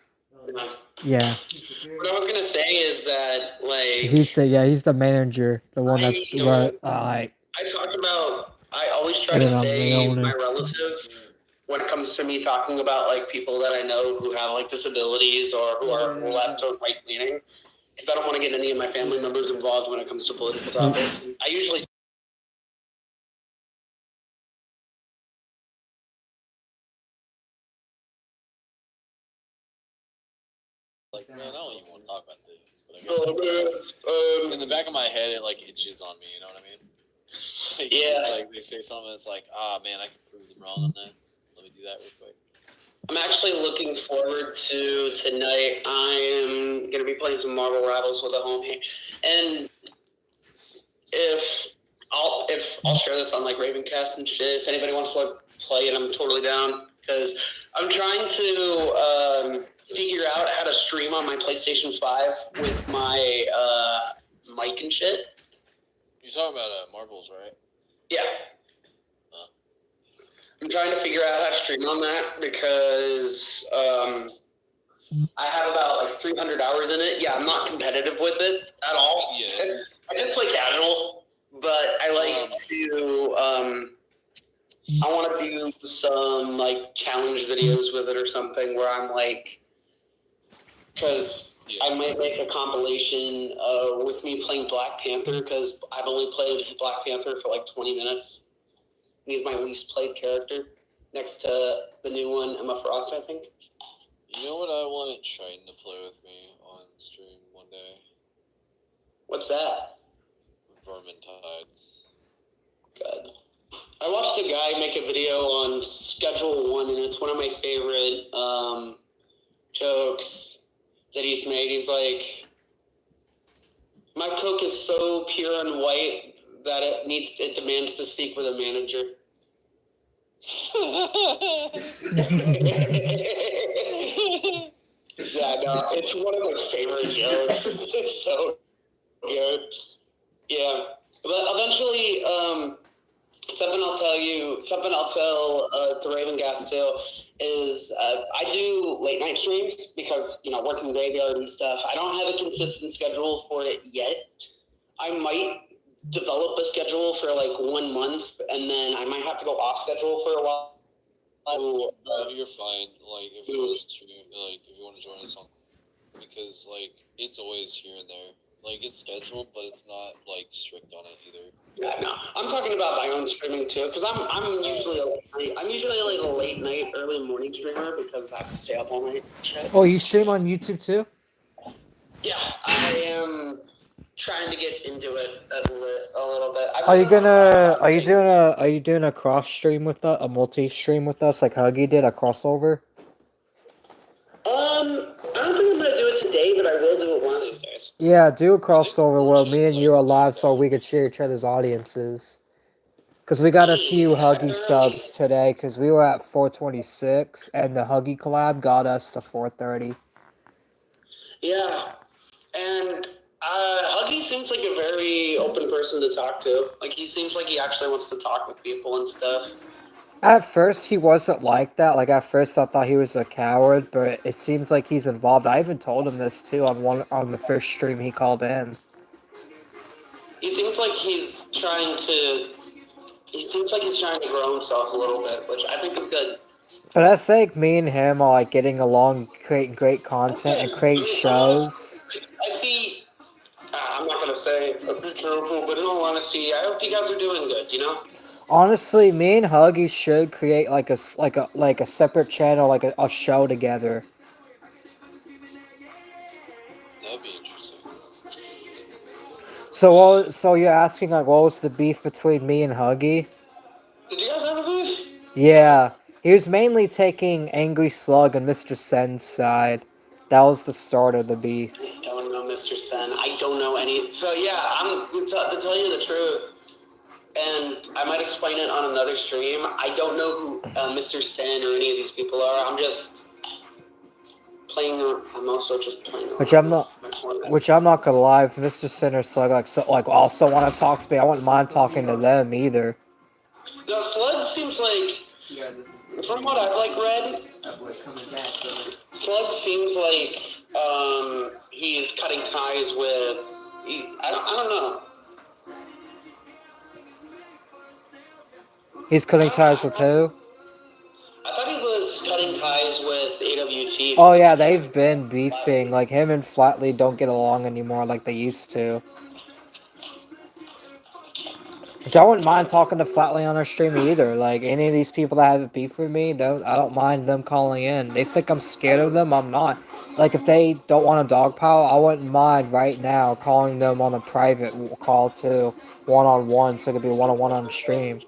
Yeah, What I was gonna say is that like he's the manager, the one that's I right. don't- Alright. I talk about. I always try Yeah, to I'm say the owner. my relative when it comes to me talking about like people that I know who have like disabilities or who are left or right leaning, because I don't want to get any of my family members involved when it comes to political topics. I usually Like, man, I don't even want to talk about this. But I guess in the back of my head, it like itches on me. You know what I mean? Like, Yeah. Like they say something that's like, ah, man, I can prove them wrong on that. Let me do that real quick. I'm actually looking forward to tonight. I am gonna be playing some Marvel Rivals with a homie, and if I'll share this on like Ravencast and shit. If anybody wants to like play it, I'm totally down because I'm trying to figure out how to stream on my PlayStation 5 with my mic and shit. You're talking about Marvels, right? Yeah. I'm trying to figure out how to stream on that because I have about like 300 hours in it. Yeah, I'm not competitive with it at all. Yeah. I just play casual, but I like to. I want to do some like challenge videos with it or something where I'm like, because I might make a compilation with me playing Black Panther because I've only played Black Panther for like 20 minutes. He's my least played character, next to the new one, Emma Frost, I think. You know what I want Triton to play with me on stream one day? What's that? Vermintide. God. I watched a guy make a video on Schedule 1, and it's one of my favorite jokes that he's made. He's like, my Coke is so pure and white that it demands to speak with a manager. Yeah, no, it's one of my favorite jokes. It's so good. Yeah, but eventually, Something I'll tell the Raven Gas too is I do late night streams because working graveyard and stuff. I don't have a consistent schedule for it yet. I might develop a schedule for like 1 month, and then I might have to go off schedule for a while. You're fine. Like if you want to stream, like if you want to join us on, because like it's always here and there. Like it's scheduled, but it's not like strict on it either. Yeah, no, I'm talking about my own streaming too, because I'm usually like a late night, early morning streamer because I have to stay up all night. Oh, you stream on YouTube too? Yeah, I am trying to get into it a little bit. Are you doing a cross stream with us, a multi stream with us like Huggy did, a crossover? I don't think I'm gonna do it today, but I will do it one of these days. Yeah, do a crossover where me and you are live so we could share each other's audiences. Because we got a few Huggy subs today because we were at 426 and the Huggy collab got us to 430. Yeah, and Huggy seems like a very open person to talk to. Like he seems like he actually wants to talk with people and stuff. At first, he wasn't like that. Like, at first, I thought he was a coward, but it seems like he's involved. I even told him this, too, on the first stream he called in. He seems like he's trying to grow himself a little bit, which I think is good. But I think me and him are, like, getting along, creating great content and create shows. I'm not going to say, be careful, but in all honesty, I hope you guys are doing good, Honestly, me and Huggy should create like a separate channel, like a show together. That'd be interesting. So you're asking like what was the beef between me and Huggy? Did you guys have a beef? Yeah, he was mainly taking Angry Slug and Mr. Sen's side. That was the start of the beef. I don't know Mr. Sen. I don't know any. So yeah, to tell you the truth. And I might explain it on another stream. I don't know who Mr. Sen or any of these people are. I'm just playing. I'm also just playing. Which I'm not gonna lie. If Mr. Sen or Slug also want to talk to me, I wouldn't mind talking to them either. Now Slug seems like, from what I've read, Slug seems like he's cutting ties with. I don't know. He's cutting ties with who? I thought he was cutting ties with AWT. Oh yeah, they've been beefing. Like him and Flatley don't get along anymore like they used to. Which I wouldn't mind talking to Flatley on our stream either. Like any of these people that have beef with me, I don't mind them calling in. They think I'm scared of them. I'm not. Like if they don't want a dog pile, I wouldn't mind right now calling them on a private call too, one-on-one, so it could be one-on-one on stream.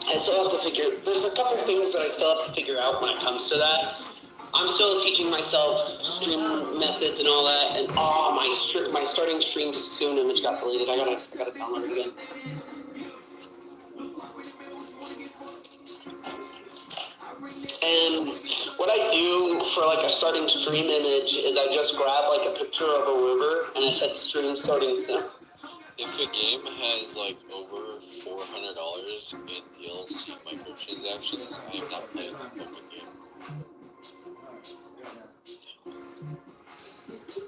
I still have to there's a couple things that I still have to figure out when it comes to that. I'm still teaching myself stream methods and all that, and my starting stream soon image got deleted. I gotta download it again. And what I do for like a starting stream image is I just grab like a picture of a river and I said stream starting soon. If a game has like over $400 in DLC microtransactions, I am not playing that fucking game.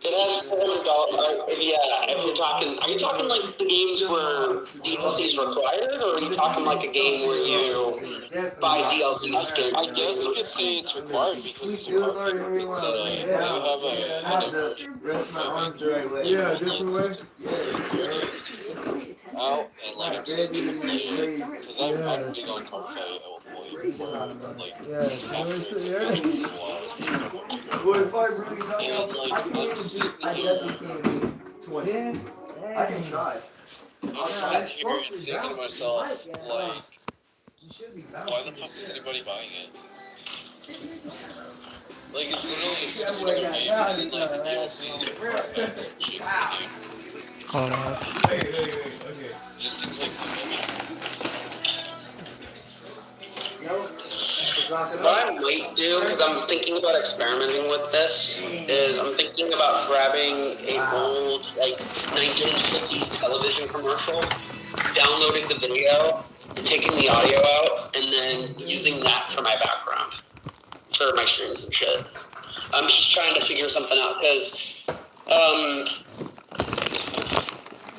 It has $400. Yeah, if you're talking, are you talking like the games where DLC is required, or are you talking like a game where you buy DLC skins? I guess you could say it's required because it's a card. It's they have out, and like I'm saying to play it because I'm big on card fight at one point where like after the and like I'm sitting here I can try. I'm sitting here and thinking to myself like, why the fuck is anybody buying it? Like it's literally a $60 game and then like the DLCs are $5 and shit. It just seems like too many. what I might do, because I'm thinking about experimenting with this, is I'm thinking about grabbing a old, like, 1950s television commercial, downloading the video, and taking the audio out, and then using that for my background, for my streams and shit. I'm just trying to figure something out, because,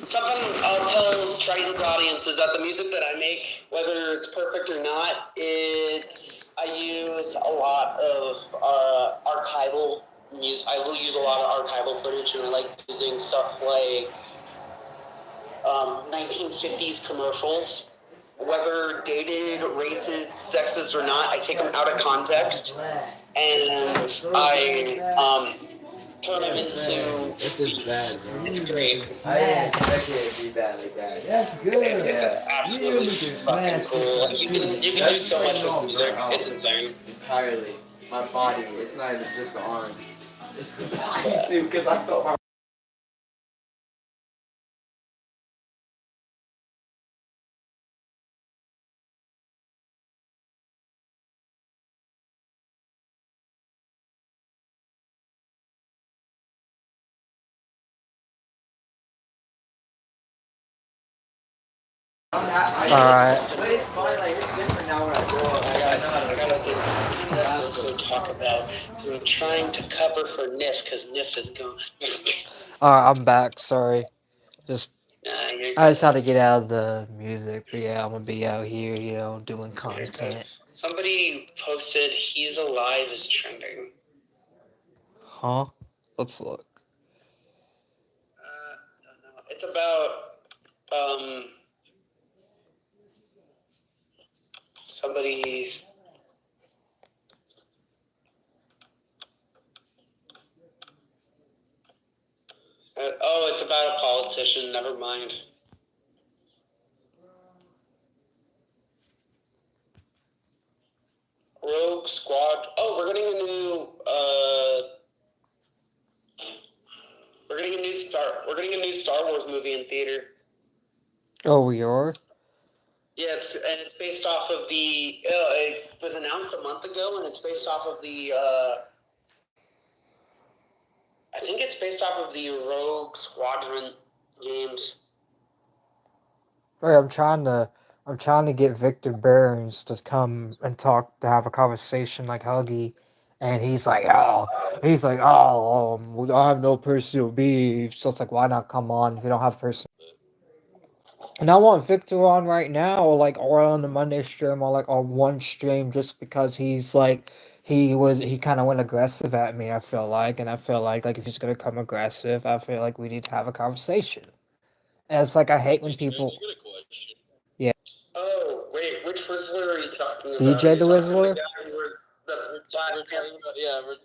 something I'll tell Triton's audience is that the music that I make, whether it's perfect or not, I use a lot of archival music. I will use a lot of archival footage, and I like using stuff like 1950s commercials, whether dated, racist, sexist or not. I take them out of context, and I turn them into. This is bad, bro. It's great. I didn't expect it to be bad like that. That's good. It's absolutely fucking cool. You can do so much with music. It's insane. Entirely. My body. It's not even just the arms. It's the body too, because I felt my. Alright. But it's fine, like, it's different now when I grow up. I gotta think. I also talk about, because I'm trying to cover for Nif, because Nif is gone. Alright, I'm back. Sorry. You're I just had to get out of the music, but yeah, I'm gonna be out here, doing content. Somebody posted "He's Alive" is trending. Huh? Let's look. Don't know. It's about somebody. Oh, it's about a politician. Never mind. Rogue Squad. Oh, we're getting a new. We're getting a new Star Wars movie in theater. Oh, we are? Yeah, it's based off of the. It was announced a month ago, and it's based off of the. I think it's based off of the Rogue Squadron games. Hey, I'm trying to get Victor Burns to come and talk, to have a conversation like Huggy, and he's like, I have no personal beef. So it's like, why not come on if you don't have personal? And I want Victor on right now, or on the Monday stream, or on one stream, just because he's like, he kind of went aggressive at me. I feel like, and I feel like if he's gonna come aggressive, I feel like we need to have a conversation. And it's like I hate when people. I got a question. Yeah. Oh wait, which Rizzler are you talking about? BJ the Rizzler?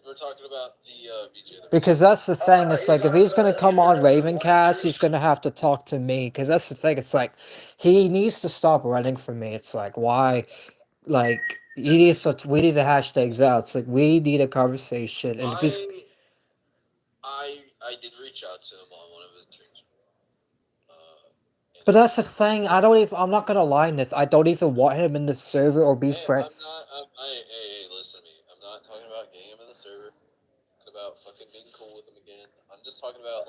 We're talking about the BJ. Because that's the thing. It's like if he's gonna come on Ravencast, he's gonna have to talk to me. Because that's the thing. It's like he needs to stop running from me. It's like why, he needs to. We need the hashtags out. It's like we need a conversation. And if he's, I did reach out to him on one of his streams. but that's the thing. I'm not gonna lie, Nith. I don't even want him in the server or be friend. Hey, listen to me. I'm not talking about getting him in the server. I'm talking about fucking being cool with him again. I'm just talking about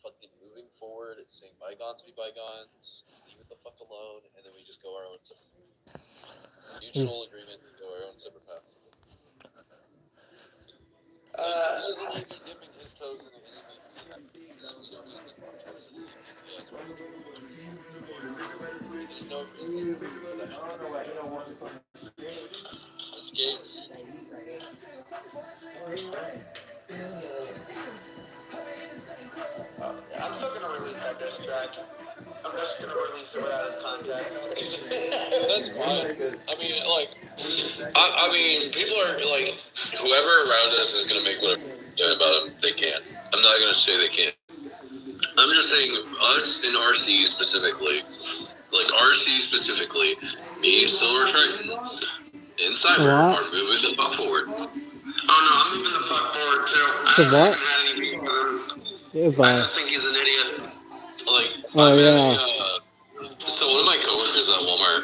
fucking moving forward, saying bygones be bygones, leave it the fuck alone, and then we just go our own separate paths. Mutual agreement to go our own separate paths. He doesn't need to be dipping his toes in anything. We don't need to dip our toes in anything. There's no reason for that. It's gates. I'm still gonna release that diss track. I'm just gonna release it without his context. That's fine. I mean, people are whoever around us is gonna make whatever about him. They can. I'm not gonna say they can't. I'm just saying us in RC specifically, me, Silver Triton, and Cyber are moving the fuck forward. Oh no, I'm moving the fuck forward too. I haven't had anything with him. I just think he's an idiot. So one of my coworkers at Walmart,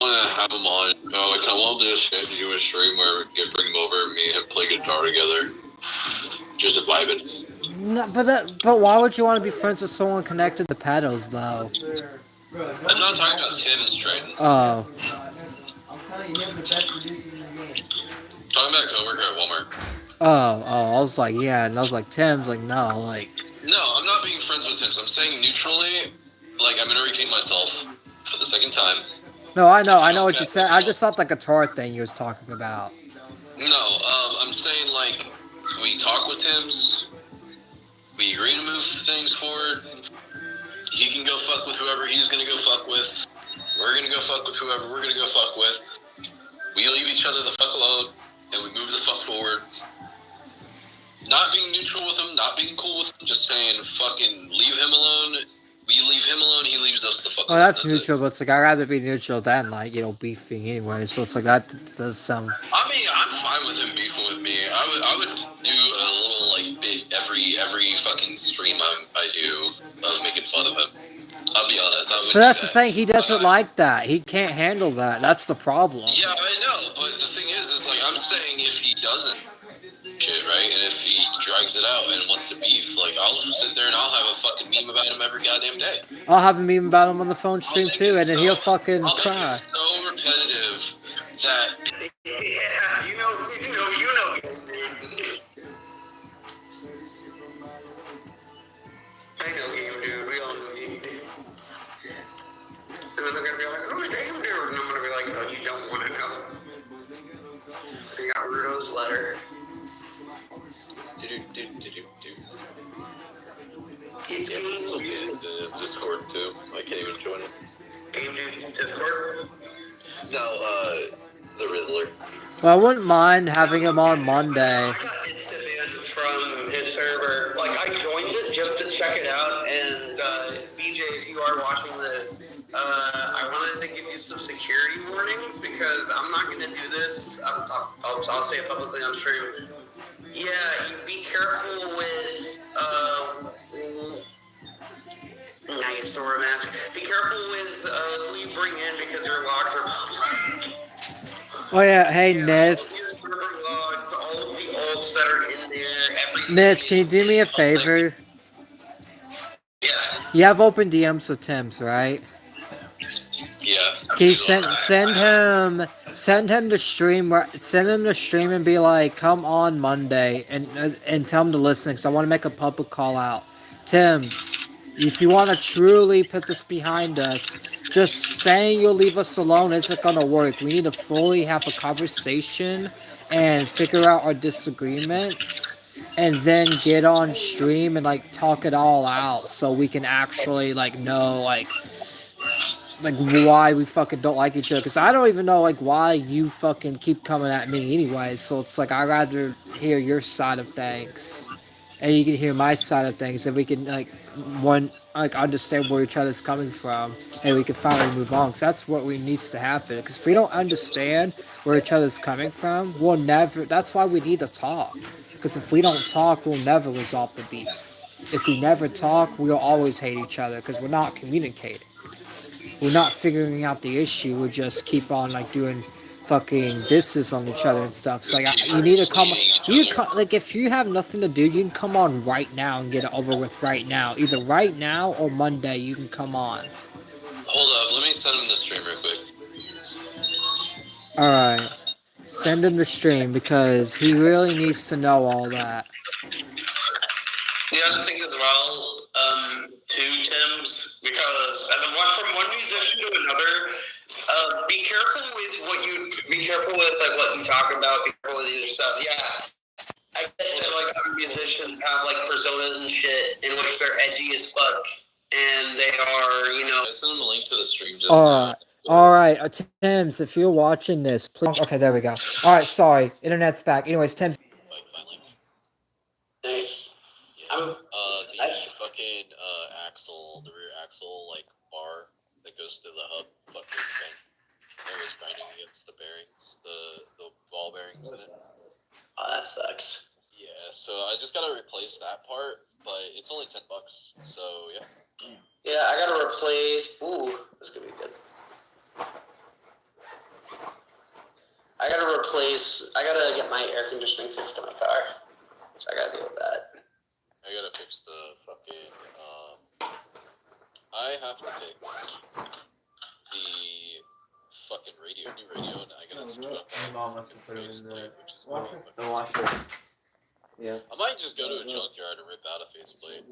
want to have him on. I kind of want to do a stream where we can bring him over, me and him play guitar together. Just a vibing. No, but why would you want to be friends with someone connected to pedals, though? I'm not talking about Tim's Triton. Oh. Talking about coworker at Walmart. Oh, I was like, yeah, and I was like, Tim's like, no, like. No, I'm not being friends with him. So I'm saying neutrally, like, I'm gonna repeat myself for the second time. No, I know what you said. I just thought the guitar thing you was talking about. No, I'm saying, like, we talk with Tim's, we agree to move things forward, he can go fuck with whoever he's gonna go fuck with, we're gonna go fuck with whoever we're gonna go fuck with, we leave each other the fuck alone, and we move the fuck forward. Not being neutral with him, not being cool with him, just saying fucking leave him alone. We leave him alone, he leaves us the fuck alone. Oh, that's neutral, but it's like, I'd rather be neutral than, like, beefing anyway, so it's like, that does sound... I mean, I'm fine with him beefing with me. I would do a little, like, bit every fucking stream I do of making fun of him. I'll be honest, I would. But that's the thing, he doesn't like that. He can't handle that. That's the problem. Yeah, I know, but the thing is like, I'm saying if he doesn't shit, right, and if he drags it out and wants to beef, like, I'll just sit there and I'll have a fucking meme about him every goddamn day. I'll have a meme about him on the phone stream too, and then he'll fucking cry. It's so repetitive that... Yeah, you know. I know Game Dude, we all know Game Dude. And then they're gonna be like, who's Game Dude? And I'm gonna be like, oh, you don't want to know. I got Rudo's letter. It's Yeah, this will be in Discord too. I can't even join it. Game Dude's Discord? No, the Rizzler. Well, I wouldn't mind having him on Monday. I got instant banned from his server. Like, I joined it just to check it out, and BJ, if you are watching this, I wanted to give you some security warnings because I'm not going to do this. I'll say it publicly on stream. Yeah, you be careful with, nice Sora mask. Be careful with who you bring in because your logs are public. Oh yeah, hey Nith. Nith, can you do me a favor? Yeah. You have open DMs with Tim's, right? Yeah. Can you send him to stream and be like, come on Monday and tell him to listen because I want to make a public call out. Tim's, if you want to truly put this behind us, just saying you'll leave us alone isn't going to work. We need to fully have a conversation and figure out our disagreements and then get on stream and like talk it all out so we can actually like know like why we fucking don't like each other, because I don't even know like why you fucking keep coming at me anyway, so it's like I'd rather hear your side of things and you can hear my side of things and we can understand where each other's coming from and we can finally move on, because that's what needs to happen. Because if we don't understand where each other's coming from, we'll never, that's why we need to talk, because if we don't talk, we'll never resolve the beef. If we never talk, we'll always hate each other because we're not communicating. We're not figuring out the issue. We just keep on like doing fucking disses on each other and stuff. So like, you need to come. Like if you have nothing to do, you can come on right now and get it over with right now. Either right now or Monday, you can come on. Hold up, let me send him the stream real quick. All right, send him the stream because he really needs to know all that. The other thing as well, to Tim's, because as I watch from one musician to another, be careful with what you talk about. Be careful with either stuff. Yeah, I get that like other musicians have like personas and shit in which they're edgy as fuck, and they are, I sent him a link to the stream just All right, Tim's, if you're watching this, please. Okay, there we go. All right, sorry, internet's back. Anyways, Tim's. Nice. The fucking axle, the rear axle, like bar that goes to the hub, fucking thing. It was grinding against the bearings, the ball bearings in it. Oh, that sucks. Yeah, so I just gotta replace that part, but it's only $10. So yeah. Yeah, I gotta replace. Ooh, this is gonna be good. replace. I gotta get my air conditioning fixed in my car, so I gotta deal with that. I gotta fix the fucking. I have to fix the fucking new radio, and I gotta screw up My mom must have put him in faceplate, the which is wash annoying. it. The wash it. Yeah. I might just go to a junkyard and rip out a faceplate.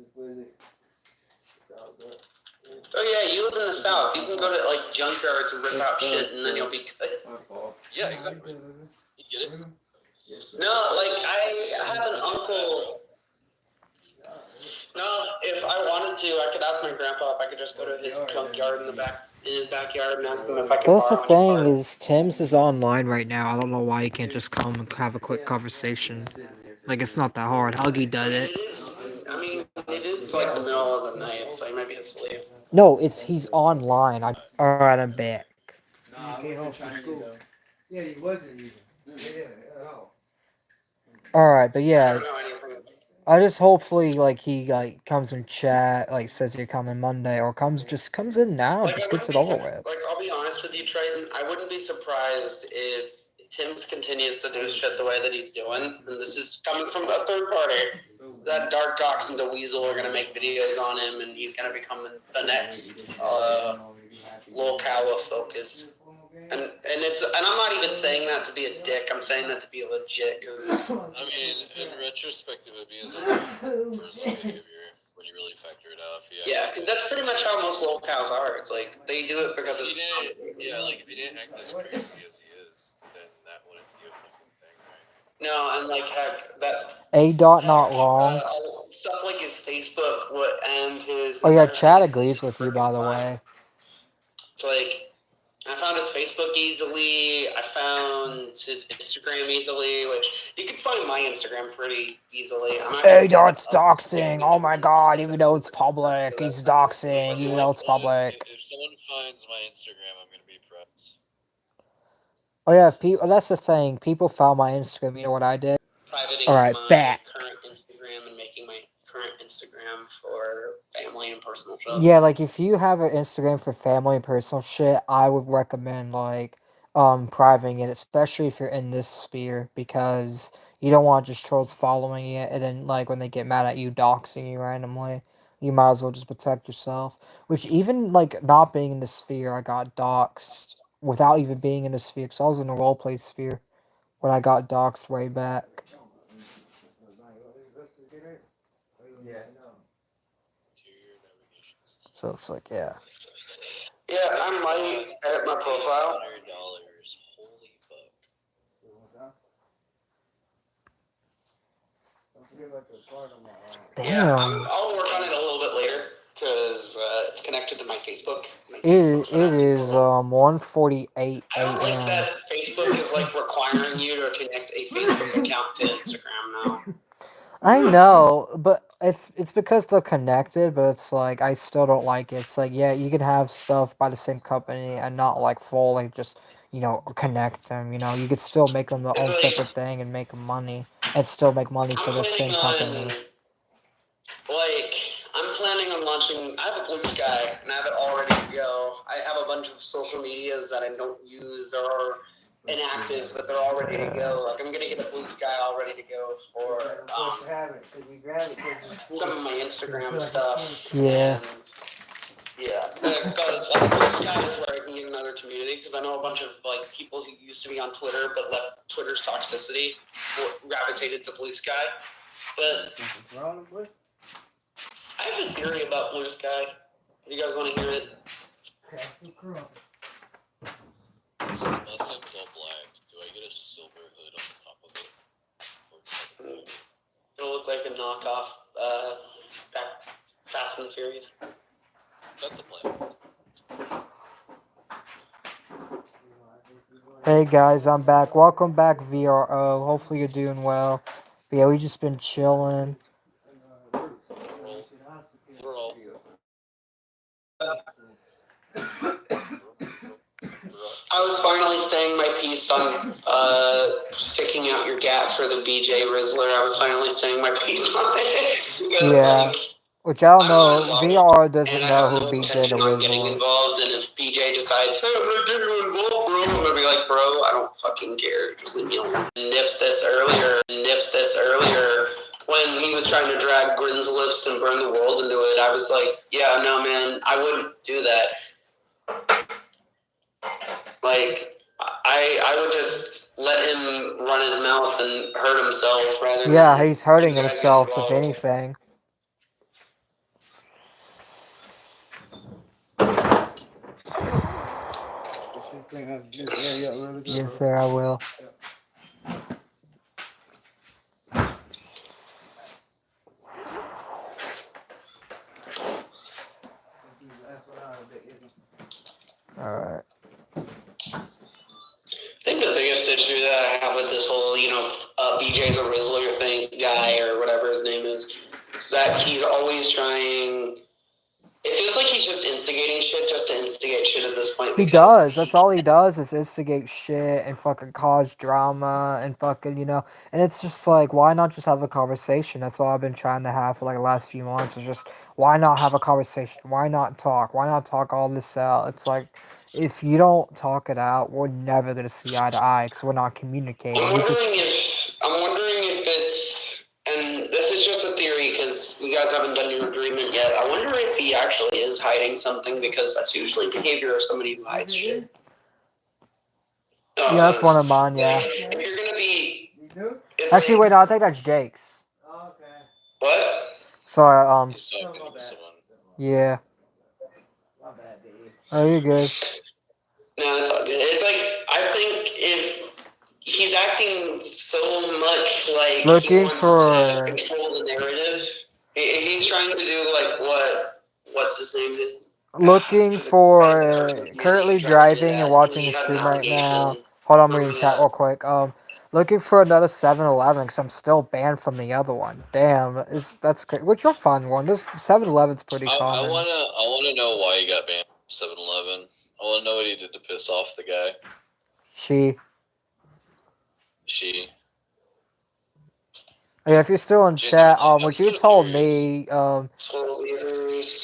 Oh yeah, you live in the South. You can go to like junkyards and rip out shit, and then you'll be good. My fault. Yeah, exactly. You get it? No, like I have an uncle. No, if I wanted to, I could ask my grandpa if I could just go to his junkyard in his backyard and ask him if I could But that's the borrow any thing parts. is Tim's is online right now. I don't know why he can't just come and have a quick conversation. Like it's not that hard. Huggy does It it. is. I mean, it is like the middle of the night, so he might be asleep. No, he's online. Alright, I'm back. Nah, I wasn't Chinese though. Yeah, he wasn't even. Yeah, at all. Alright, but I yeah, don't know anything. I just hopefully like he like comes in chat, like says you're coming Monday, or just comes in now, Like, just I gets it wouldn't be over with. like, I'll be honest with you, Triton. I wouldn't be surprised if Tim's continues to do shit the way that he's doing, and this is coming from a third party. That Dark Cox and the Weasel are gonna make videos on him, and he's gonna become the next locale of focus. And I'm not even saying that to be a dick. I'm saying that to be legit, because I mean, in retrospect, it would be as a personal behavior when you really factor it out. yeah, because that's pretty much how most locales are. It's like they do it because it's like if he didn't act as crazy as he is, then that wouldn't be a fucking thing, right? no, and like heck, that A dot not wrong. stuff like his Facebook and his. Oh yeah, entire chat thing is agrees with you by the way. It's like I found his Facebook easily. I found his Instagram easily, which you can find my Instagram pretty easily. A dot's doxing. Oh my god, even though it's public, he's doxing, even though it's public. If someone finds my Instagram, I'm gonna be impressed. Oh yeah, that's the thing. People found my Instagram. You know what I did? Privating Alright, my back. current Instagram and making my current Instagram for family and personal stuff. Yeah, like if you have an Instagram for family and personal shit, I would recommend like privating it, especially if you're in this sphere, because you don't want just trolls following it and then like when they get mad at you doxing you randomly. You might as well just protect yourself. Which even like not being in the sphere, I got doxed without even being in the sphere, because I was in the roleplay sphere when I got doxed way back. Yeah. So it's like, yeah. Yeah, I might edit my profile. $100. Holy fuck. Damn. Yeah, I'll work on it a little bit later because it's connected to my Facebook. It is 1:48 I don't like a.m. that Facebook is like requiring you to connect a Facebook account to Instagram now. I know, but it's because they're connected, but it's like I still don't like it. It's like, yeah, you can have stuff by the same company and not like fully just, connect them, you could still make them their own separate thing and make money and still make money for the same company. I'm planning on launching. I have a Blue Sky and I have it all ready to go. I have a bunch of social medias that I don't use or inactive, but they're all ready to go. Like I'm gonna get a Blue Sky all ready to go for some of my Instagram stuff. Yeah. And, yeah, because like Blue Sky is where I can get another community, because I know a bunch of like people who used to be on Twitter but left Twitter's toxicity gravitated to Blue Sky. But I have a theory about Blue Sky. You guys want to hear it? Last time's all black. Do I get a silver hood on top of it? It'll look like a knockoff Fast and the Furious. That's a plan. Hey guys, I'm back. Welcome back, VRO. Hopefully you're doing well. But yeah, we just been chilling. Roll. I was finally saying my piece on sticking out your gap for the BJ Rizzler. I was finally saying my piece on it. Because, Yeah. Which I don't I'm know. not VR involved, doesn't and I know have who no BJ the intention on getting Rizzler is. involved. And if BJ decides, hey, I'm gonna get you involved, bro, I'm gonna be like, bro, I don't fucking care. Just leave me alone. Niff this earlier. When he was trying to drag Grin's lips and burn the world into it, I was like, yeah, no, man, I wouldn't do that. Like, I would just let him run his mouth and hurt himself rather than. Yeah, he's hurting you guys get himself, if involved. anything. Yes, sir, I will. Alright. I think the biggest issue that I have with this whole, BJ the Rizzler thing, guy, or whatever his name is that he's always trying. It feels like he's just instigating shit just to instigate shit at this point. He does. That's all he does is instigate shit and fucking cause drama and fucking, and it's just like, why not just have a conversation? That's all I've been trying to have for like the last few months is just, why not have a conversation? Why not talk? Why not talk all this out? It's like, if you don't talk it out, we're never going to see eye to eye because we're not communicating. I'm wondering if it's, and this is just a theory because you guys haven't done your agreement yet. I wonder if he actually is hiding something because that's usually behavior of somebody who hides shit. Yeah, that's one of mine, yeah. If you're gonna be, Actually, wait, no, I think that's Jake's. What? Sorry, He's talking to someone. yeah. Oh, you're good. No, it's all good. It's like, I think if he's acting so much like Looking he wants for- to control the narrative, he's trying to do like what's his name did? Looking for currently driving and watching the stream right now. Hold on, I'm reading chat real quick. Looking for another 7-Eleven because I'm still banned from the other one. Damn, that's great. What's your fun one? This 7-Eleven's pretty I common. wanna know why he got banned from 7-Eleven. I wanna know what he did to piss off the guy. She. Yeah, if you're still in chat, what you told me,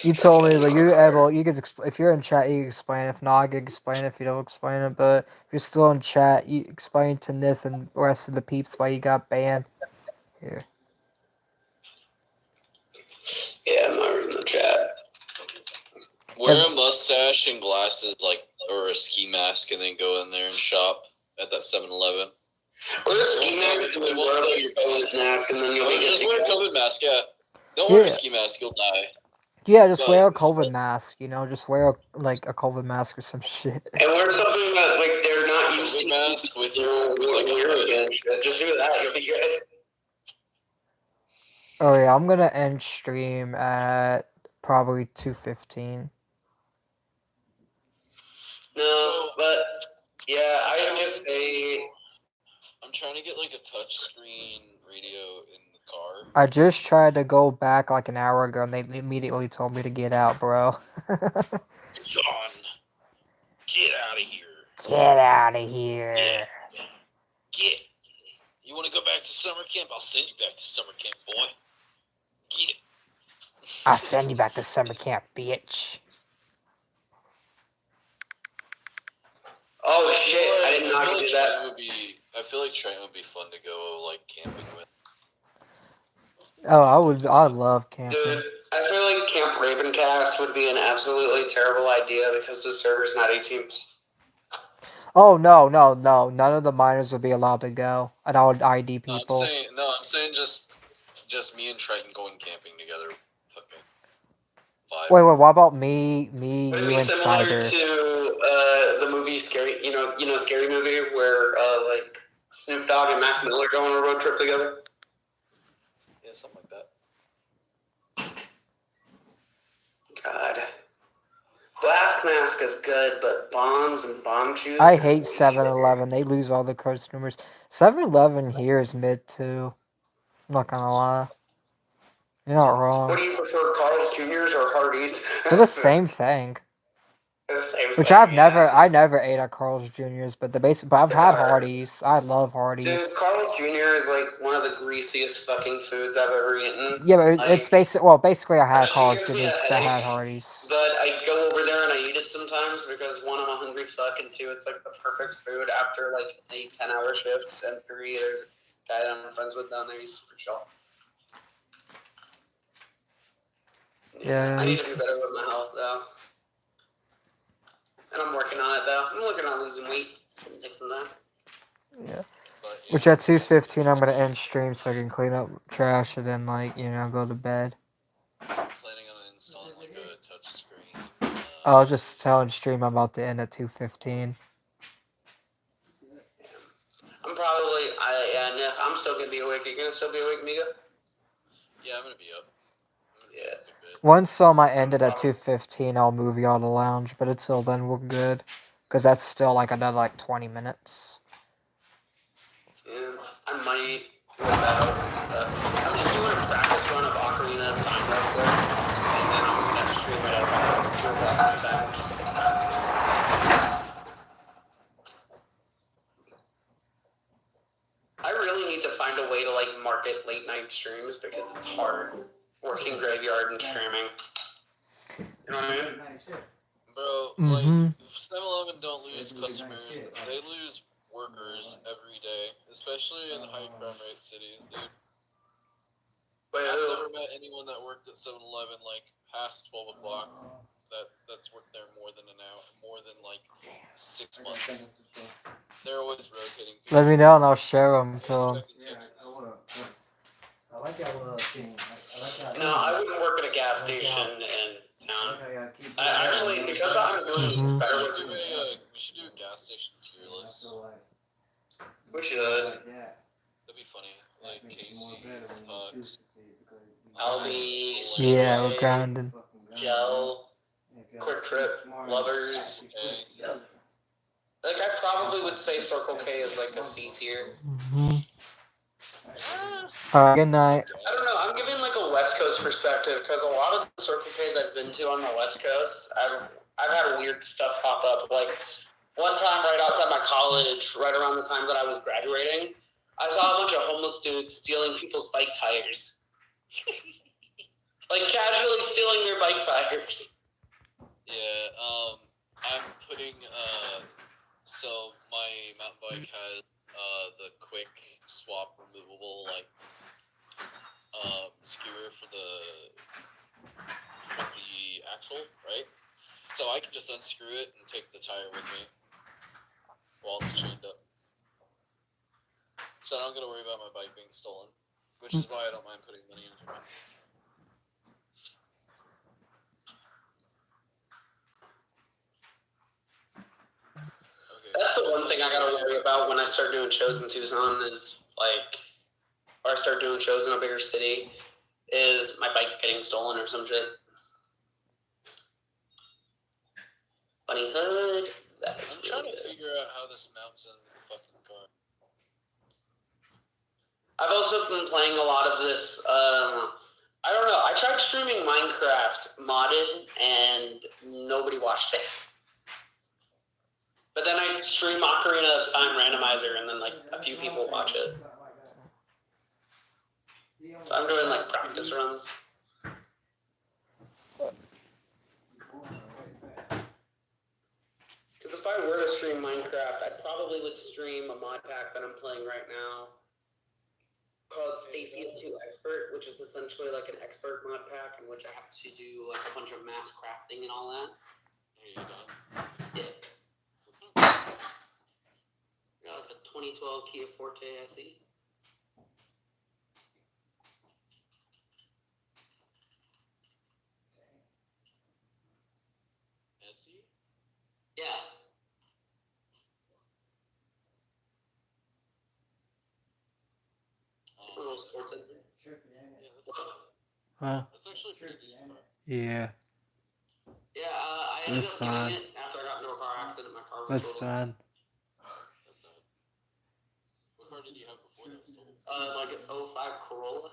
you told me, but you could, if you're in chat, you can explain. If not, I can explain if you don't explain it. But if you're still in chat, you explain to Nith and the rest of the peeps why you got banned. Here. Yeah, I'm not reading the chat. Wear a mustache and glasses, or a ski mask, and then go in there and shop at that 7-Eleven. Wear a ski mask and then wear a COVID mask, and then you'll be just wear a COVID mask. Yeah, don't Yeah. wear a ski mask, you'll die. Yeah, just wear a COVID mask. Just wear a COVID mask or some shit. And wear something that like they're not used to. Mask with your again. Just do that. You'll be good. Oh yeah, I'm gonna end stream at probably 2:15. No, but yeah, I would just say I'm trying to get like a touchscreen radio in the car. I just tried to go back like an hour ago, and they immediately told me to get out, bro. John, get out of here. Get out of here. Get. You want to go back to summer camp? I'll send you back to summer camp, boy. Get. I'll send you back to summer camp, bitch. oh shit, I did not do that. I feel like Trent would be fun to go like camping with. Oh, I'd love camping. Dude, I feel like Camp Ravencast would be an absolutely terrible idea because the server's not 18. Oh, no. None of the minors would be allowed to go. And I would ID people. I'm saying just me and Triton going camping together. Fucking 5. Wait, what about me, Would it you, be and similar Cider? to the movie Scary, Scary Movie where like Snoop Dogg and Mac Miller go on a road trip together? Yeah, something like that. God. Blast Mask is good, but bombs and bomb juice. I hate 7-Eleven. They lose all the customers. 7-Eleven here is mid too. I'm not gonna lie. You're not wrong. What do you prefer, Carl's Jr.'s or Hardee's? They're the same thing. The same Which I never ate at Carl's Jr.'s, but but I've It's had alright. Hardee's. I love Hardee's. Dude, Carl's Jr. is like one of the greasiest fucking foods I've ever eaten. Yeah, but Like, it's basic. Well, basically, I had actually Carl's gives me Jr.'s a because I had headache, Hardee's. but I go over there and I eat it sometimes because one, I'm a hungry fuck, and two, it's like the perfect food after like 8-10 hour shifts, and three, there's a guy that I'm friends with down there. He's super chill. Yeah, I need to be better with my health though, and I'm working on it though. I'm working on losing weight. It's gonna take some time. Yeah. But, yeah, Which at 2:15, I'm gonna end stream so I can clean up trash and then go to bed. I'm planning on installing like a touch screen. I was just telling stream I'm about to end at 2:15. I'm probably, Nick, I'm still gonna be awake. Are you gonna still be awake, Miga? Yeah, I'm gonna be up. Yeah. Once I ended at 2:15, I'll move you out of the lounge. But until then, we're good, cause that's still like another 20 minutes. Yeah, I might whip out. I'm just doing a practice run of Ocarina of Time real quick, and then I'm gonna stream it at about 2 o'clock my time, which is like 9. I really need to find a way to like market late night streams because it's hard working graveyard and streaming. You know what I mean? Bro, Mm-hmm. like 7-Eleven don't lose customers; they lose workers every day, especially in high crime rate cities, dude. But I've never met anyone that worked at 7-Eleven like past 12 o'clock that's worked there more than 6 months. They're always rotating people. Let me know and I'll share them to them. no, I wouldn't work at a gas station in town. Actually, because I'm doing better with We should do a gas station tier list. we should. That'd be funny. Like Casey's, Huck's, Albies, Yeah, we're grinding. Gel, Quick Trip, Lovers. Like, I probably would say Circle K is like a C tier. Mm-hmm. Alright, good night. I don't know. I'm giving like a West Coast perspective because a lot of the Circle K's I've been to on the West Coast, I've had weird stuff pop up. Like one time, right outside my college, right around the time that I was graduating, I saw a bunch of homeless dudes stealing people's bike tires. Like casually stealing their bike tires. Yeah, I'm putting, so my mountain bike has, the quick swap removable, skewer for the axle, right? So I can just unscrew it and take the tire with me while it's chained up. So I don't gotta worry about my bike being stolen, which is why I don't mind putting money into it. That's the one thing I gotta worry about when I start doing shows in Tucson is or I start doing shows in a bigger city, is my bike getting stolen or some shit. Bunny Hood. That's I'm trying to figure out how this mounts into the fucking car. I've also been playing a lot of this, I don't know, I tried streaming Minecraft modded and nobody watched it. But then I stream Ocarina of Time Randomizer and then a few people watch it. So I'm doing practice runs. Because if I were to stream Minecraft, I probably would stream a mod pack that I'm playing right now called Stacia 2 Expert, which is essentially like an expert mod pack in which I have to do a bunch of mass crafting and all that. Yeah. Like a 2012 Kia Forte SE. SE? Yeah. A little sports engine. Huh? That's actually a pretty decent car. Yeah. Yeah, I ended up getting it after I got into a car accident. My car was totaled. Fine. That's sad. What car did you have before that was stolen? Like an 05 Corolla.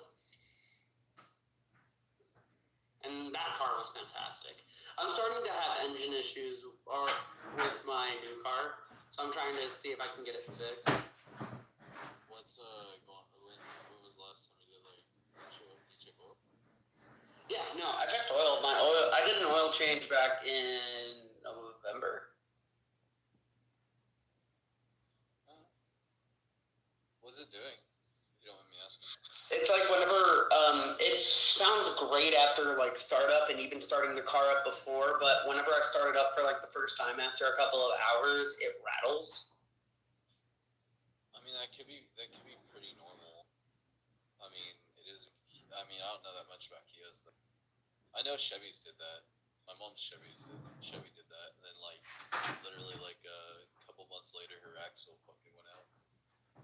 and that car was fantastic. I'm starting to have engine issues with my new car, so I'm trying to see if I can get it fixed. What's going? When was the last time you did like you check oil? Yeah, no, I checked oil. I did an oil change back in November. What's it doing? If you don't mind me asking. It's like whenever it sounds great after like startup and even starting the car up before, but whenever I start it up for like the first time after a couple of hours, it rattles. I mean, that could be pretty normal. I mean, it is. I mean, I don't know that much about Kias. I know Chevys did that. My mom's Chevy did that, and then like literally like a couple months later, her axle fucking went out,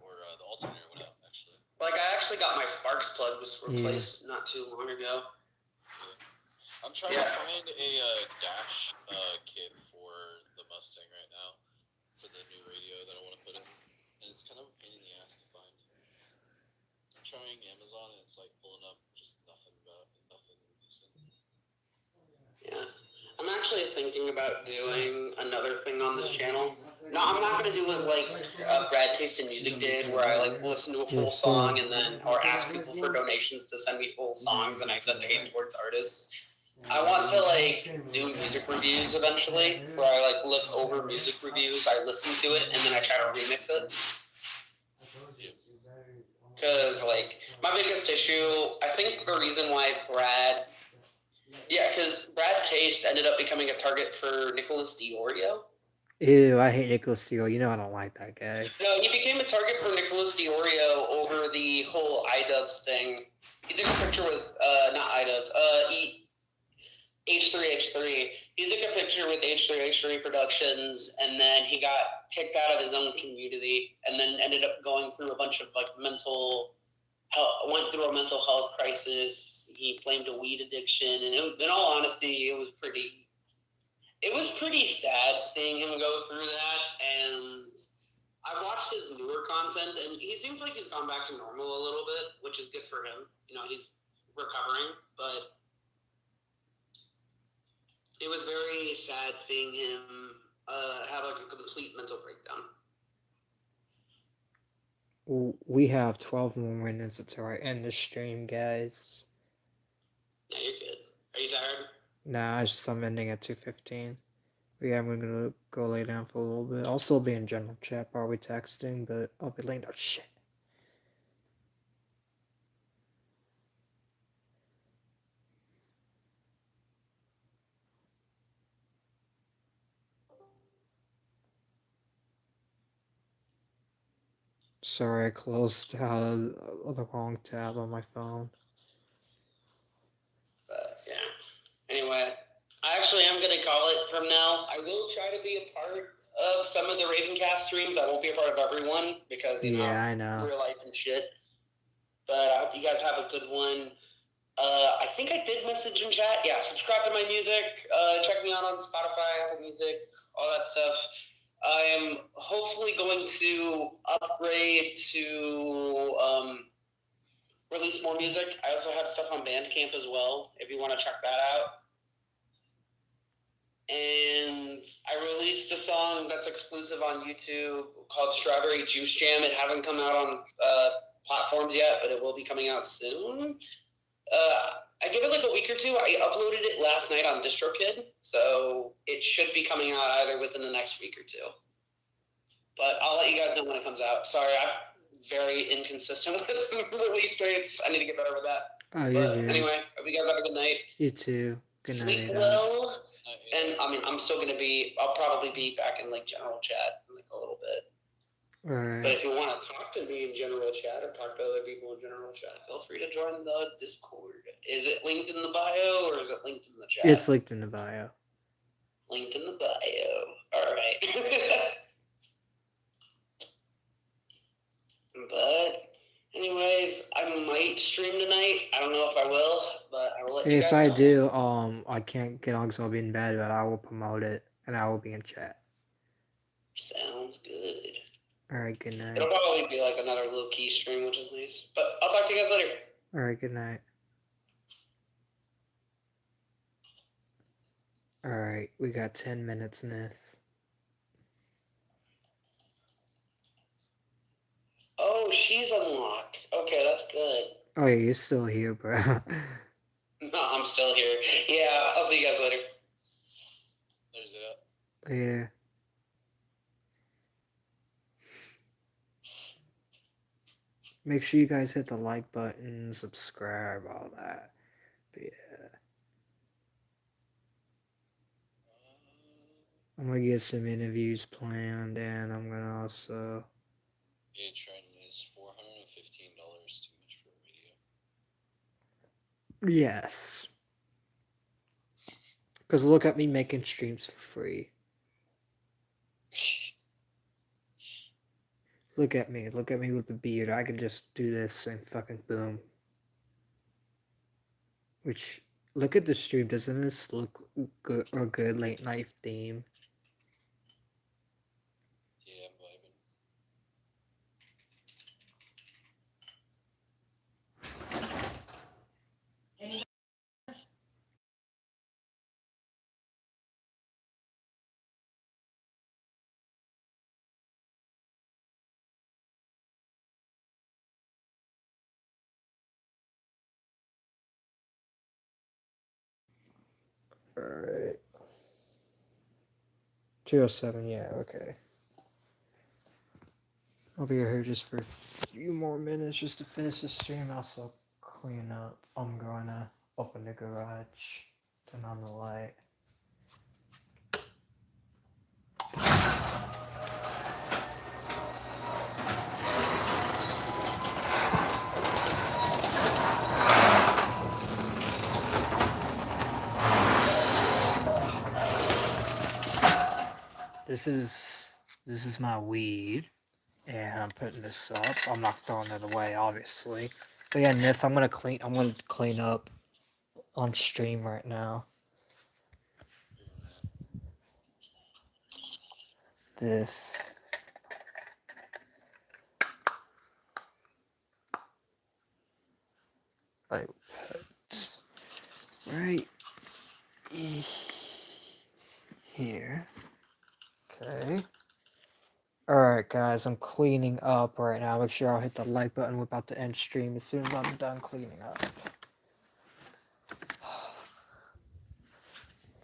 or the alternator went out actually. Like I actually got my sparks plug was replaced not too long ago. Yeah. I'm trying to find a dash kit for the Mustang right now for the new radio that I want to put in, and it's kind of a pain in the ass to find. I'm trying Amazon, and it's like pulling up just nothing decent. Yeah. I'm actually thinking about doing another thing on this channel. No, I'm not gonna do it like Brad Taste in Music did, where I like listen to a full song and then or ask people for donations to send me full songs and I send it towards artists. I want to like do music reviews eventually, where I like look over music reviews, I listen to it, and then I try to remix it. Because like my biggest issue, I think the reason why because Brad Taste ended up becoming a target for Nicholas Diorio. Ew, I hate Nicholas Steele. You know I don't like that guy. No, he became a target for Nicholas Diorio over the whole iDubbbz thing. He took a picture with, not iDubbbz, H3H3. He took a picture with H3H3 Productions, and then he got kicked out of his own community, and then ended up going through a bunch of like went through a mental health crisis. He claimed a weed addiction, and in all honesty, it was pretty sad seeing him go through that. And I've watched his newer content, and he seems like he's gone back to normal a little bit, which is good for him. You know, he's recovering, but it was very sad seeing him have like a complete mental breakdown. We have 12 more minutes until I end the stream, guys. Yeah, you're good. Are you tired? Nah, I'm ending at 2:15. Yeah, I'm gonna go lay down for a little bit. I'll still be in general chat, probably texting, but I'll be laying down. Shit. Sorry, I closed out the wrong tab on my phone. Yeah. Anyway, I actually am going to call it from now. I will try to be a part of some of the Ravencast streams. I won't be a part of everyone because, I know. Real life and shit. But I hope you guys have a good one. I think I did message in chat. Yeah, subscribe to my music. Check me out on Spotify, Apple Music, all that stuff. I am hopefully going to upgrade to release more music. I also have stuff on Bandcamp as well, if you want to check that out. And I released a song that's exclusive on YouTube called Strawberry Juice Jam. It hasn't come out on platforms yet, but it will be coming out soon. I give it like a week or two. I uploaded it last night on DistroKid, so it should be coming out either within the next week or two. But I'll let you guys know when it comes out. Sorry, I'm very inconsistent with release dates. I need to get better with that. But anyway, hope you guys have a good night. You too. Good night. Sleep well. And I mean, I'll probably be back in like general chat in like a little bit. Alright. But if you want to talk to me in general chat or talk to other people in general chat, feel free to join the Discord. Is it linked in the bio or is it linked in the chat? It's linked in the bio. Linked in the bio. Alright. But anyways, I might stream tonight. I don't know if I will, but I will let you guys know. If I do, I can't get on because I'll be in bed, but I will promote it and I will be in chat. Sounds good. Alright, good night. It'll probably be like another low-key stream, which is nice. But I'll talk to you guys later. Alright, good night. Alright, we got 10 minutes, Nith. Oh, she's unlocked. Okay, that's good. Oh yeah, you're still here, bro. No, I'm still here. Yeah, I'll see you guys later. There's it. Yeah. Make sure you guys hit the like button, subscribe, all that. But yeah. I'm gonna get some interviews planned, and I'm gonna also. Patreon is $415 too much for a video. Yes. Because look at me making streams for free. Look at me with the beard. I can just do this and fucking boom. Which, look at the stream. Doesn't this look good? A good late night theme? Yeah, I'm vibing. Alright. 207, yeah, okay. I'll be here just for a few more minutes just to finish the stream. Also clean up. I'm gonna open the garage, turn on the light. This is my weed, and I'm putting this up. I'm not throwing it away, obviously. But yeah, Nith, I'm gonna clean up on stream right now. This. I put right here. Okay. Alright guys, I'm cleaning up right now. Make sure I'll hit the like button. We're about to end stream as soon as I'm done cleaning up.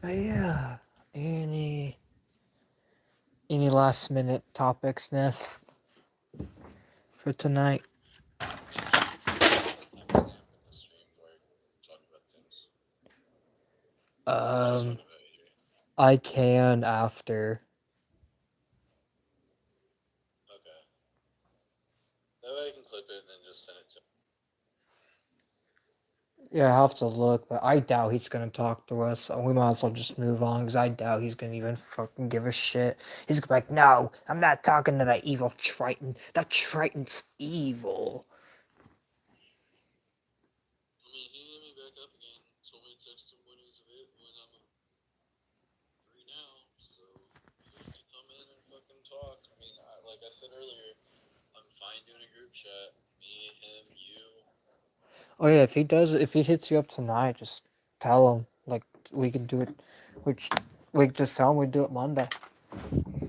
But yeah, any last minute topics, Nith, for tonight? I can after. Okay. That way I can clip it and then just send it to Yeah, I have to look, but I doubt he's gonna talk to us. So we might as well just move on, because I doubt he's gonna even fucking give a shit. He's gonna be like, no, I'm not talking to that evil Triton. That Triton's evil. I mean, he hit me back up again. Told me to text him when he's when I'm free now. So he wants to come in and fucking talk. I mean, like I said earlier, I'm fine doing a group chat. Me, him, you. Oh yeah, if he hits you up tonight, just tell him. Like, we can do it, which, we just tell him we do it Monday. Or Monday.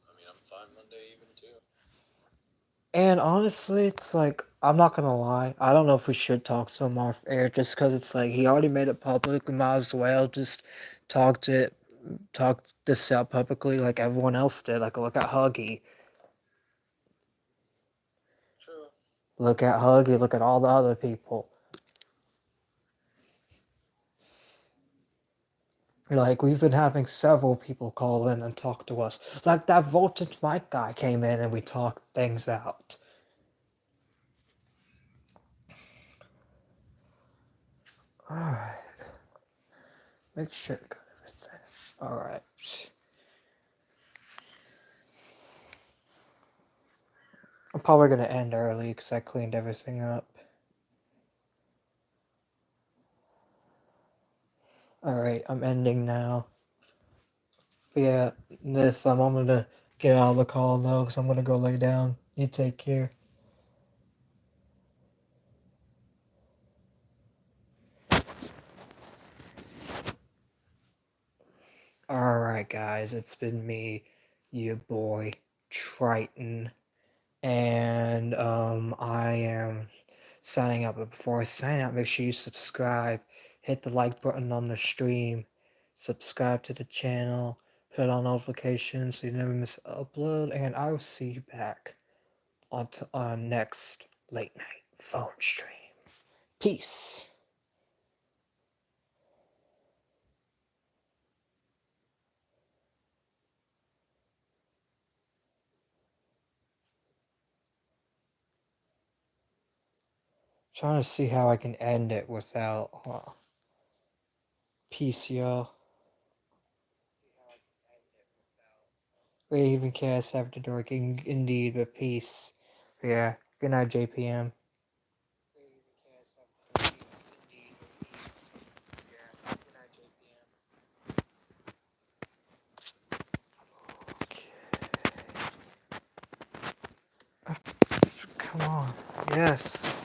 I mean, I'm fine Monday even too. And honestly, it's like, I'm not gonna lie, I don't know if we should talk to him off air, just because it's like, he already made it public. We might as well just talk this out publicly like everyone else did. Like, look at Huggy. True. Look at Huggy, look at all the other people. Like, we've been having several people call in and talk to us. Like, that Voltage Mike guy came in and we talked things out. Alright. Make sure to got everything. Alright. I'm probably gonna end early because I cleaned everything up. Alright, I'm ending now. But yeah, this I'm gonna get out of the call though, because I'm gonna go lay down. You take care. Alright, guys, it's been me, your boy, Triton, and I am signing out. But before I sign out, make sure you subscribe, hit the like button on the stream, subscribe to the channel, put on notifications so you never miss an upload, and I will see you back on next late night phone stream. Peace. Trying to see how I can end it without peace, y'all. We even cast after dark, indeed, but peace. Yeah, good night, JPM. Come on, yes.